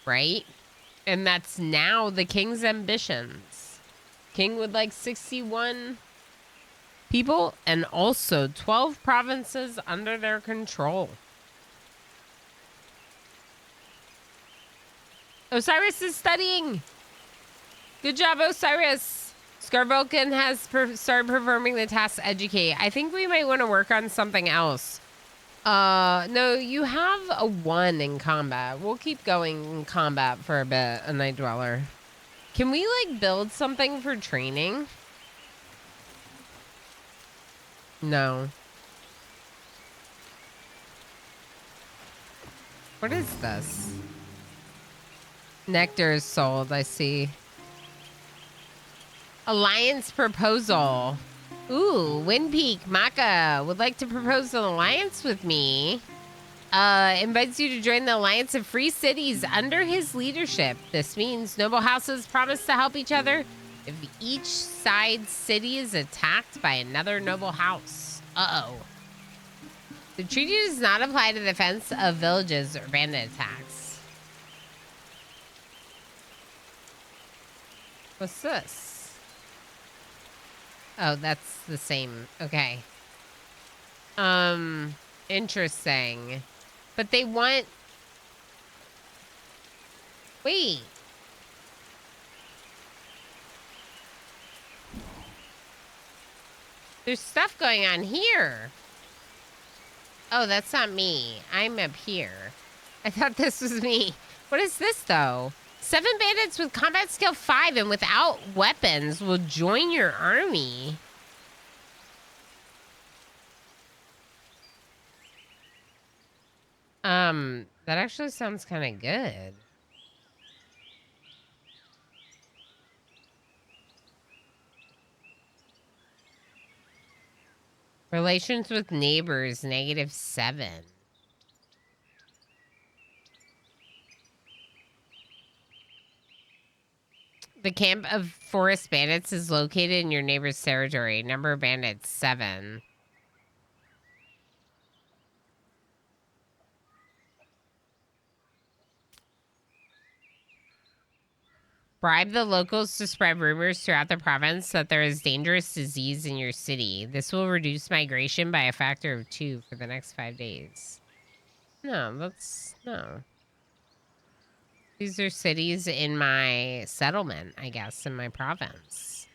Speaker 1: right? And that's now the king's ambitions. King would like 61 people and also 12 provinces under their control. Osiris is studying. Good job, Osiris. Scarvulcan has started performing the task Educate. I think we might want to work on something else. No, you have a 1 in combat. We'll keep going in combat for a bit, a Night Dweller. Can we, like, build something for training? No. What is this? Nectar is sold, I see. Alliance proposal. Ooh, Wind Peak Maka would like to propose an alliance with me. Invites you to join the Alliance of Free Cities under his leadership. This means noble houses promise to help each other if each side's city is attacked by another noble house. Uh-oh. The treaty does not apply to the defense of villages or bandit attacks. What's this? Oh, that's the same. Okay. Interesting. But they want... Wait. There's stuff going on here. Oh, that's not me. I'm up here. I thought this was me. What is this, though? 7 bandits with combat skill 5 and without weapons will join your army. That actually sounds kind of good. Relations with neighbors, -7. The camp of forest bandits is located in your neighbor's territory. Number of bandits, 7. Bribe the locals to spread rumors throughout the province that there is dangerous disease in your city. This will reduce migration by a factor of 2 for the next 5 days. No, that's... no. These are cities in my settlement, I guess, in my province.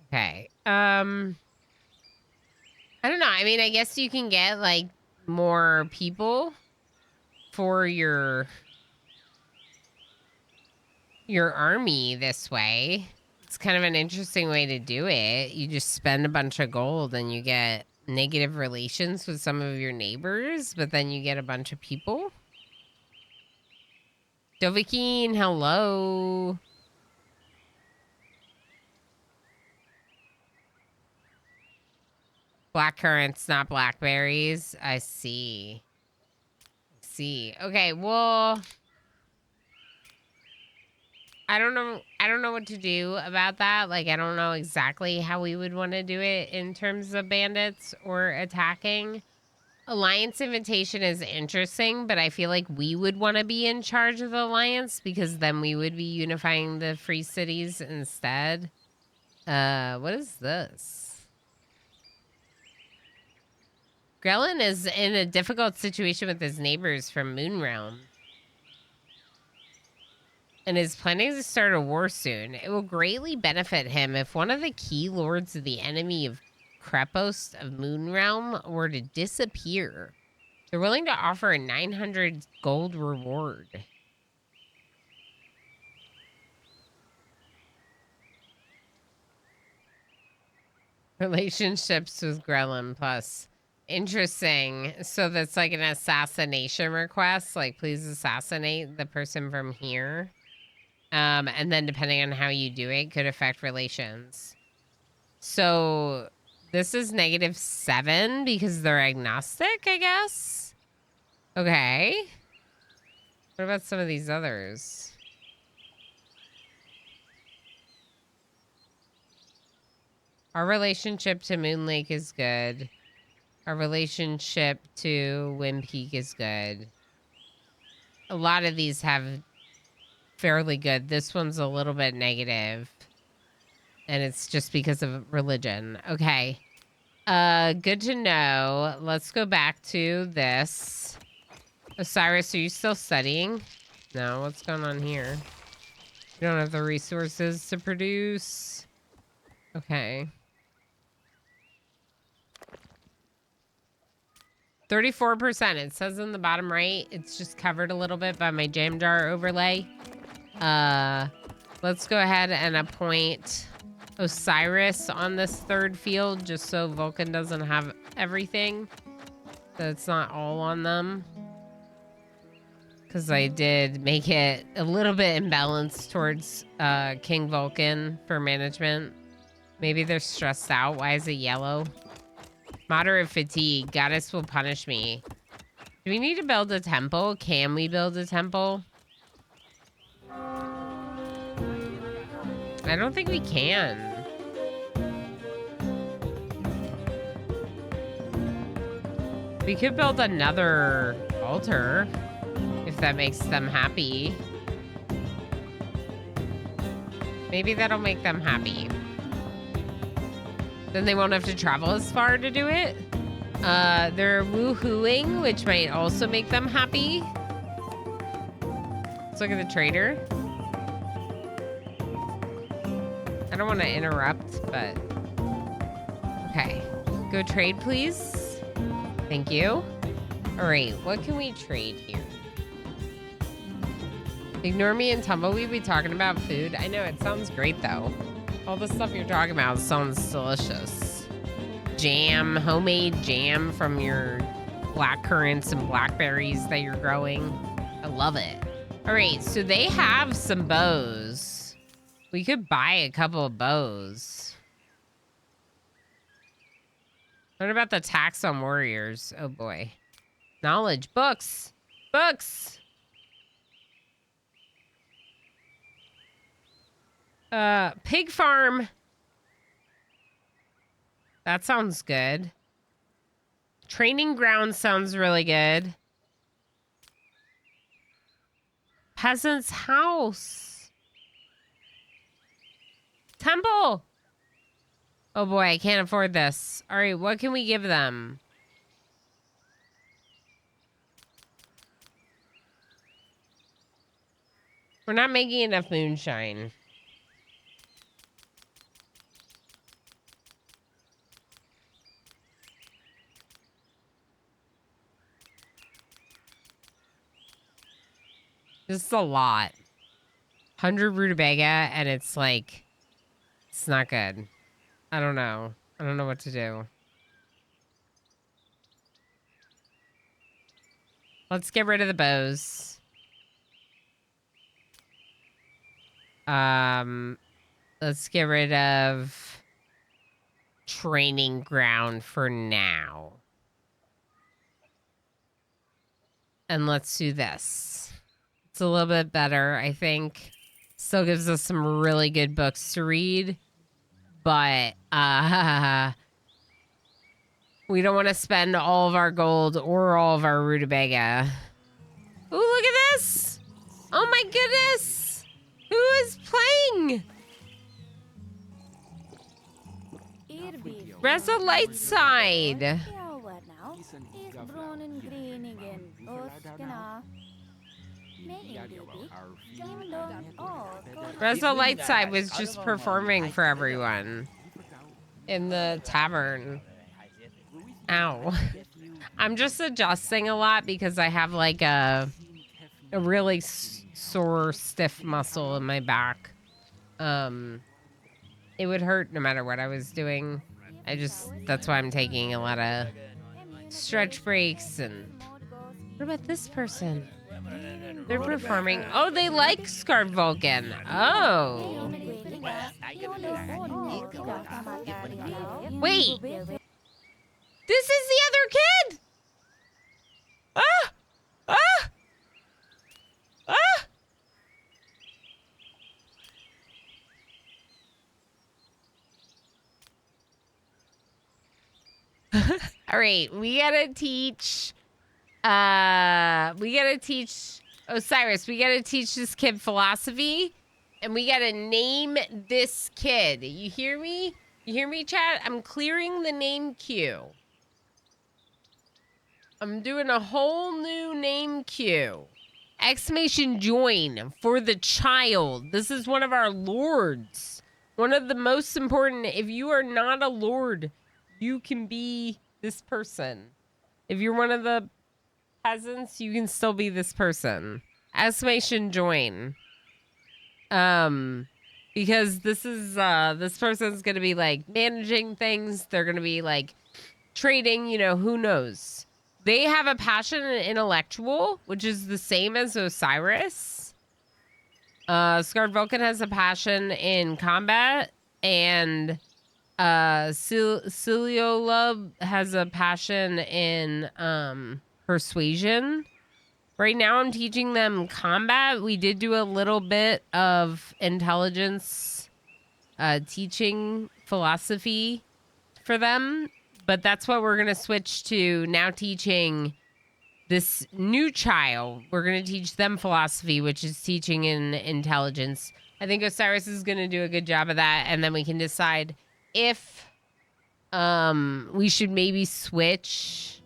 Speaker 1: Okay. I don't know. I mean, I guess you can get, like, more people for your army this way. It's kind of an interesting way to do it. You just spend a bunch of gold and you get negative relations with some of your neighbors, but then you get a bunch of people. Dovahkiin, hello. Black currants, not blackberries. I see. Okay, well, I don't know what to do about that. Like, I don't know exactly how we would want to do it in terms of bandits or attacking. Alliance invitation is interesting, but I feel like we would want to be in charge of the alliance because then we would be unifying the free cities instead. What is this? Grelin is in a difficult situation with his neighbors from Moonrealm and is planning to start a war soon. It will greatly benefit him if one of the key lords of the enemy of Krepos of Moonrealm were to disappear. They're willing to offer a 900 gold reward. Relationships with Grelin plus. Interesting. So that's like an assassination request. Like, please assassinate the person from here. And then depending on how you do it, could affect relations. So this is -7 because they're agnostic, I guess. Okay. What about some of these others? Our relationship to Moon Lake is good. Our relationship to Wind Peak is good. A lot of these have fairly good. This one's a little bit negative, and it's just because of religion. Okay. Good to know. Let's go back to this. Osiris, are you still studying? No, what's going on here? You don't have the resources to produce. Okay. 34%. It says in the bottom right. It's just covered a little bit by my jam jar overlay. Let's go ahead and appoint Osiris on this third field just so Vulcan doesn't have everything. So it's not all on them. Because I did make it a little bit imbalanced towards King Vulcan for management. Maybe they're stressed out. Why is it yellow? Moderate fatigue. Goddess will punish me. Do we need to build a temple? Can we build a temple? I don't think we can. We could build another altar. If that makes them happy. Maybe that'll make them happy. Then they won't have to travel as far to do it. They're woohooing, which might also make them happy. Let's look at the trader. I don't want to interrupt, but... Okay. Go trade, please. Thank you. All right, what can we trade here? Ignore me and Tumbleweed be talking about food. I know, it sounds great, though. All the stuff you're talking about sounds delicious. Jam, homemade jam from your black currants and blackberries that you're growing. I love it. All right, so they have some bows. We could buy a couple of bows. What about the tax on warriors? Oh, boy. Knowledge. Books. Books. Pig farm. That sounds good. Training ground sounds really good. Peasant's house. Temple. Oh boy, I can't afford this. All right, what can we give them? We're not making enough moonshine. This is a lot. 100 rutabaga, and it's like, it's not good. I don't know. I don't know what to do. Let's get rid of the bows. Let's get rid of training ground for now. And let's do this. It's a little bit better, I think. Still gives us some really good books to read. But, we don't want to spend all of our gold or all of our rutabaga. Ooh, look at this! Oh my goodness! Who is playing? Reza Lightside. Reza Lightside was just performing for everyone in the tavern. Ow. I'm just adjusting a lot because I have like a really sore, stiff muscle in my back. It would hurt no matter what I was doing. That's why I'm taking a lot of stretch breaks. And what about this person? They're performing. Oh, they like Scarred Vulcan. Oh. Wait. This is the other kid. Ah! Ah! Ah! All right, we gotta teach Osiris, we gotta teach this kid philosophy, and we gotta name this kid. You hear me? You hear me, chat? I'm clearing the name queue. I'm doing a whole new name queue. Exclamation join for the child. This is one of our lords. One of the most important. If you are not a lord, you can be this person. If you're one of the peasants, you can still be this person. Exclamation join. Because this is this person's gonna be like managing things. They're gonna be like trading, you know, who knows. They have a passion in intellectual, which is the same as Osiris. Scarred Vulcan has a passion in combat, and Ciliola has a passion in persuasion. Right now I'm teaching them combat. We did do a little bit of intelligence teaching philosophy for them, but that's what we're going to switch to now, teaching this new child. We're going to teach them philosophy, which is teaching in intelligence. I think Osiris is going to do a good job of that, and then we can decide if we should maybe switch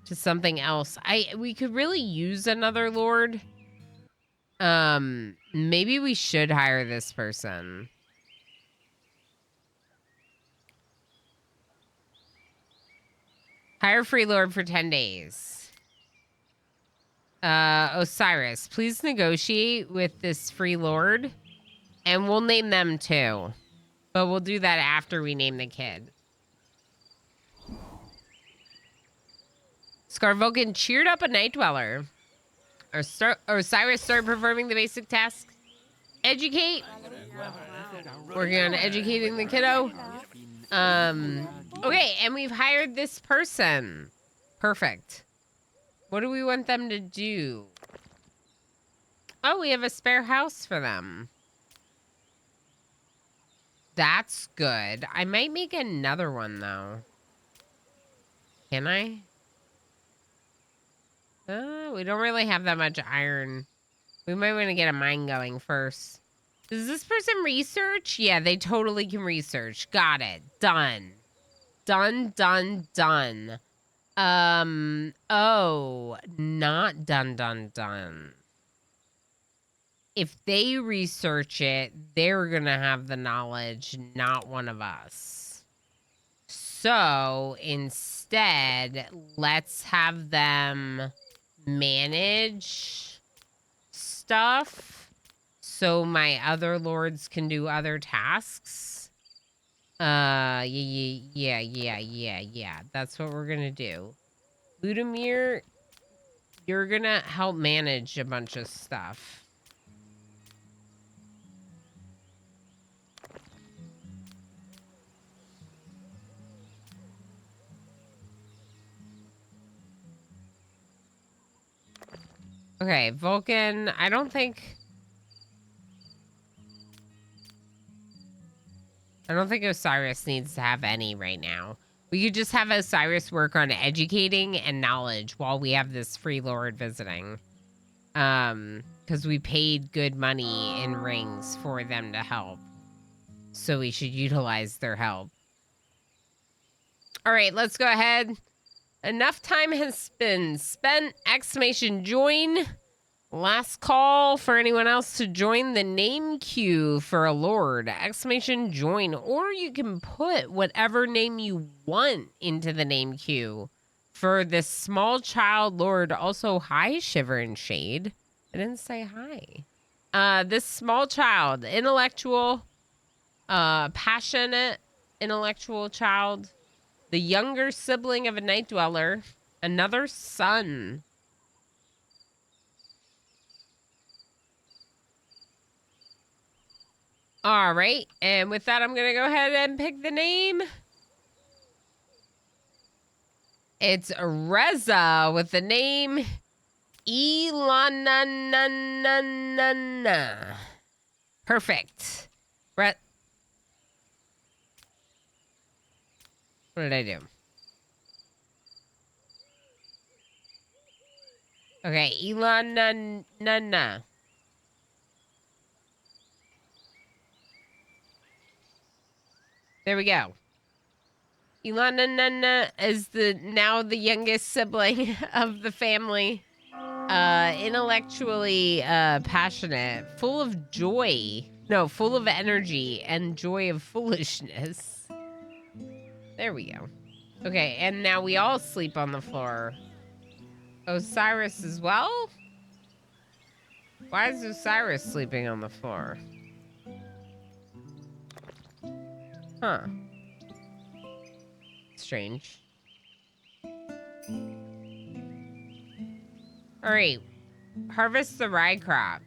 Speaker 1: to something else. We could really use another lord. Maybe we should hire this person. Hire free lord for 10 days. Osiris, please negotiate with this free lord, and we'll name them too. But we'll do that after we name the kid. Scarvoken cheered up a night dweller. Osiris started performing the basic tasks. Educate. Working on educating the kiddo. Okay, and we've hired this person. Perfect. What do we want them to do? Oh, we have a spare house for them. That's good. I might make another one, though. Can I? We don't really have that much iron. We might want to get a mine going first. Does this person research? Yeah, they totally can research. Got it. Done. Done, done, done. Oh, not done, done, done. If they research it, they're gonna have the knowledge, not one of us. So, instead, let's have them manage stuff so my other lords can do other tasks. Yeah. That's what we're gonna do. Ludimir, you're gonna help manage a bunch of stuff. Okay, Vulcan, I don't think Osiris needs to have any right now. We could just have Osiris work on educating and knowledge while we have this free lord visiting. Because we paid good money in rings for them to help. So we should utilize their help. All right, let's go ahead. Enough time has been spent. Exclamation join. Last call for anyone else to join the name queue for a lord. Exclamation join. Or you can put whatever name you want into the name queue for this small child lord. Also, hi, Shiver and Shade. I didn't say hi. This small child, intellectual, passionate, intellectual child. The younger sibling of a night dweller. Another son. All right. And with that, I'm going to go ahead and pick the name. It's Reza with the name Ilanananana. Perfect. What did I do? Okay, Elon. There we go. Elana is now the youngest sibling of the family. Intellectually passionate, full of joy. No, full of energy and joy of foolishness. There we go. Okay, and now we all sleep on the floor. Osiris as well? Why is Osiris sleeping on the floor? Huh. Strange. All right. Harvest the rye crop.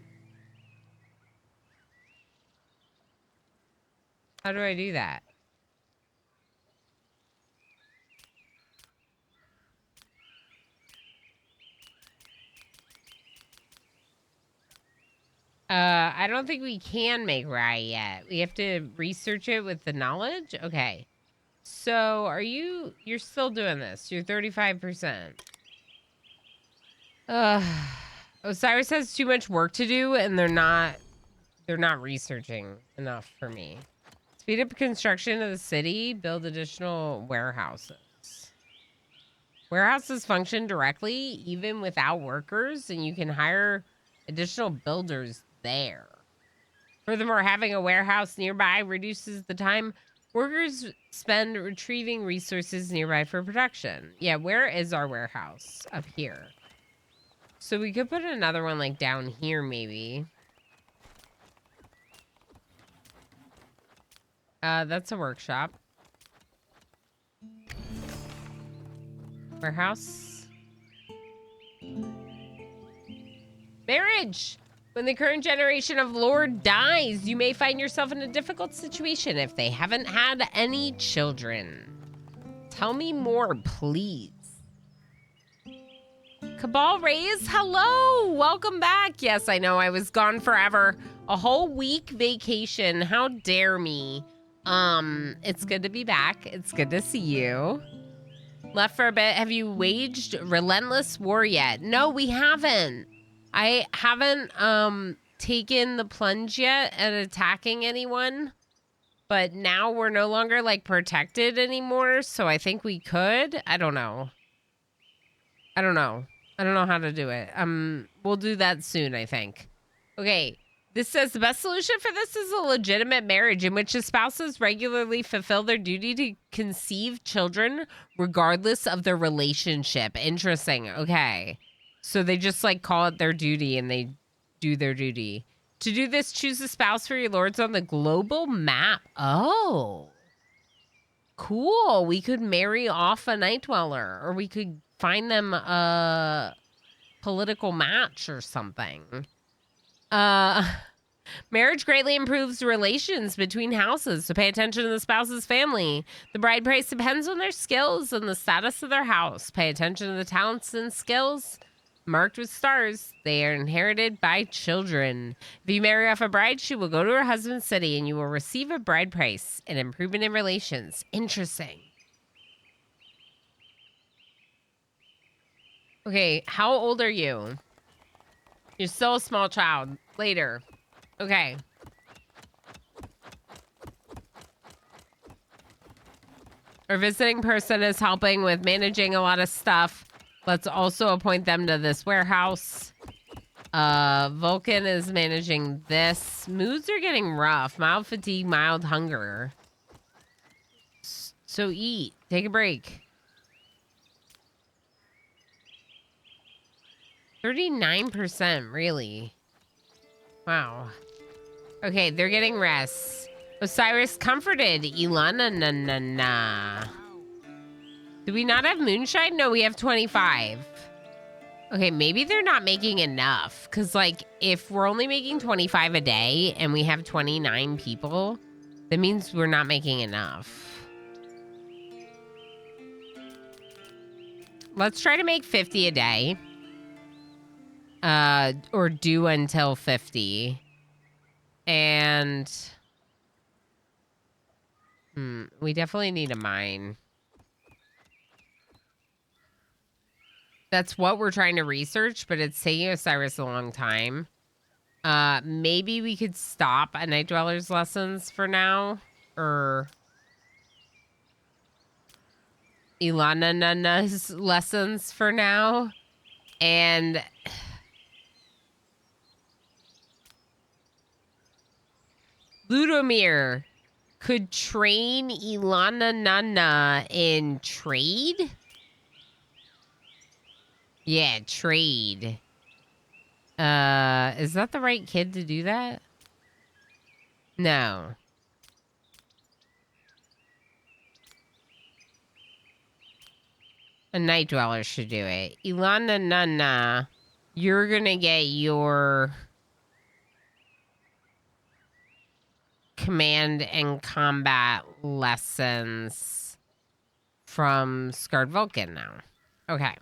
Speaker 1: How do I do that? I don't think we can make rye yet. We have to research it with the knowledge. Okay. So you're still doing this. You're 35%. Osiris has too much work to do and they're not researching enough for me. Speed up construction of the city, build additional warehouses. Warehouses function directly even without workers, and you can hire additional builders there. Furthermore, having a warehouse nearby reduces the time workers spend retrieving resources nearby for production. Yeah, where is our warehouse? Up here. So we could put another one like down here maybe. That's a workshop. Warehouse. Marriage! When the current generation of Lord dies, you may find yourself in a difficult situation if they haven't had any children. Tell me more, please. Cabal Rays, hello! Welcome back. Yes, I know I was gone forever. A whole week vacation. How dare me? It's good to be back. It's good to see you. Left for a bit. Have you waged relentless war yet? No, we haven't. I haven't taken the plunge yet at attacking anyone, but now we're no longer like protected anymore, so I think we could. I don't know how to do it. We'll do that soon, I think. Okay, this says the best solution for this is a legitimate marriage in which the spouses regularly fulfill their duty to conceive children regardless of their relationship. Interesting. Okay. So they just like call it their duty and they do their duty. To do this, choose a spouse for your lords on the global map. Oh. Cool. We could marry off a night dweller, or we could find them a political match or something. Marriage greatly improves relations between houses, so pay attention to the spouse's family. The bride price depends on their skills and the status of their house. Pay attention to the talents and skills marked with stars. They are inherited by children. If you marry off a bride, she will go to her husband's city and you will receive a bride price, an improvement in relations. Interesting. Okay, how old are you? You're still a small child. Later. Okay. Our visiting person is helping with managing a lot of stuff. Let's also appoint them to this warehouse. Vulcan is managing this. Moods are getting rough. Mild fatigue, mild hunger. So eat. Take a break. 39%, really? Wow. Okay, they're getting rest. Osiris comforted. Elana. Do we not have moonshine? No, we have 25. Okay, maybe they're not making enough. Because, like, if we're only making 25 a day and we have 29 people, that means we're not making enough. Let's try to make 50 a day. Or do until 50. And... we definitely need a mine. That's what we're trying to research, but it's taking Osiris a long time. Maybe we could stop at Night Dweller's lessons for now, or Ilana-Nana's lessons for now, and Ludomir could train Ilana-Nana in trade? Yeah, trade. Is that the right kid to do that? No. A Night Dweller should do it. Ilana-Nana, you're gonna get your command and combat lessons from Scarred Vulcan now. Okay.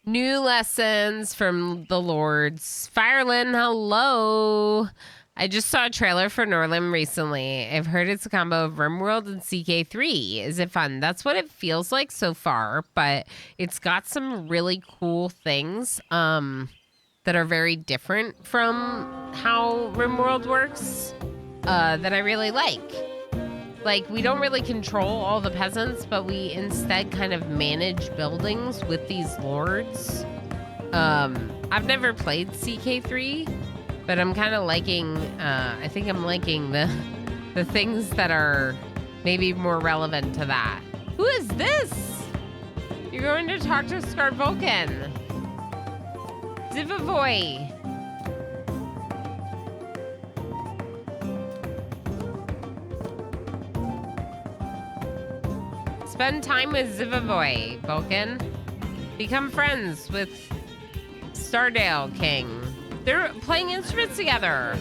Speaker 1: New lessons from the Lords. Firelin, hello. I just saw a trailer for Norland recently. I've heard it's a combo of RimWorld and CK3. Is it fun? That's what it feels like so far, but it's got some really cool things that are very different from how RimWorld works that I really like. Like, we don't really control all the peasants, but we instead kind of manage buildings with these lords. I've never played CK3, but I'm kind of liking, I think I'm liking the things that are maybe more relevant to that. Who is this? You're going to talk to Scarred Vulcan. Zivavoy. Spend time with Zivavoy, Vulcan. Become friends with Stardale King. They're playing instruments together.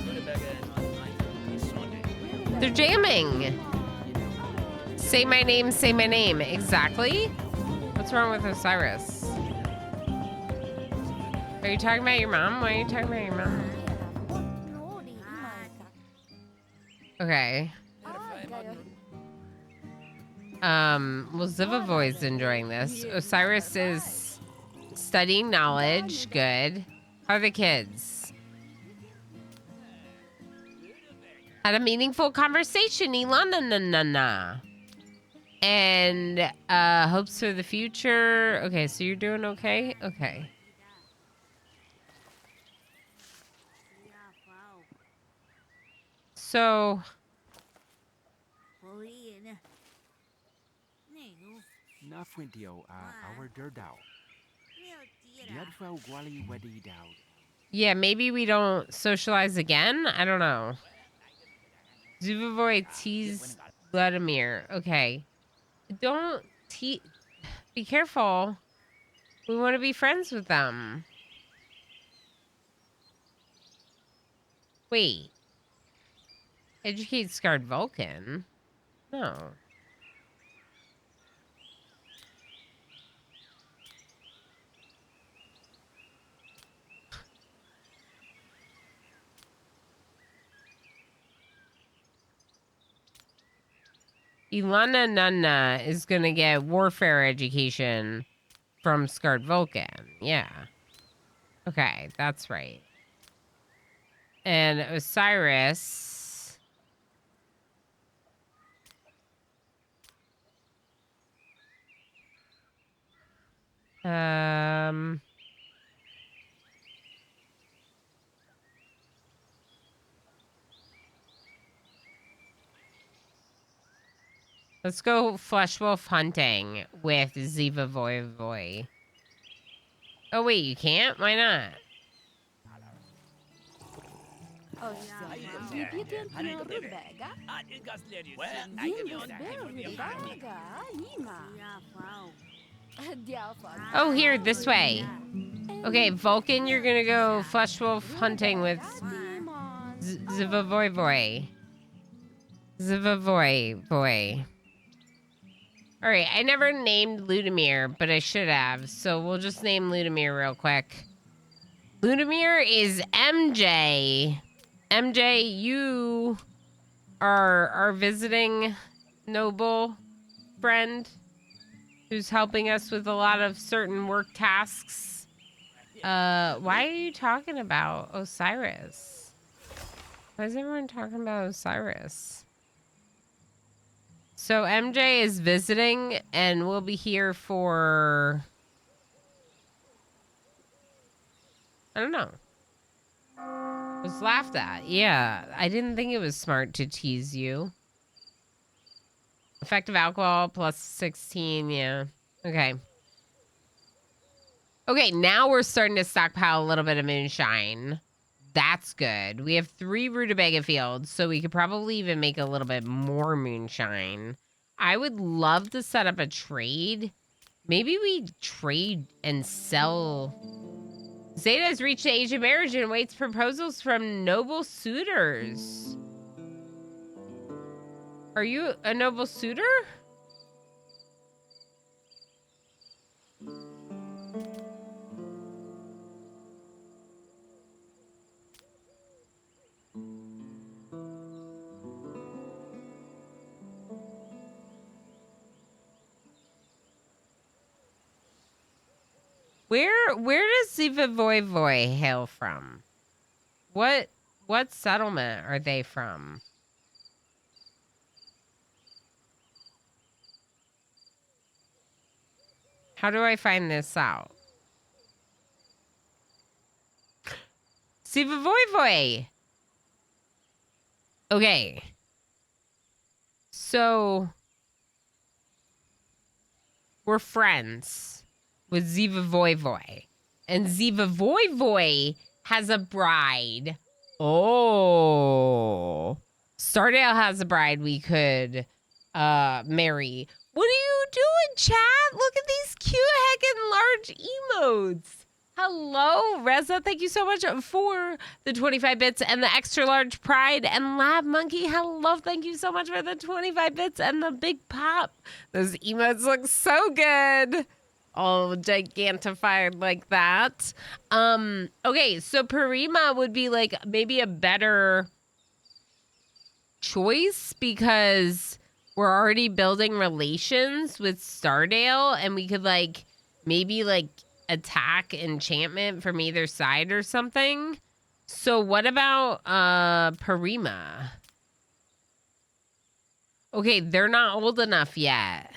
Speaker 1: They're jamming. Say my name, say my name. Exactly. What's wrong with Osiris? Are you talking about your mom? Why are you talking about your mom? Okay. Well, Zivavoy's enjoying this. Osiris is studying knowledge. Good. How are the kids? Had a meaningful conversation, Ilana. And hopes for the future. Okay, so you're doing okay? Okay. So yeah, maybe we don't socialize again? I don't know. Zivavoy tease Vladimir. Okay. Don't be careful. We want to be friends with them. Wait. Educate Scarred Vulcan? No. Ilana-Nana is going to get warfare education from Scarred Vulcan. Yeah. Okay, that's right. And Osiris... Let's go flesh wolf hunting with Zivavoy. Oh wait, you can't? Why not? Oh, here, this way. Okay, Vulcan, you're gonna go flesh wolf hunting with Zivavoy. All right, I never named Ludomir, but I should have, so we'll just name Ludomir real quick. Ludomir is MJ. MJ, you are our visiting noble friend. who's helping us with a lot of certain work tasks. Why are you talking about Osiris? Why is everyone talking about Osiris? So MJ is visiting and we'll be here for... I don't know. Was laughed at. Yeah, I didn't think it was smart to tease you. Effective alcohol plus 16, yeah. Okay. Okay, now we're starting to stockpile a little bit of moonshine. That's good. We have 3 rutabaga fields, so we could probably even make a little bit more moonshine. I would love to set up a trade. Maybe we trade and sell... Zeta has reached the age of marriage and awaits proposals from noble suitors. Are you a noble suitor? Where does Ziva Voy Voy hail from? What settlement are they from? How do I find this out? Ziva Voy Voy! Okay. So... we're friends with Ziva Voy Voy. And Ziva Voy Voy has a bride. Oh. Stardale has a bride we could marry. What are you doing, chat? Look at these cute heckin' large emotes. Hello, Reza. Thank you so much for the 25 bits and the extra large pride. And Lab Monkey, hello. Thank you so much for the 25 bits and the big pop. Those emotes look so good. All gigantified like that. Okay, so Parima would be like maybe a better choice because we're already building relations with Stardale and we could like maybe like attack enchantment from either side or something. So what about Parima? Okay, they're not old enough yet.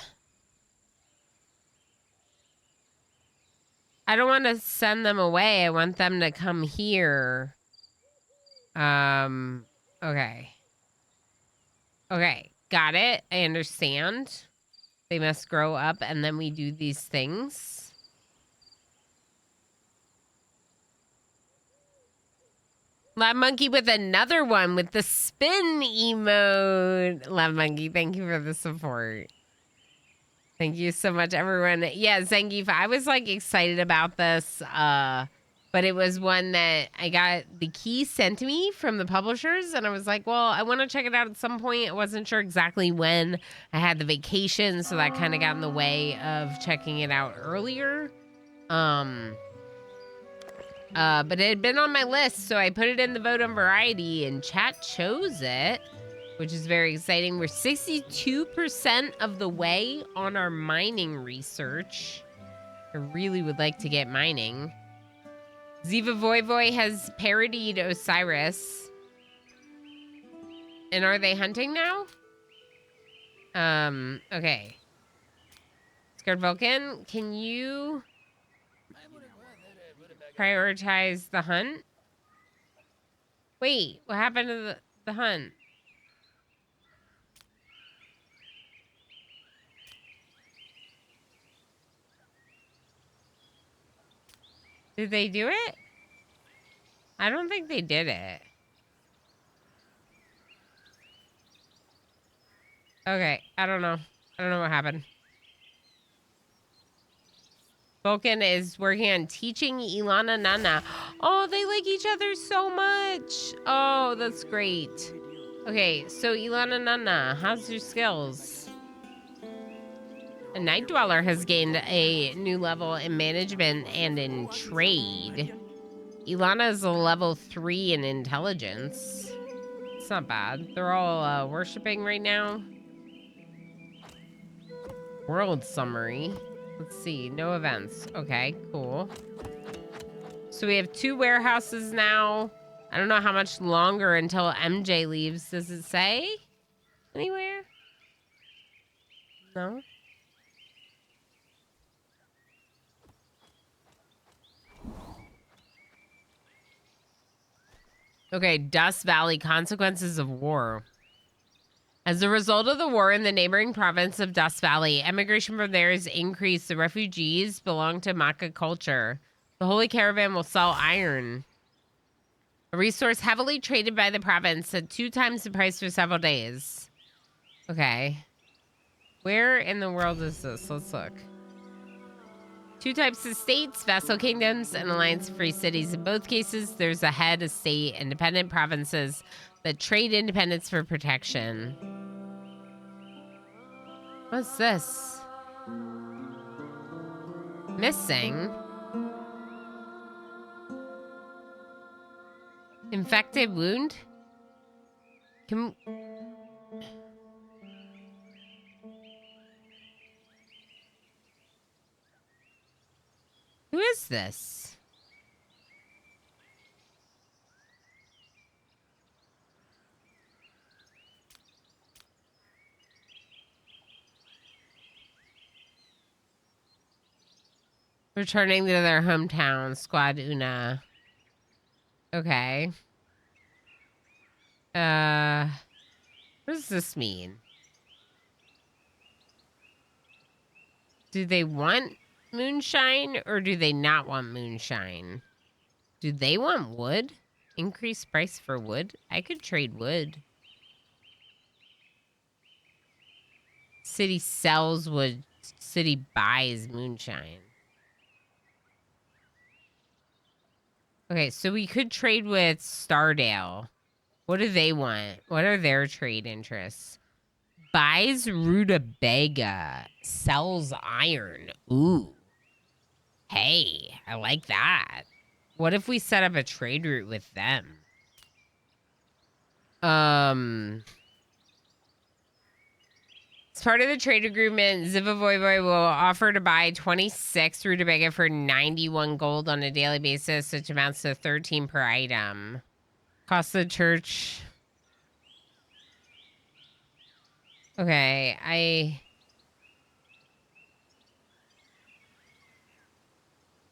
Speaker 1: I don't want to send them away. I want them to come here. Okay. Okay, got it. I understand. They must grow up and then we do these things. Lab Monkey with another one with the spin emote. Lab Monkey, thank you for the support. Thank you so much, everyone. Yeah, Zangief, I was like excited about this, but it was one that I got the key sent to me from the publishers, and I was like, well, I want to check it out at some point. I wasn't sure exactly when. I had the vacation, so that kind of got in the way of checking it out earlier. But it had been on my list, so I put it in the vote on variety, and chat chose it, which is very exciting. We're 62% of the way on our mining research. I really would like to get mining. Ziva Voy Voy has parodied Osiris. And are they hunting now? Okay. Scared Vulcan, can you prioritize the hunt? Wait, what happened to the hunt? Did they do it? I don't think they did it. Okay, I don't know. I don't know what happened. Vulcan is working on teaching Ilana Nana. Oh, they like each other so much. Oh, that's great. Okay, so Ilana Nana, how's your skills? A Night Dweller has gained a new level in management and in trade. Ilana is a level 3 in intelligence. It's not bad. They're all worshipping right now. World summary. Let's see. No events. Okay, cool. So we have 2 warehouses now. I don't know how much longer until MJ leaves. Does it say anywhere? No? Okay, Dust Valley, consequences of war. As a result of the war in the neighboring province of Dust Valley, emigration from there has increased. The refugees belong to Maka culture. The Holy Caravan will sell iron, a resource heavily traded by the province at 2 times the price for several days. Okay. Where in the world is this? Let's look. 2 types of states, vassal kingdoms and alliance-free cities. In both cases, there's a head of state, independent provinces that trade independence for protection. What's this? Missing? Infected wound? Can... Who is this? Returning to their hometown, Squad Una. Okay. What does this mean? Do they want moonshine or do they not want moonshine? Do they want wood? Increased price for wood? I could trade wood. City sells wood. City buys moonshine. Okay, so we could trade with Stardale. What do they want? What are their trade interests? Buys rutabaga. Sells iron. Ooh. Hey, I like that. What if we set up a trade route with them? As part of the trade agreement, Zivavoivoi will offer to buy 26 rutabaga for 91 gold on a daily basis, which amounts to 13 per item. Cost of the church. Okay,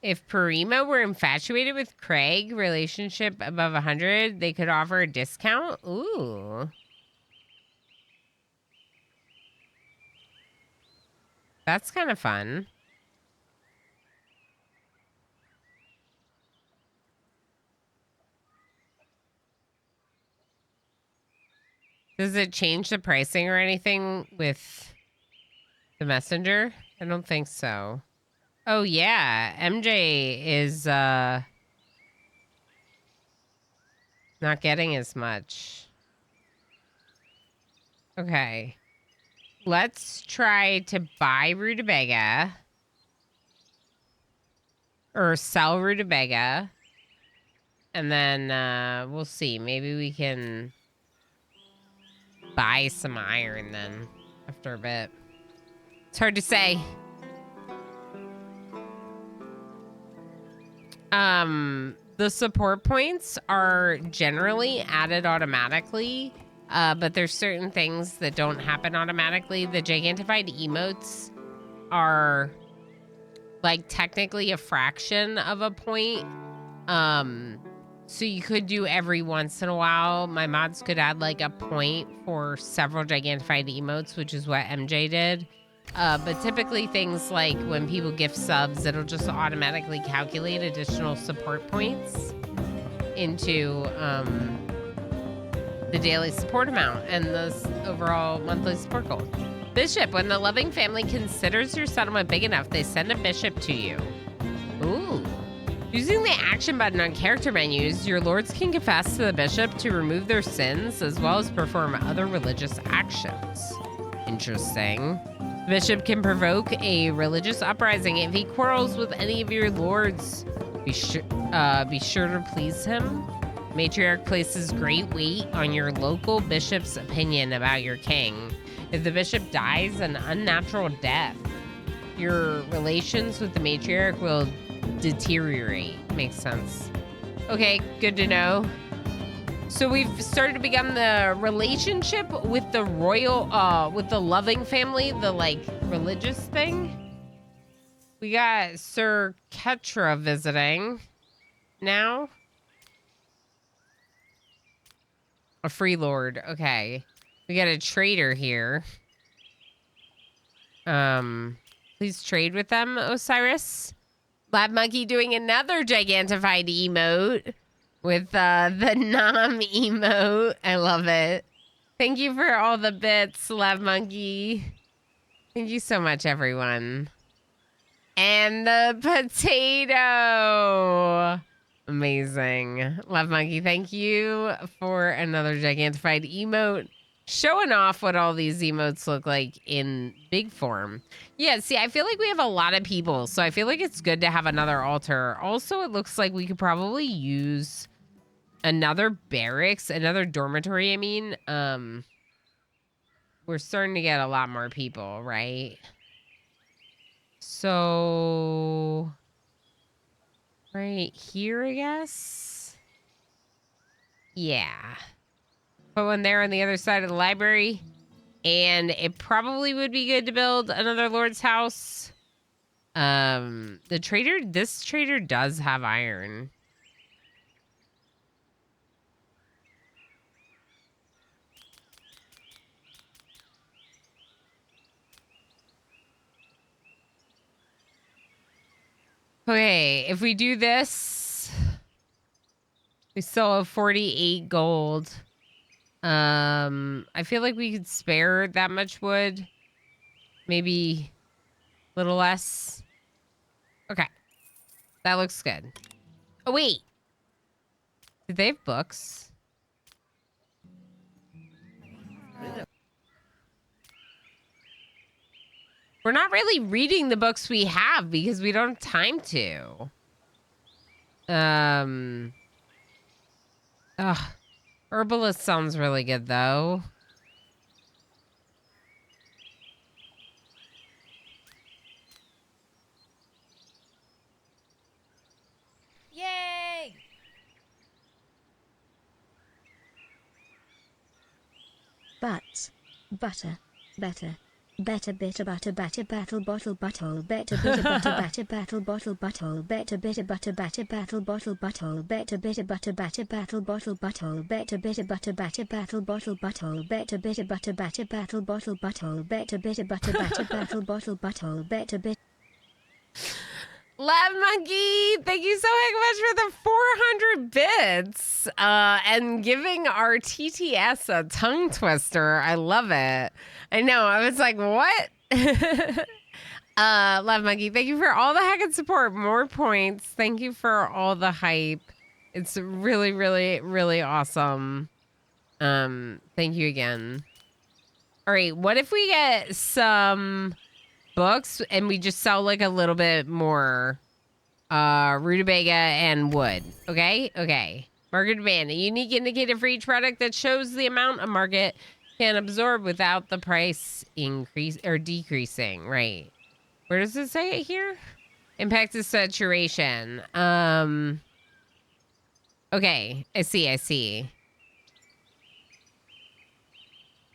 Speaker 1: If Parima were infatuated with Craig, relationship above 100, they could offer a discount? Ooh. That's kind of fun. Does it change the pricing or anything with the messenger? I don't think so. Oh, yeah. MJ is not getting as much. Okay. Let's try to buy rutabaga. Or sell rutabaga. And then we'll see. Maybe we can buy some iron then after a bit. It's hard to say. The support points are generally added automatically, but there's certain things that don't happen automatically. The gigantified emotes are like technically a fraction of a point. So you could do every once in a while. My mods could add like a point for several gigantified emotes, which is what MJ did. But typically things like when people gift subs, it'll just automatically calculate additional support points into the daily support amount and the overall monthly support goal. Bishop, when the loving family considers your settlement big enough, they send a bishop to you. Ooh. Using the action button on character menus, your lords can confess to the bishop to remove their sins as well as perform other religious actions. Interesting. The bishop can provoke a religious uprising if he quarrels with any of your lords. Be sure to please him. Matriarch places great weight on your local bishop's opinion about your king. If the bishop dies an unnatural death, your relations with the matriarch will deteriorate. Makes sense. Okay, good to know. So we've started to become the relationship with the royal, with the loving family, the like religious thing. We got Sir Ketra visiting now. A free lord. Okay. We got a trader here. Please trade with them, Osiris. Lab Monkey doing another gigantified emote with the Nom emote. I love it. Thank you for all the bits, Lab Monkey. Thank you so much, everyone. And the potato. Amazing. Love Monkey, thank you for another gigantified emote. Showing off what all these emotes look like in big form. Yeah, see, I feel like we have a lot of people, so I feel like it's good to have another altar. Also, it looks like we could probably use another barracks, another dormitory, I mean. We're starting to get a lot more people, right? So... right here, I guess? Yeah. Put one there on the other side of the library. And it probably would be good to build another Lord's house. This trader does have iron. Okay, if we do this, we still have 48 gold. I feel like we could spare that much wood. Maybe a little less. Okay. That looks good. Oh, wait. Did they have books? We're not really reading the books we have because we don't have time to. Herbalist sounds really good, though.
Speaker 3: Yay!
Speaker 4: Butts. Butter. Better. Better bitter butter batter battle bottle butthole better bitter butter batter battle bottle butthole better bitter butter batter battle bottle butthole better bitter butter batter battle bottle butthole better bitter butter batter battle bottle butthole better bitter butter batter battle bottle butthole better bitter butter batter battle bottle butthole better bitter.
Speaker 1: Lab Monkey, thank you so much for the 400 bits and giving our TTS a tongue twister. I love it. I know. I was like, what? Lab Monkey, thank you for all the hack and support. More points. Thank you for all the hype. It's really, really, really awesome. Thank you again. All right. What if we get some books and we just sell like a little bit more rutabaga and wood? Okay. Market demand, a unique indicator for each product that shows the amount a market can absorb without the price increase or decreasing. Right, where does it say it here? Impact is saturation. Okay, I see.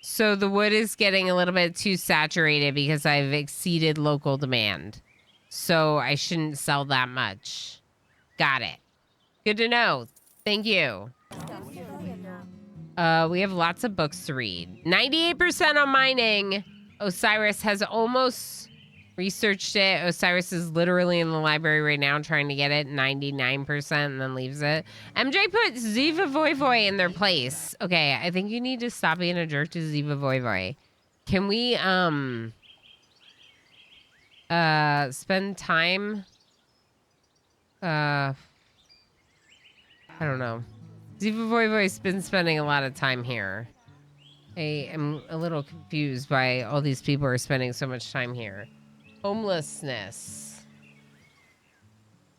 Speaker 1: So the wood is getting a little bit too saturated because I've exceeded local demand. So I shouldn't sell that much. Got it. Good to know. Thank you. We have lots of books to read. 98% on mining. Osiris has almost researched it. Osiris is literally in the library right now trying to get it. 99% and then leaves it. MJ put Ziva Voy Voy in their place. Okay, I think you need to stop being a jerk to Ziva Voy Voy. Can we, spend time? I don't know. Ziva Voy Voy's been spending a lot of time here. I am a little confused by all these people are spending so much time here. Homelessness.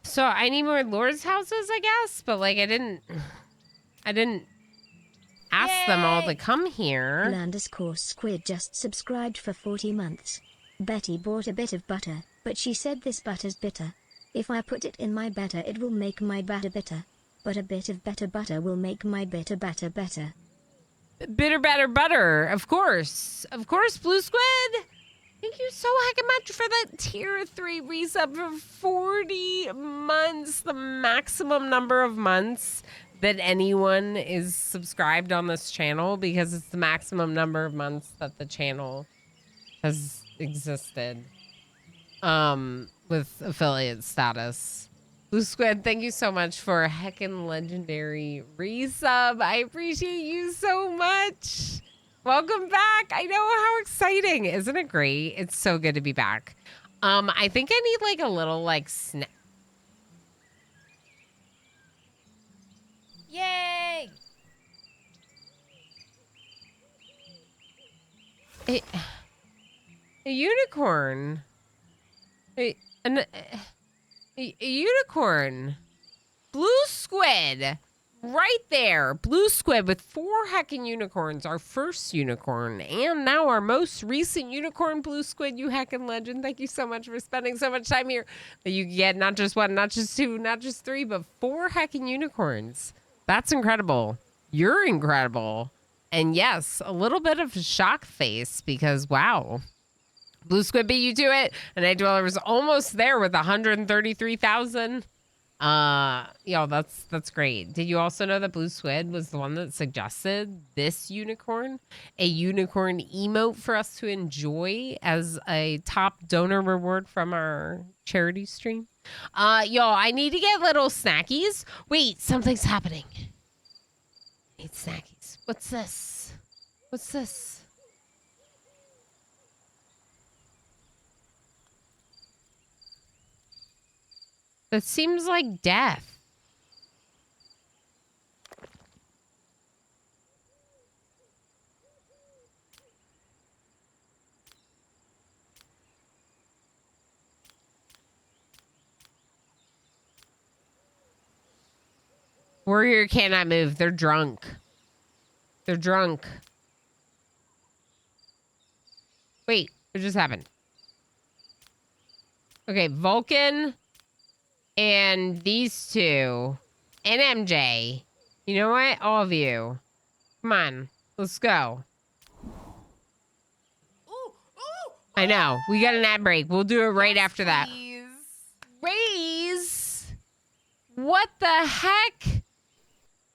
Speaker 1: So I need more lords' houses, I guess, but like I didn't ask them all to come here.
Speaker 4: _squid just subscribed for 40 months. Betty bought a bit of butter. But she said this butter's bitter. If I put it in my batter it will make my batter bitter. But a bit of better butter will make my bitter batter better.
Speaker 1: Bitter batter butter, of course. Of course, Blue Squid. Thank you so heckin' much for that tier 3 resub for 40 months. The maximum number of months that anyone is subscribed on this channel, because it's the maximum number of months that the channel has existed with affiliate status. Blue Squid, thank you so much for a heckin' legendary resub. I appreciate you so much. Welcome back. I know, how exciting. Isn't it great? It's so good to be back. I think I need like a little like snack.
Speaker 3: Yay!
Speaker 1: A unicorn. A unicorn. Blue Squid. Right there. Blue Squid with 4 heckin' unicorns. Our first unicorn. And now our most recent unicorn. Blue Squid, you heckin' legend. Thank you so much for spending so much time here. That you get not just 1, not just 2, not just 3, but 4 heckin' unicorns. That's incredible. You're incredible. And yes, a little bit of a shock face because, wow. Blue Squid beat you to it. And Night Dweller was almost there with 133,000. Yo, that's great. Did you also know that Blue Squid was the one that suggested this unicorn? A unicorn emote for us to enjoy as a top donor reward from our charity stream? Yo, I need to get little snackies. Wait, something's happening. I need snackies. What's this? What's this? That seems like death. Warrior cannot move. They're drunk. They're drunk. Wait, what just happened? Okay, Vulcan and these two and MJ. You know what? All of you. Come on, let's go. I know. We got an ad break. We'll do it right after that. Raise. What the heck?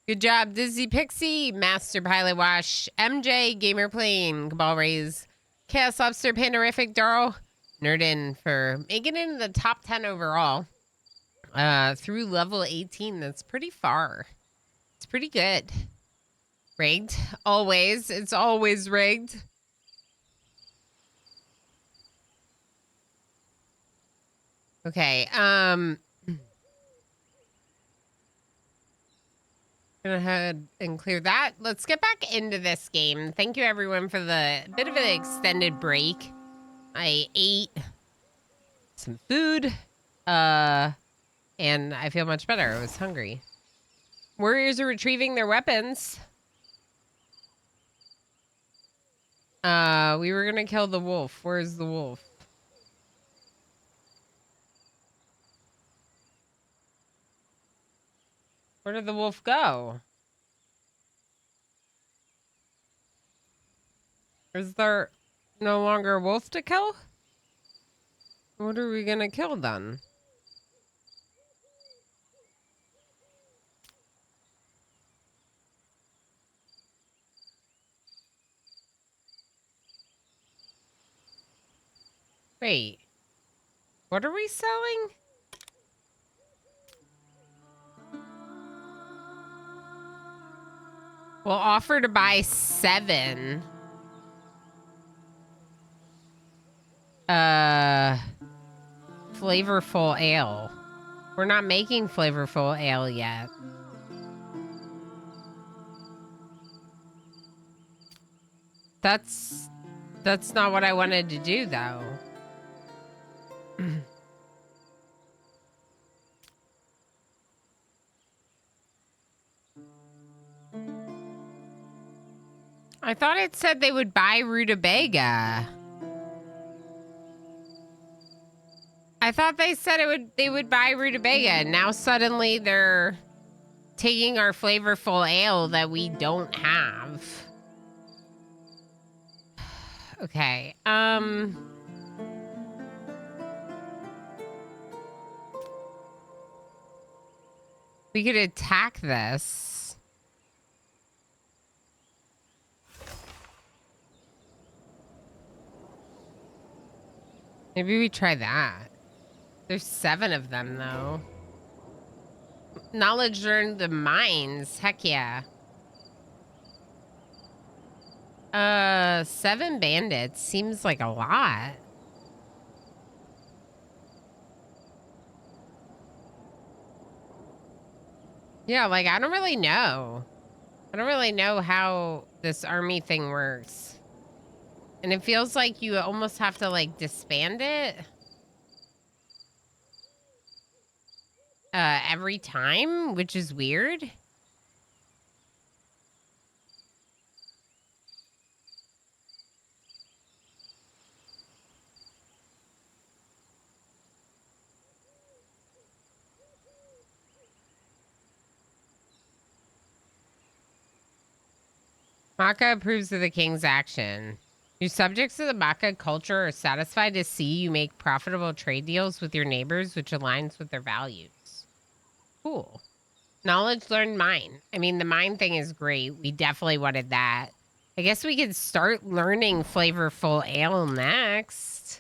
Speaker 1: Good job, Dizzy Pixie, Master Pilot Wash, MJ, Gamer Plane, Cabal Raise, Chaos Lobster, Pandorific, Darl, Nerdin for making it in the top 10 overall. Through level 18. That's pretty far. It's pretty good. Rigged. Always. It's always rigged. Okay, gonna ahead and clear that. Let's get back into this game. Thank you everyone for the bit of an extended break. I ate some food, and I feel much better. I was hungry. Warriors are retrieving their weapons. We were gonna kill the wolf. Where's the wolf? Where did the wolf go? Is there no longer a wolf to kill? What are we gonna kill then? Wait. What are we selling? We'll offer to buy 7. Flavorful ale. We're not making flavorful ale yet. That's not what I wanted to do, though. I thought it said they would buy rutabaga. I thought they said they would buy rutabaga. Now suddenly they're taking our flavorful ale that we don't have. Okay. We could attack this. Maybe we try that. There's 7 of them, though. Knowledge earned the mines. Heck yeah. 7 bandits seems like a lot. Yeah, like, I don't really know. I don't really know how this army thing works. And it feels like you almost have to, like, disband it. Every time, which is weird. Maka approves of the king's action. Your subjects of the Maka culture are satisfied to see you make profitable trade deals with your neighbors, which aligns with their values. Cool. Knowledge learned mine. I mean, the mine thing is great. We definitely wanted that. I guess we could start learning flavorful ale next.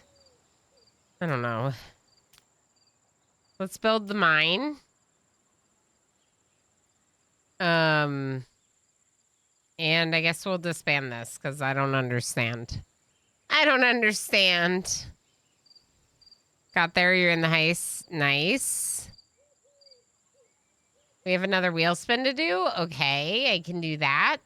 Speaker 1: I don't know. Let's build the mine. And I guess we'll disband this because I don't understand. I don't understand. Got there, you're in the heist. Nice. We have another wheel spin to do. Okay, I can do that.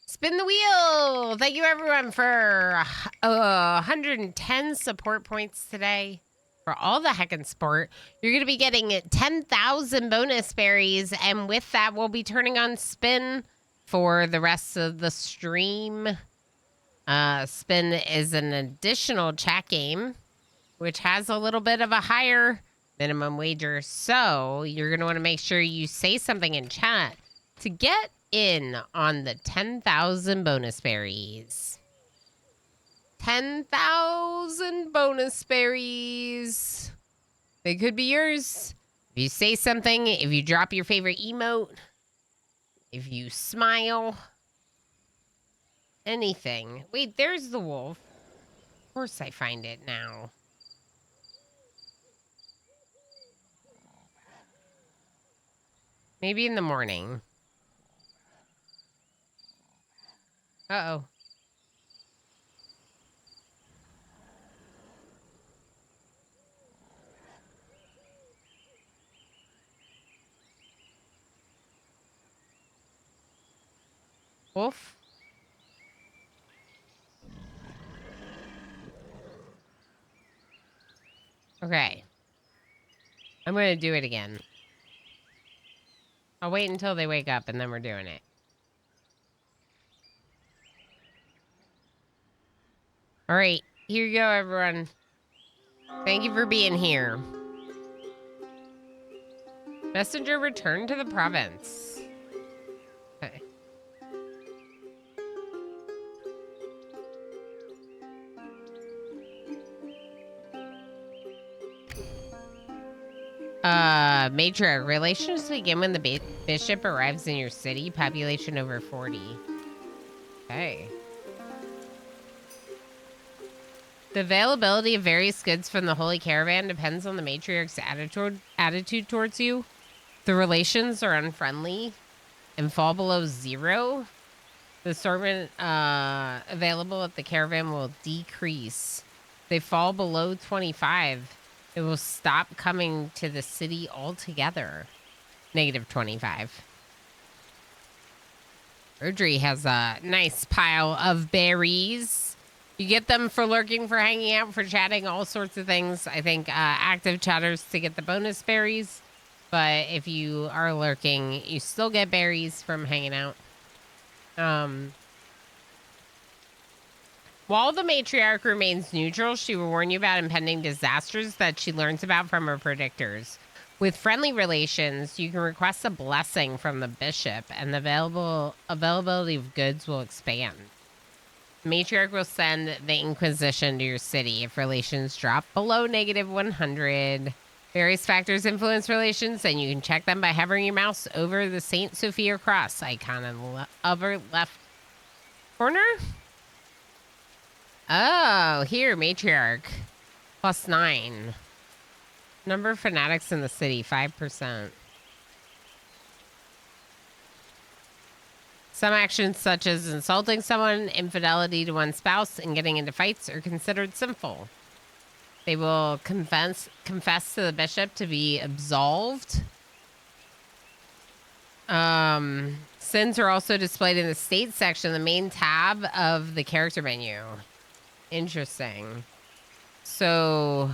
Speaker 1: Spin the wheel. Thank you, everyone, for 110 support points today. For all the heckin' sport, you're going to be getting 10,000 bonus berries. And with that, we'll be turning on Spin for the rest of the stream. Spin is an additional chat game, which has a little bit of a higher minimum wager. So you're going to want to make sure you say something in chat to get in on the 10,000 bonus berries. 10,000 bonus berries. They could be yours. If you say something, if you drop your favorite emote, if you smile, anything. Wait, there's the wolf. Of course I find it now. Maybe in the morning. Uh-oh. Wolf? Okay. I'm going to do it again. I'll wait until they wake up and then we're doing it. All right. Here you go, everyone. Thank you for being here. Messenger returned to the province. Okay. Matriarch, relations begin when the bishop arrives in your city. Population over 40. Okay. The availability of various goods from the Holy Caravan depends on the matriarch's attitude towards you. The relations are unfriendly and fall below 0. The assortment available at the caravan will decrease. They fall below 25. It will stop coming to the city altogether. -25. Erdry has a nice pile of berries. You get them for lurking, for hanging out, for chatting, all sorts of things. I think active chatters to get the bonus berries. But if you are lurking, you still get berries from hanging out. While the matriarch remains neutral, she will warn you about impending disasters that she learns about from her predictors. With friendly relations, you can request a blessing from the bishop, and the availability of goods will expand. The matriarch will send the Inquisition to your city if relations drop below -100. Various factors influence relations, and you can check them by hovering your mouse over the St. Sophia cross icon in the upper left corner. Oh, here, matriarch. +9. Number of fanatics in the city, 5%. Some actions such as insulting someone, infidelity to one's spouse, and getting into fights are considered sinful. They will confess to the bishop to be absolved. Sins are also displayed in the state section, the main tab of the character menu. Interesting. So,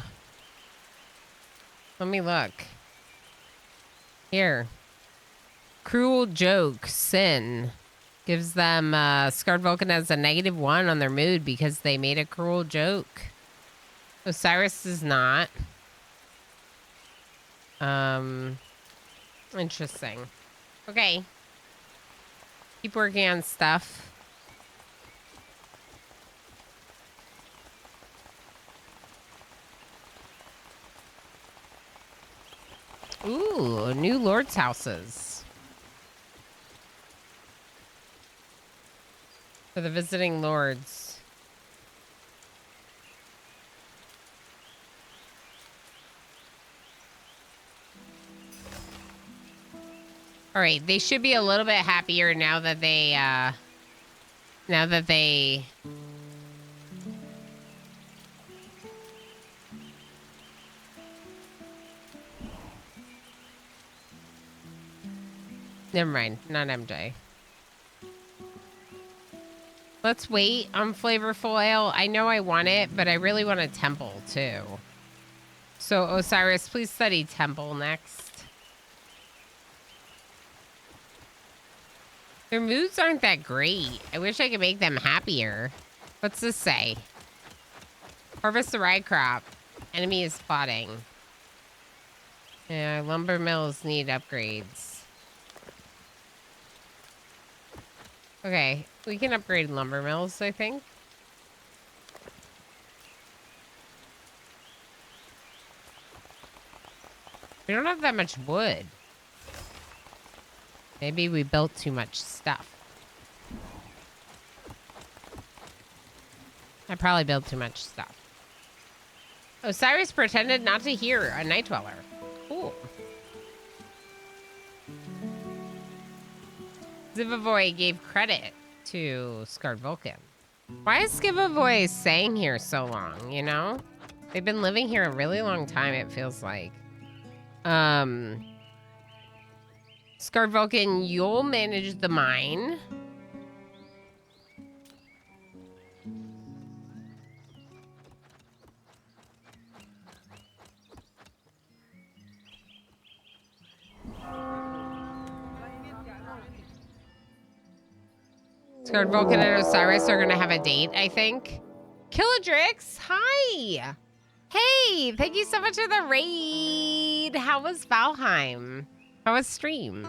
Speaker 1: let me look. Here. Cruel joke, sin. Gives them, Scarred Vulcan as a -1 on their mood because they made a cruel joke. Osiris does not. Interesting. Okay. Keep working on stuff. Ooh, new lords' houses. For the visiting lords. All right, they should be a little bit happier now that they, Never mind, not MJ. Let's wait on flavorful ale. I know I want it, but I really want a temple too. So Osiris, please study temple next. Their moods aren't that great. I wish I could make them happier. What's this say? Harvest the rye crop. Enemy is spotting. Yeah, lumber mills need upgrades. Okay, we can upgrade lumber mills, I think. We don't have that much wood. Maybe we built too much stuff. I probably built too much stuff. Osiris pretended not to hear a night dweller. Cool. Zivavoy gave credit to Scarred Vulcan. Why is Zivavoy staying here so long, you know? They've been living here a really long time, it feels like. Scarred Vulcan, you'll manage the mine. Scarred Vulcan and Osiris are gonna have a date, I think. Killadrix, hi! Hey, thank you so much for the raid. How was Valheim? How was stream?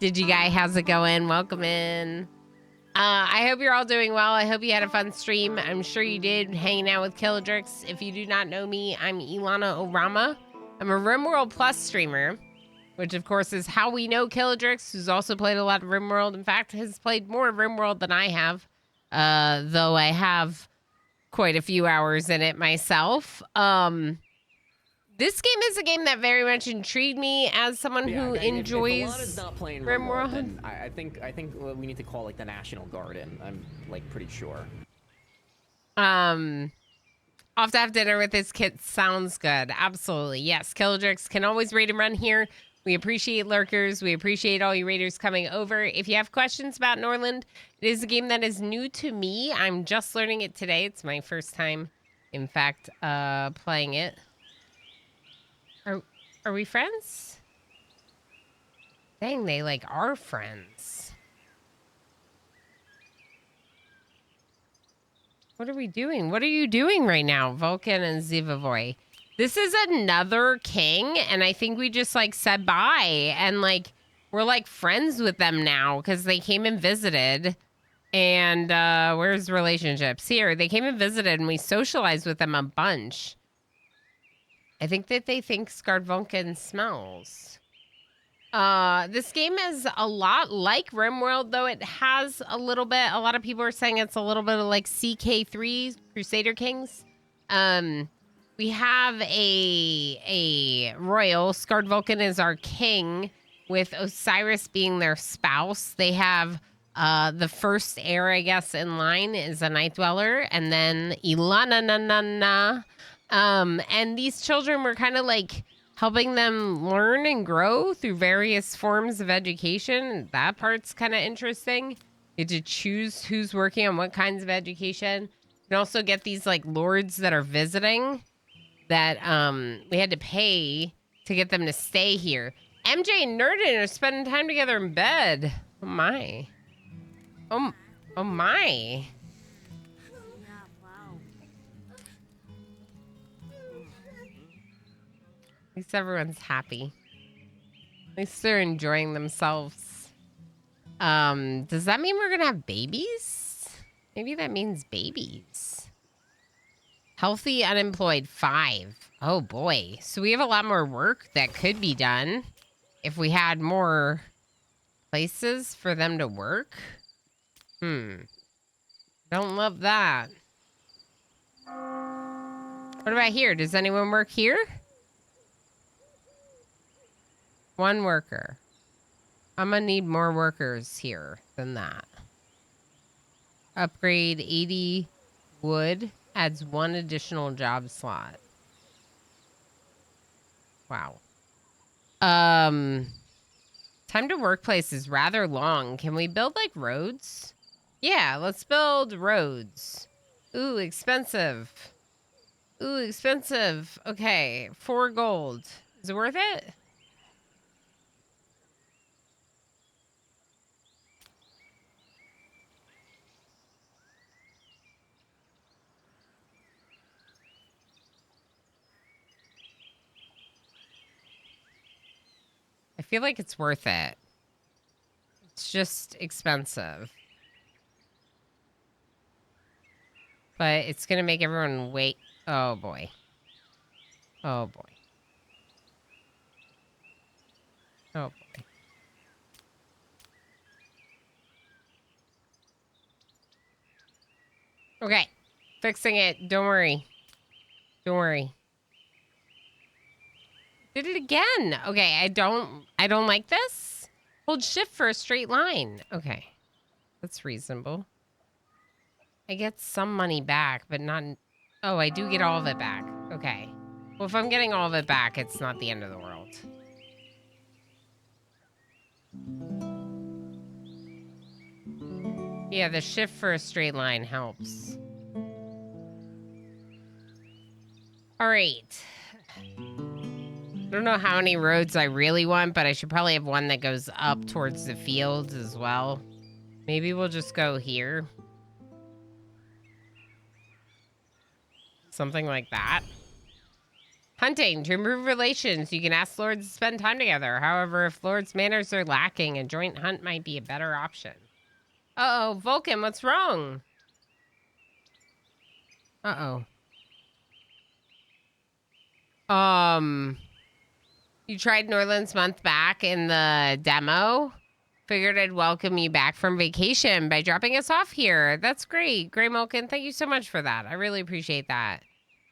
Speaker 1: how's it going? Welcome in. I hope you're all doing well. I hope you had a fun stream. I'm sure you did, hanging out with Killadrix. If you do not know me, I'm Ilana Orama. I'm a RimWorld Plus streamer, which of course is how we know Killadrix, who's also played a lot of RimWorld. In fact, has played more RimWorld than I have, though I have quite a few hours in it myself. This game is a game that very much intrigued me as someone who enjoys
Speaker 7: if not playing
Speaker 1: RimWorld.
Speaker 7: Then I think we need to call like the National Guard in. I'm like pretty sure.
Speaker 1: Off to have dinner with this kid sounds good. Absolutely. Yes, Killadrix can always raid and run here. We appreciate lurkers. We appreciate all you raiders coming over. If you have questions about Norland, it is a game that is new to me. I'm just learning it today. It's my first time, in fact, playing it. Are we friends? Dang, they like are friends. What are we doing? What are you doing right now, Vulcan and Zivavoy? This is another king, and I think we just, like, said bye. And, like, we're, like, friends with them now because they came and visited. And where's relationships? Here, they came and visited, and we socialized with them a bunch. I think that they think Scarred Vulcan smells. This game is a lot like RimWorld, though it has a little bit. A lot of people are saying it's a little bit of like CK3 Crusader Kings. We have a royal. Scarred Vulcan is our king, with Osiris being their spouse. They have the first heir, I guess, in line is a Night Dweller, and then Ilana. And these children were kind of like helping them learn and grow through various forms of education. That part's kind of interesting. You get to choose who's working on what kinds of education. You can also get these like lords that are visiting that we had to pay to get them to stay here. MJ and Nerdin are spending time together in bed. Oh my. Oh my. At least everyone's happy. At least they're enjoying themselves. Does that mean we're gonna have babies? Maybe that means babies. Healthy unemployed 5. Oh boy. So we have a lot more work that could be done if we had more places for them to work. Don't love that. What about here? Does anyone work here? 1 worker. I'm gonna need more workers here than that. Upgrade 80 wood adds 1 additional job slot. Wow. Time to workplace is rather long. Can we build like roads? Yeah, let's build roads. Ooh, expensive. Ooh, expensive. Okay, 4 gold. Is it worth it? I feel like it's worth it. It's just expensive. But it's going to make everyone wait. Oh, boy. Oh, boy. Oh, boy. Okay. Fixing it. Don't worry. Don't worry. Did it again. Okay, I don't like this. Hold shift for a straight line. Okay. That's reasonable. I get some money back, but not... Oh, I do get all of it back. Okay. Well, if I'm getting all of it back, it's not the end of the world. Yeah, the shift for a straight line helps. All right. I don't know how many roads I really want, but I should probably have one that goes up towards the fields as well. Maybe we'll just go here. Something like that. Hunting. To improve relations, you can ask lords to spend time together. However, if lords' manners are lacking, a joint hunt might be a better option. Uh-oh, Vulcan, what's wrong? Uh-oh. You tried Norland's month back in the demo. Figured I'd welcome you back from vacation by dropping us off here. That's great. Grey Mulkin, thank you so much for that. I really appreciate that.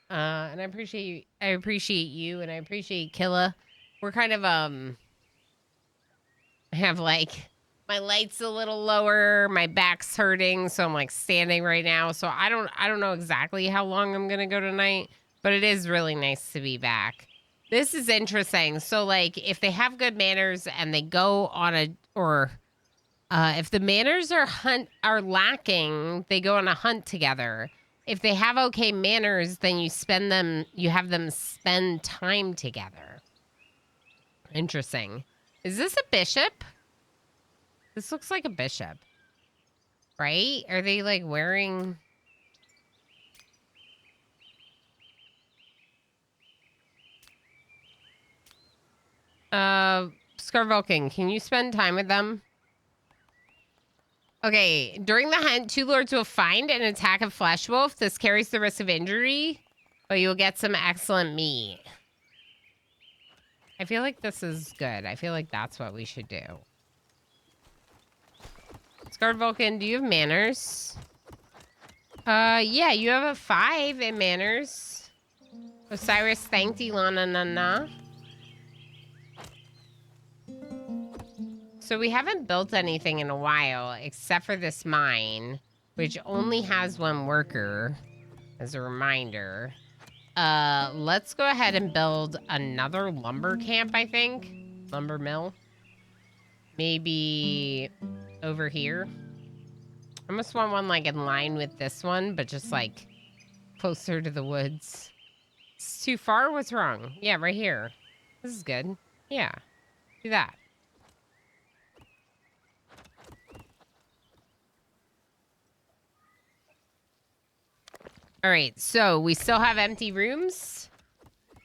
Speaker 1: And I appreciate you, and I appreciate Killa. We're kind of, I have like, my light's a little lower, my back's hurting, so I'm like standing right now. So I don't know exactly how long I'm gonna go tonight, but it is really nice to be back. This is interesting. So, like, if they have good manners and they go on if the manners are lacking, they go on a hunt together. If they have okay manners, then you have them spend time together. Interesting. Is this a bishop? This looks like a bishop. Right? Are they, like, wearing... Scarvulcan, can you spend time with them? Okay, during the hunt, 2 lords will find and attack a flesh wolf. This carries the risk of injury, but you'll get some excellent meat. I feel like this is good. I feel like that's what we should do. Scarred Vulcan, do you have manners? Yeah, you have a 5 in manners. Osiris thanked Ilana. So we haven't built anything in a while, except for this mine, which only has 1 worker, as a reminder. Let's go ahead and build another lumber camp, I think. Lumber mill. Maybe over here. I almost want one, like, in line with this one, but just, like, closer to the woods. It's too far? What's wrong? Yeah, right here. This is good. Yeah. Do that. All right, so we still have empty rooms.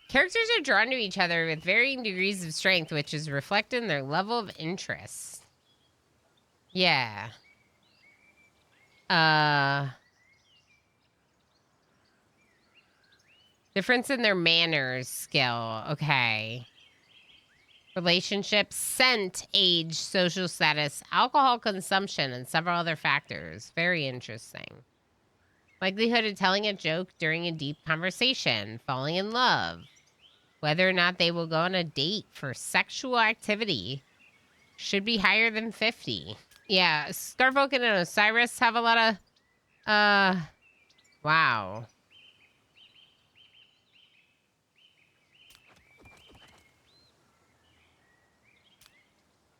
Speaker 1: Characters are drawn to each other with varying degrees of strength, which is reflected in their level of interest. Yeah. Difference in their manners skill. Okay. Relationships, scent, age, social status, alcohol consumption, and several other factors. Very interesting. Likelihood of telling a joke during a deep conversation, falling in love, whether or not they will go on a date for sexual activity should be higher than 50. Yeah, Scarvulcan and Osiris have a lot of, wow.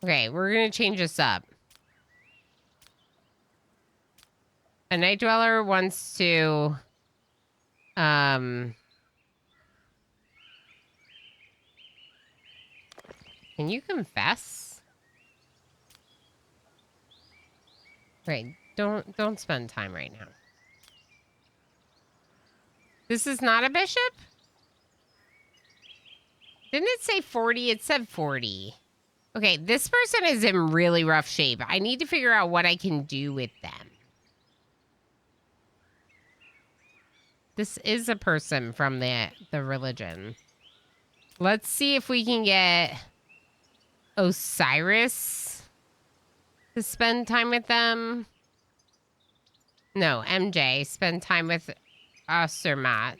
Speaker 1: Okay, we're gonna change this up. A night dweller wants to, can you confess? Right, don't spend time right now. This is not a bishop? Didn't it say 40? It said 40. Okay, this person is in really rough shape. I need to figure out what I can do with them. This is a person from the religion. Let's see if we can get Osiris to spend time with them. No, MJ, spend time with Ostermat.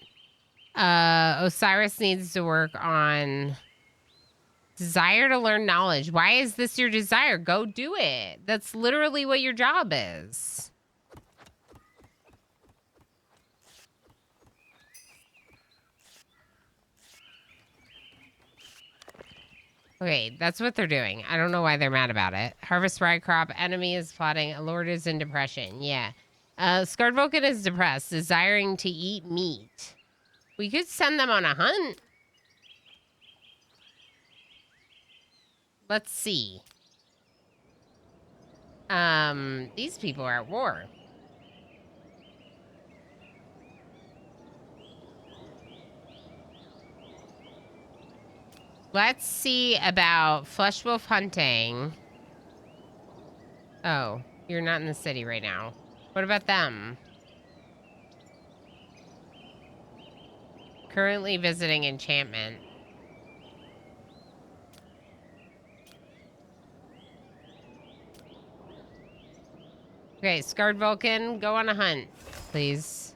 Speaker 1: Osiris needs to work on desire to learn knowledge. Why is this your desire? Go do it. That's literally what your job is. Okay, that's what they're doing. I don't know why they're mad about it. Harvest rye crop. Enemy is plotting. A lord is in depression. Yeah. Scarred Vulcan is depressed, desiring to eat meat. We could send them on a hunt. Let's see. These people are at war. Let's see about flesh wolf hunting. Oh, you're not in the city right now. What about them? Currently visiting enchantment. Okay, Scarred Vulcan, go on a hunt, please.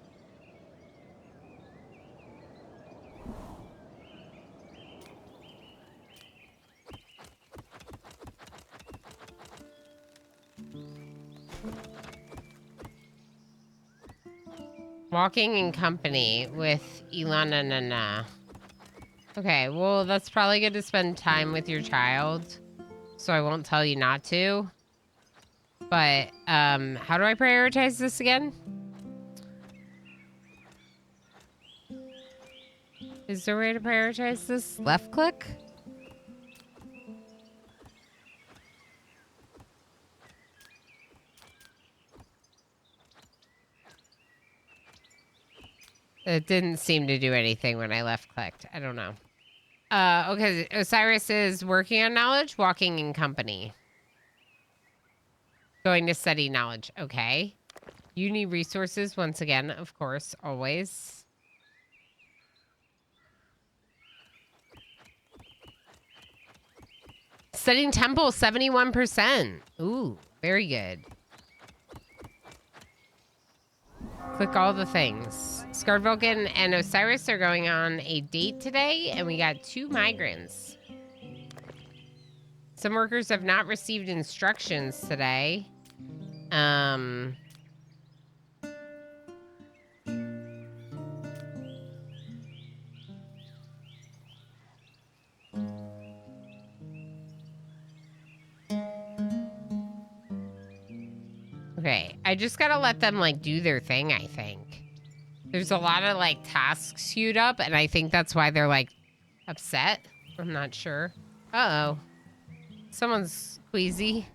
Speaker 1: Walking in company with Ilana. Okay, well, that's probably good to spend time with your child, so I won't tell you not to. But, how do I prioritize this again? Is there a way to prioritize this? Left click? It didn't seem to do anything when I left clicked. I don't know. Okay, Osiris is working on knowledge, walking in company. Going to study knowledge. Okay. You need resources once again, of course, always. Studying temple, 71%. Ooh, very good. Click all the things. Skardvulcan and Osiris are going on a date today, and we got 2 migrants. Some workers have not received instructions today. Okay, I just gotta let them, like, do their thing, I think. There's a lot of, like, tasks queued up, and I think that's why they're, like, upset. I'm not sure. Uh-oh. Someone's queasy.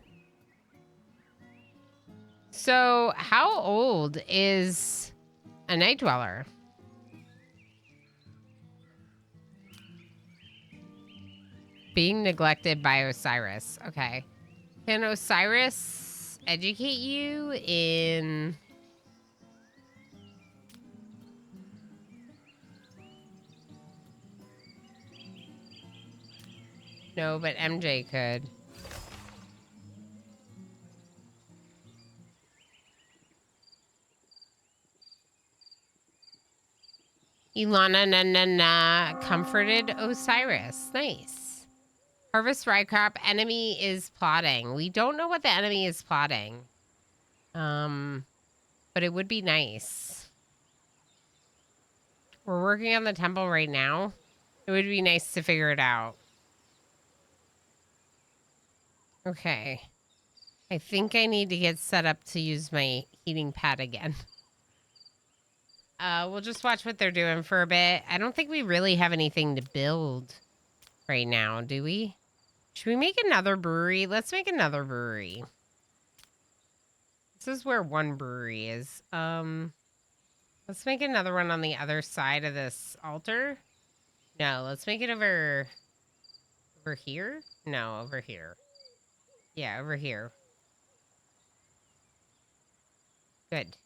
Speaker 1: So, how old is a night dweller? Being neglected by Osiris. Okay. Can Osiris educate you in... No, but MJ could. Ilana comforted Osiris. Nice. Harvest rye crop. Enemy is plotting. We don't know what the enemy is plotting. But it would be nice. We're working on the temple right now. It would be nice to figure it out. Okay. I think I need to get set up to use my heating pad again. We'll just watch what they're doing for a bit. I don't think we really have anything to build right now, do we? Should we make another brewery? Let's make another brewery. This is where one brewery is. Let's make another one on the other side of this altar. No, let's make it over here. No, over here. Yeah, over here. Good.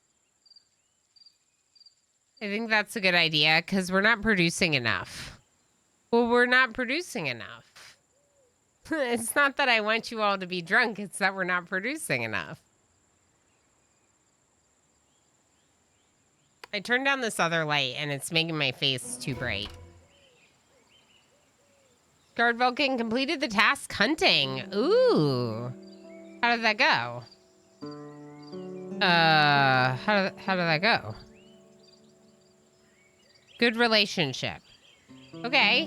Speaker 1: I think that's a good idea because we're not producing enough. Well, we're not producing enough. It's not that I want you all to be drunk. It's that we're not producing enough. I turned down this other light and it's making my face too bright. Skardvulcan completed the task hunting. Ooh. How did that go? How did that go? Good relationship. Okay.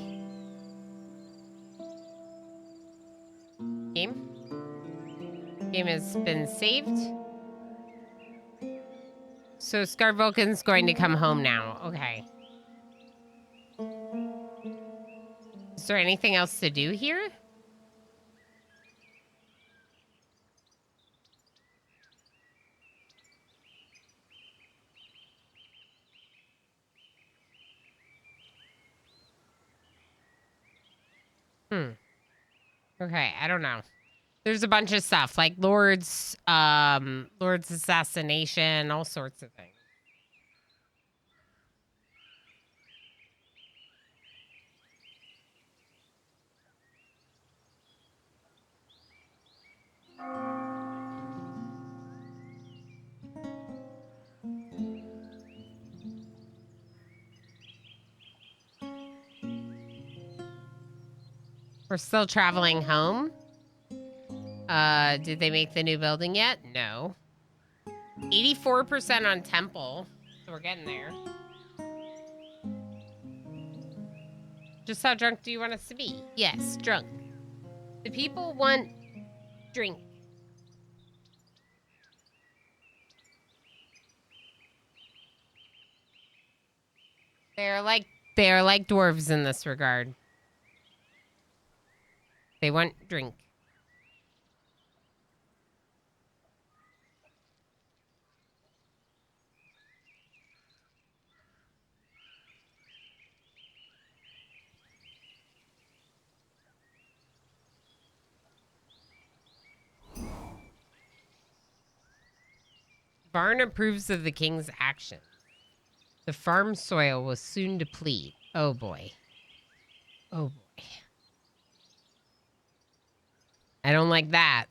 Speaker 1: Game. Game has been saved. So Skardvulcan's going to come home now. Okay. Is there anything else to do here? Okay, I don't know. There's a bunch of stuff like Lord's assassination, all sorts of things. We're still traveling home. Did they make the new building yet? No. 84% on temple. So we're getting there. Just how drunk do you want us to be? Yes, drunk. The people want drink. They're like dwarves in this regard. They want drink. Varn approves of the king's action. The farm soil will soon deplete. Oh boy. Oh boy. I don't like that.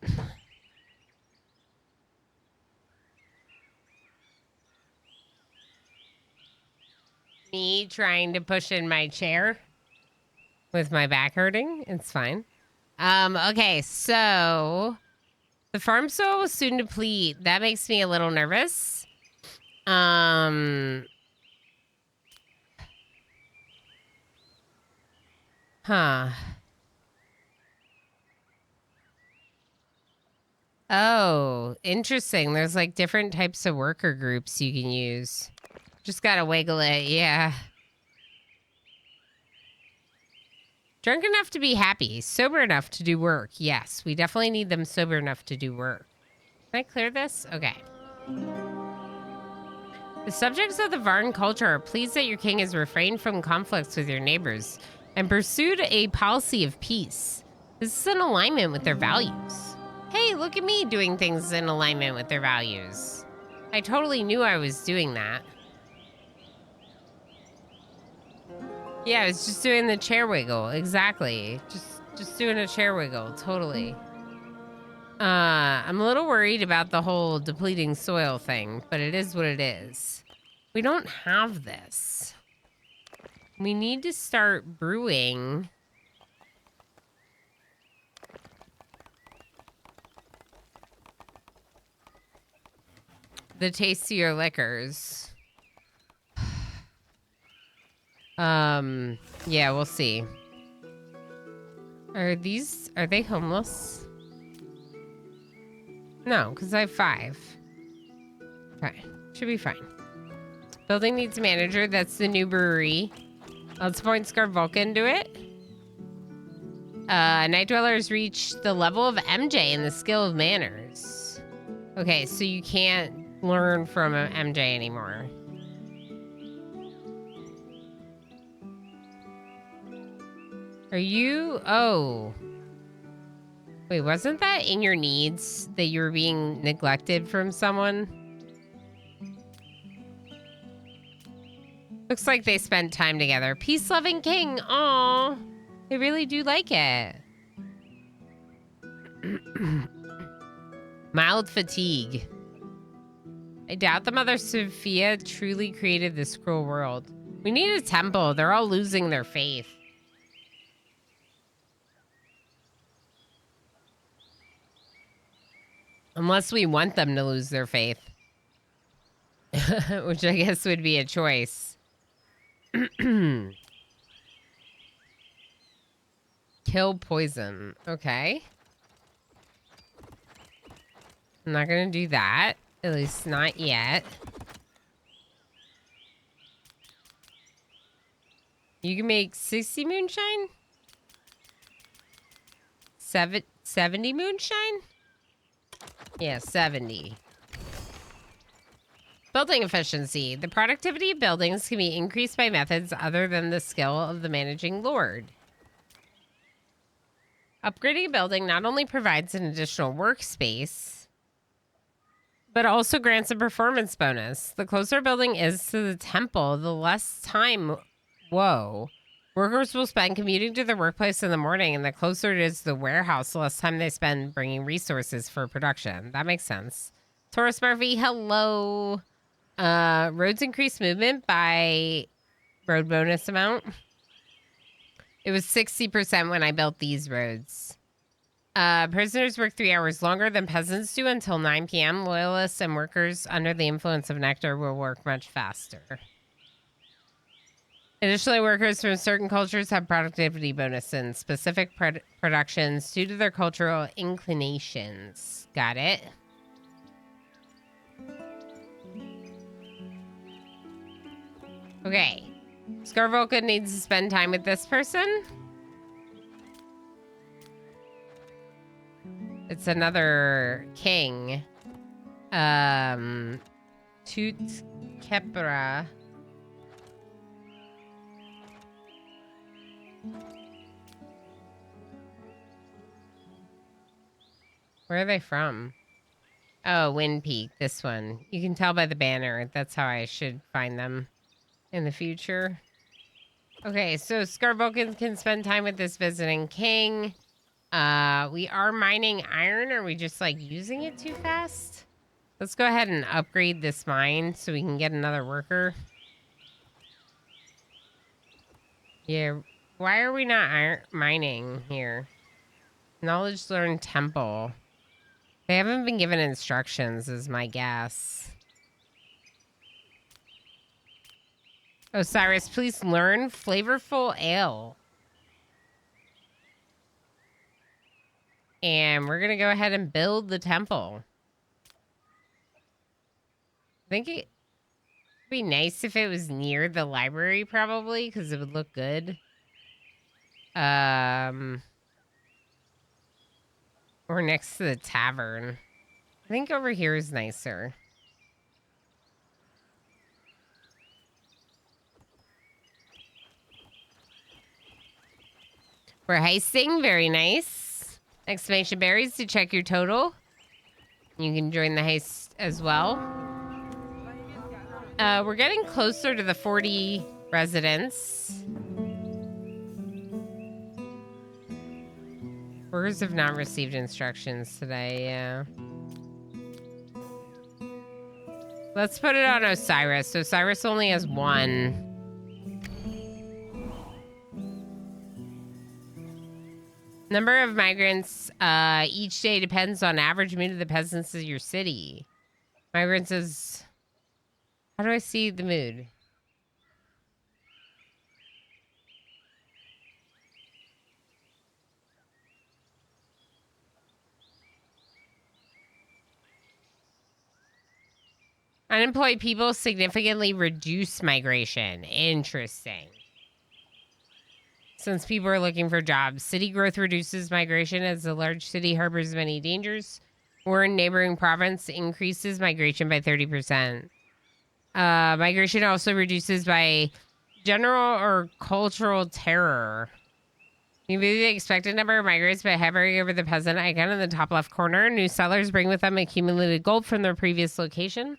Speaker 1: Me trying to push in my chair with my back hurting. It's fine. Okay, so the farm soil will soon deplete. That makes me a little nervous. Huh. Oh, interesting. There's like different types of worker groups you can use. Just gotta wiggle it, yeah. Drunk enough to be happy. Sober enough to do work. Yes, we definitely need them sober enough to do work. Can I clear this? Okay. The subjects of the Varn culture are pleased that your king has refrained from conflicts with your neighbors and pursued a policy of peace. This is in alignment with their values. Hey, look at me doing things in alignment with their values. I totally knew I was doing that. Yeah, I was just doing the chair wiggle. Exactly. Just doing a chair wiggle. Totally. I'm a little worried about the whole depleting soil thing, but it is what it is. We don't have this. We need to start brewing. The tastier liquors. Yeah, we'll see. Are they homeless? No, because I have 5. Okay, should be fine. Building needs a manager. That's the new brewery. Let's point Scar Vulcan to it. Night Dwellers reach the level of MJ in the skill of manners. Okay, so you can't learn from MJ anymore. Are you? Oh. Wait, wasn't that in your needs that you were being neglected from someone? Looks like they spent time together. Peace-loving king. Aw. They really do like it. Mild fatigue. I doubt the Mother Sophia truly created this cruel world. We need a temple. They're all losing their faith. Unless we want them to lose their faith. Which I guess would be a choice. Kill poison. Okay. I'm not gonna do that. At least not yet. You can make 60 moonshine? 70 moonshine? Yeah, 70. Building efficiency. The productivity of buildings can be increased by methods other than the skill of the managing lord. Upgrading a building not only provides an additional workspace, but also grants a performance bonus. The closer a building is to the temple, the less time... Whoa. Workers will spend commuting to their workplace in the morning, and the closer it is to the warehouse, the less time they spend bringing resources for production. That makes sense. Taurus Murphy, hello. Roads increase movement by road bonus amount. It was 60% when I built these roads. Prisoners work 3 hours longer than peasants do until 9 p.m. Loyalists and workers under the influence of nectar will work much faster. Additionally, workers from certain cultures have productivity bonus in specific productions due to their cultural inclinations. Got it? Okay. Scarvolca needs to spend time with this person. It's another king. Tut Kepra. Where are they from? Oh, Wind Peak, this one. You can tell by the banner. That's how I should find them in the future. Okay, so Scarvokans can spend time with this visiting king. We are mining iron. Are we just, like, using it too fast? Let's go ahead and upgrade this mine so we can get another worker. Yeah, why are we not mining here? Knowledge Learned Temple. They haven't been given instructions, is my guess. Osiris, please learn Flavorful Ale. And we're going to go ahead and build the temple. I think it would be nice if it was near the library, probably, because it would look good. Or next to the tavern. I think over here is nicer. We're heisting. Very nice. Exclamation berries to check your total. You can join the heist as well. We're getting closer to the 40 residents. Workers have not received instructions today, yeah. Let's put it on Osiris. Osiris only has one. Number of migrants each day depends on average mood of the peasants of your city. Migrants is... How do I see the mood? Unemployed people significantly reduce migration. Interesting. Since people are looking for jobs, city growth reduces migration as a large city harbors many dangers. War in neighboring province increases migration by 30%. Migration also reduces by general or cultural terror. You move the expected number of migrants by hovering over the peasant icon in the top left corner. New settlers bring with them accumulated gold from their previous location.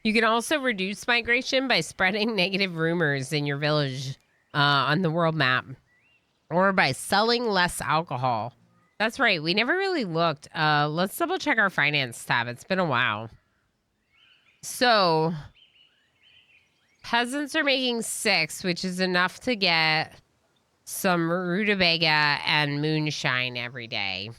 Speaker 1: You can also reduce migration by spreading negative rumors in your village on the world map. Or by selling less alcohol. That's right. We never really looked. Let's double check our finance tab. It's been a while. So, peasants are making 6, which is enough to get some rutabaga and moonshine every day.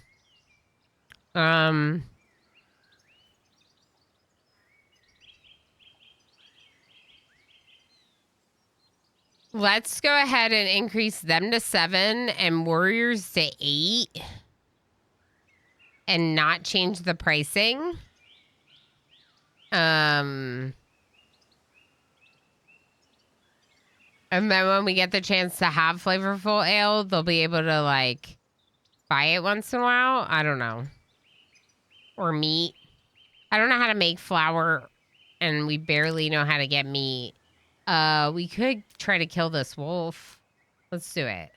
Speaker 1: Let's go ahead and increase them to 7 and warriors to 8. And not change the pricing. And then when we get the chance to have flavorful ale, they'll be able to, like, buy it once in a while. I don't know. Or meat. I don't know how to make flour, and we barely know how to get meat. We could try to kill this wolf. Let's do it.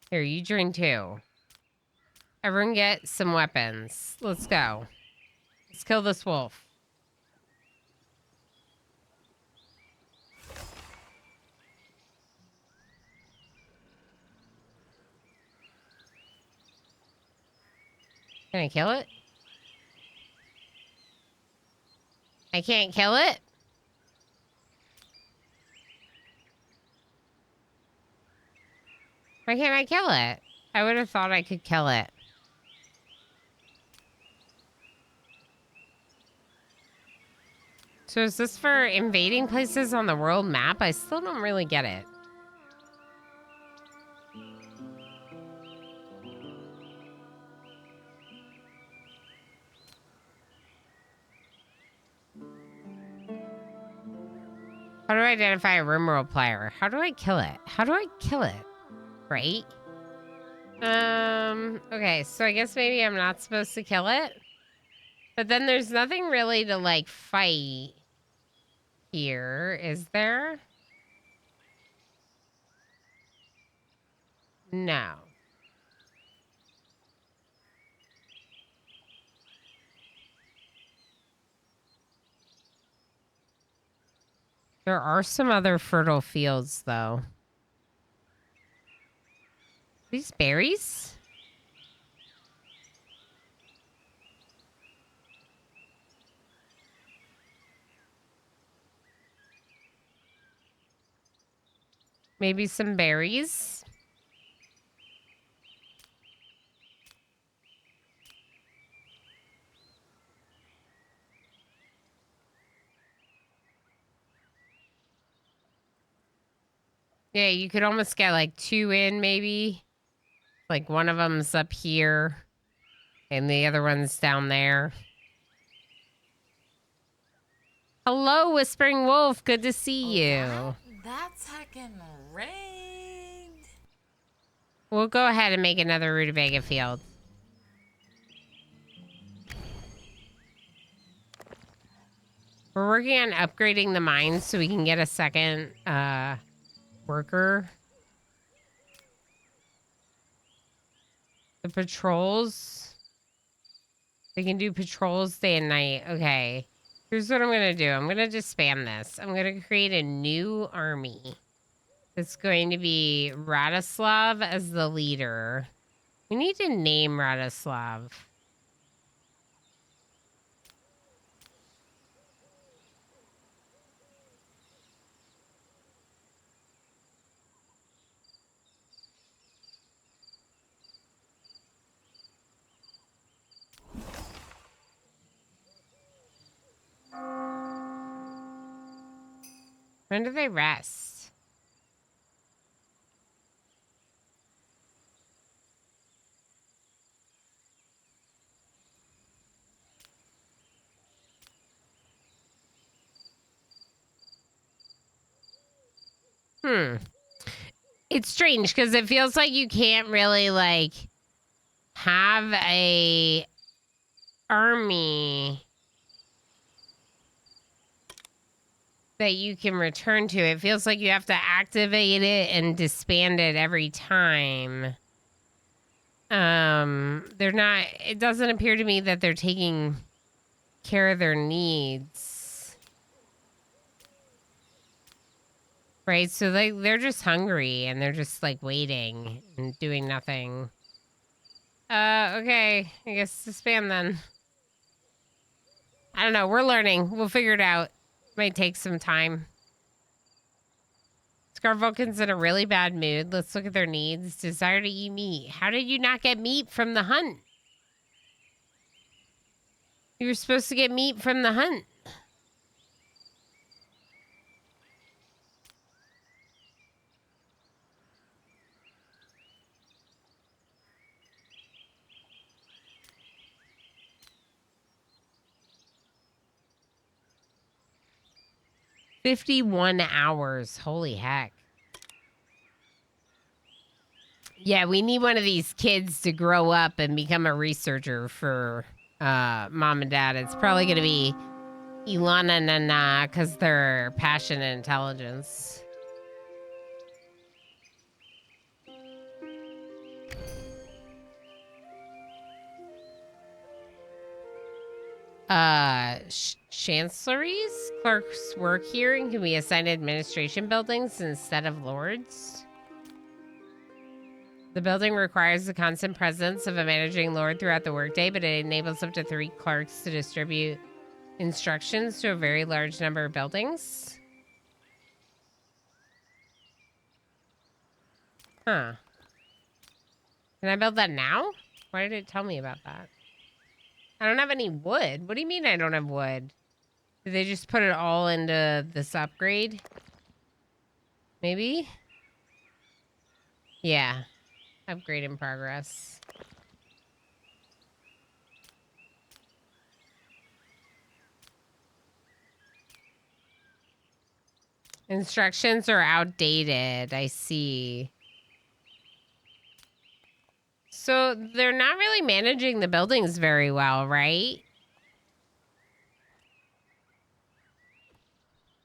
Speaker 1: Here, you join too. Everyone get some weapons. Let's go. Let's kill this wolf. Can I kill it? I can't kill it? Why can't I kill it? I would have thought I could kill it. So is this for invading places on the world map? I still don't really get it. How do I identify a rimworld player? How do I kill it? How do I kill it? Right? Okay, so I guess maybe I'm not supposed to kill it. But then there's nothing really to, like, fight here, is there? No. There are some other fertile fields, though. These berries? Maybe some berries? Yeah, you could almost get like 2 in, maybe. Like one of them's up here and the other one's down there. Hello, Whispering Wolf. Good to see you.
Speaker 3: That's heckin' raid.
Speaker 1: We'll go ahead and make another rutabaga field. We're working on upgrading the mines so we can get a second worker. The patrols. They can do patrols day and night. Okay. Here's what I'm going to do. I'm going to just spam this. I'm going to create a new army. It's going to be Radislav as the leader. We need to name Radislav. When do they rest? It's strange because it feels like you can't really like have a army that you can return to. It feels like you have to activate it and disband it every time. They're not, it doesn't appear to me that they're taking care of their needs. Right? So they're just hungry and they're just like waiting and doing nothing. Okay. I guess disband then. I don't know. We're learning. We'll figure it out. Might take some time. Scarvulcan's in a really bad mood. Let's look at their needs. Desire to eat meat. How did you not get meat from the hunt? You were supposed to get meat from the hunt. "51 hours. Holy heck. Yeah, we need one of these kids to grow up and become a researcher for mom and dad. It's probably going to be Ilana and Nana because they're passion and intelligence. Chancelleries? Clerks work here and can be assigned administration buildings instead of lords. The building requires the constant presence of a managing lord throughout the workday, but it enables up to 3 clerks to distribute instructions to a very large number of buildings. Huh. Can I build that now? Why did it tell me about that? I don't have any wood. What do you mean I don't have wood? Did they just put it all into this upgrade? Maybe? Yeah. Upgrade in progress. Instructions are outdated. I see. So they're not really managing the buildings very well, right?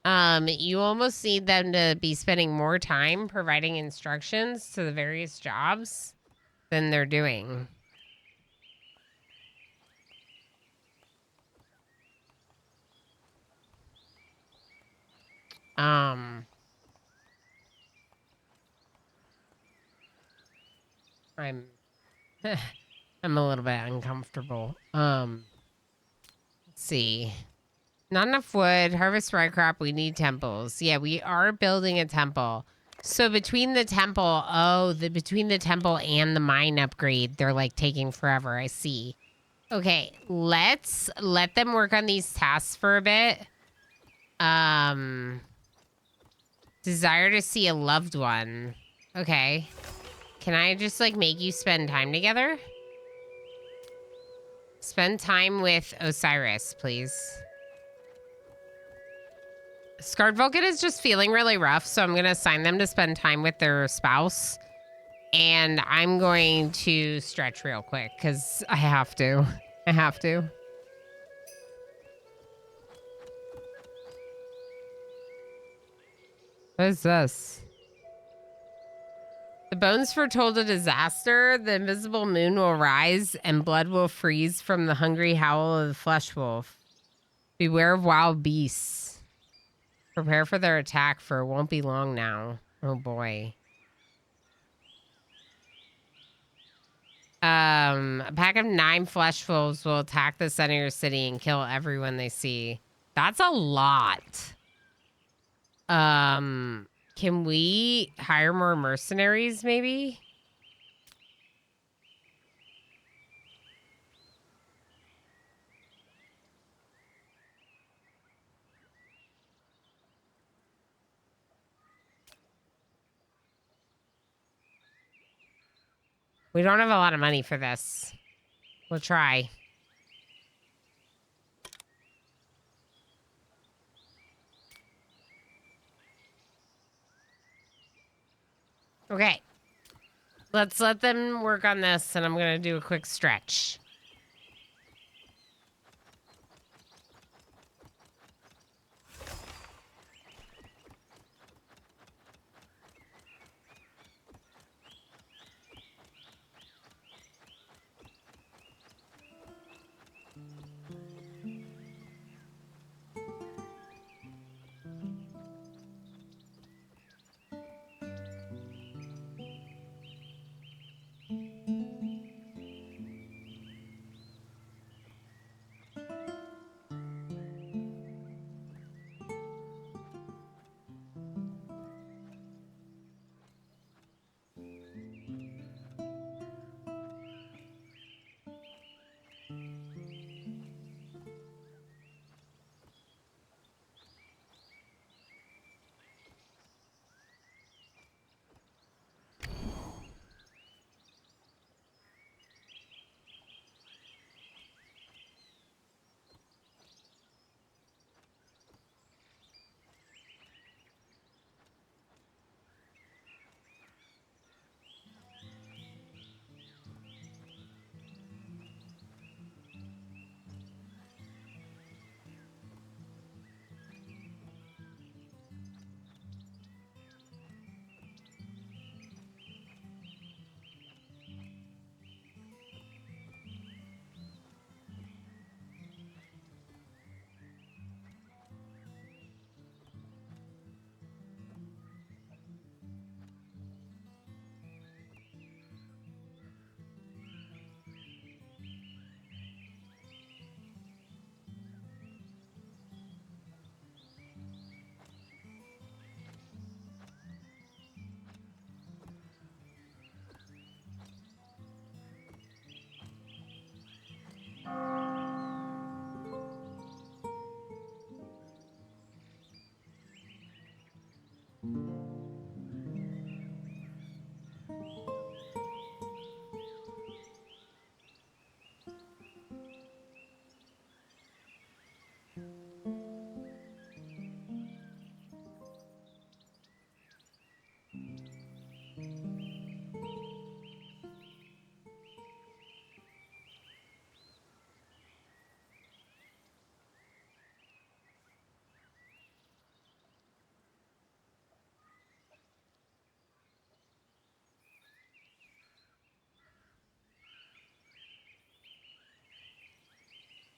Speaker 1: You almost need them to be spending more time providing instructions to the various jobs than they're doing. I'm I'm a little bit uncomfortable. Let's see. Not enough wood. Harvest rye crop. We need temples. Yeah, we are building a temple. So between the temple, between the temple and the mine upgrade, they're like taking forever. I see. Okay, let's let them work on these tasks for a bit. Desire to see a loved one. Okay. Can I just like make you spend time together? Spend time with Osiris, please. Scarred Vulcan is just feeling really rough, so I'm going to assign them to spend time with their spouse. And I'm going to stretch real quick because I have to. I have to. What is this? The bones foretold a disaster. The invisible moon will rise and blood will freeze from the hungry howl of the flesh wolf. Beware of wild beasts. Prepare for their attack, for it won't be long now. Oh boy. A pack of 9 flesh wolves will attack the center of your city and kill everyone they see. That's a lot. Can we hire more mercenaries, maybe? We don't have a lot of money for this. We'll try. Okay. Let's let them work on this, and I'm going to do a quick stretch.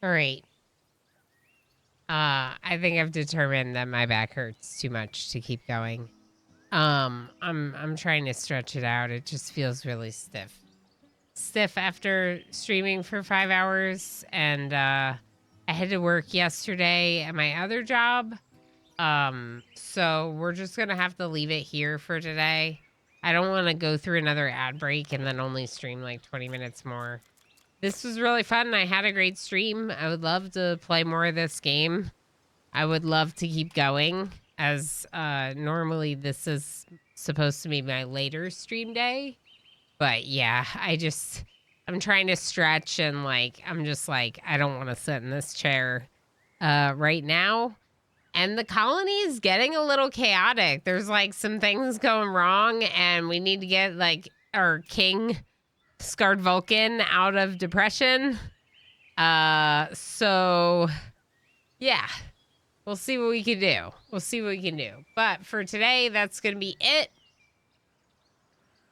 Speaker 1: All right. I think I've determined that my back hurts too much to keep going. I'm trying to stretch it out. It just feels really stiff. Stiff after streaming for 5 hours, and I had to work yesterday at my other job. So we're just gonna have to leave it here for today. I don't want to go through another ad break and then only stream like 20 minutes more. This was really fun. I had a great stream. I would love to play more of this game. I would love to keep going, as normally this is supposed to be my later stream day. But yeah, I'm trying to stretch, and like I'm just like I don't want to sit in this chair right now. And the colony is getting a little chaotic. There's like some things going wrong, and we need to get like our king, Scarred Vulcan, out of depression. So yeah, we'll see what we can do. But for today, that's going to be it.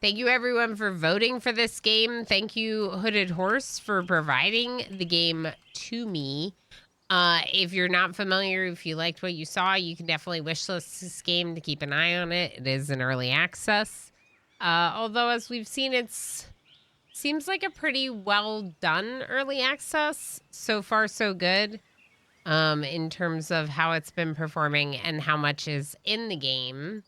Speaker 1: Thank you, everyone, for voting for this game. Thank you, Hooded Horse, for providing the game to me. If you're not familiar, if you liked what you saw, you can definitely wishlist this game to keep an eye on it. It is in early access. Although, as we've seen, seems like a pretty well done early access. So far, so good. In terms of how it's been performing and how much is in the game.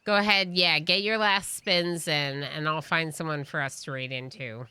Speaker 1: Go ahead, yeah, get your last spins in, and I'll find someone for us to raid into.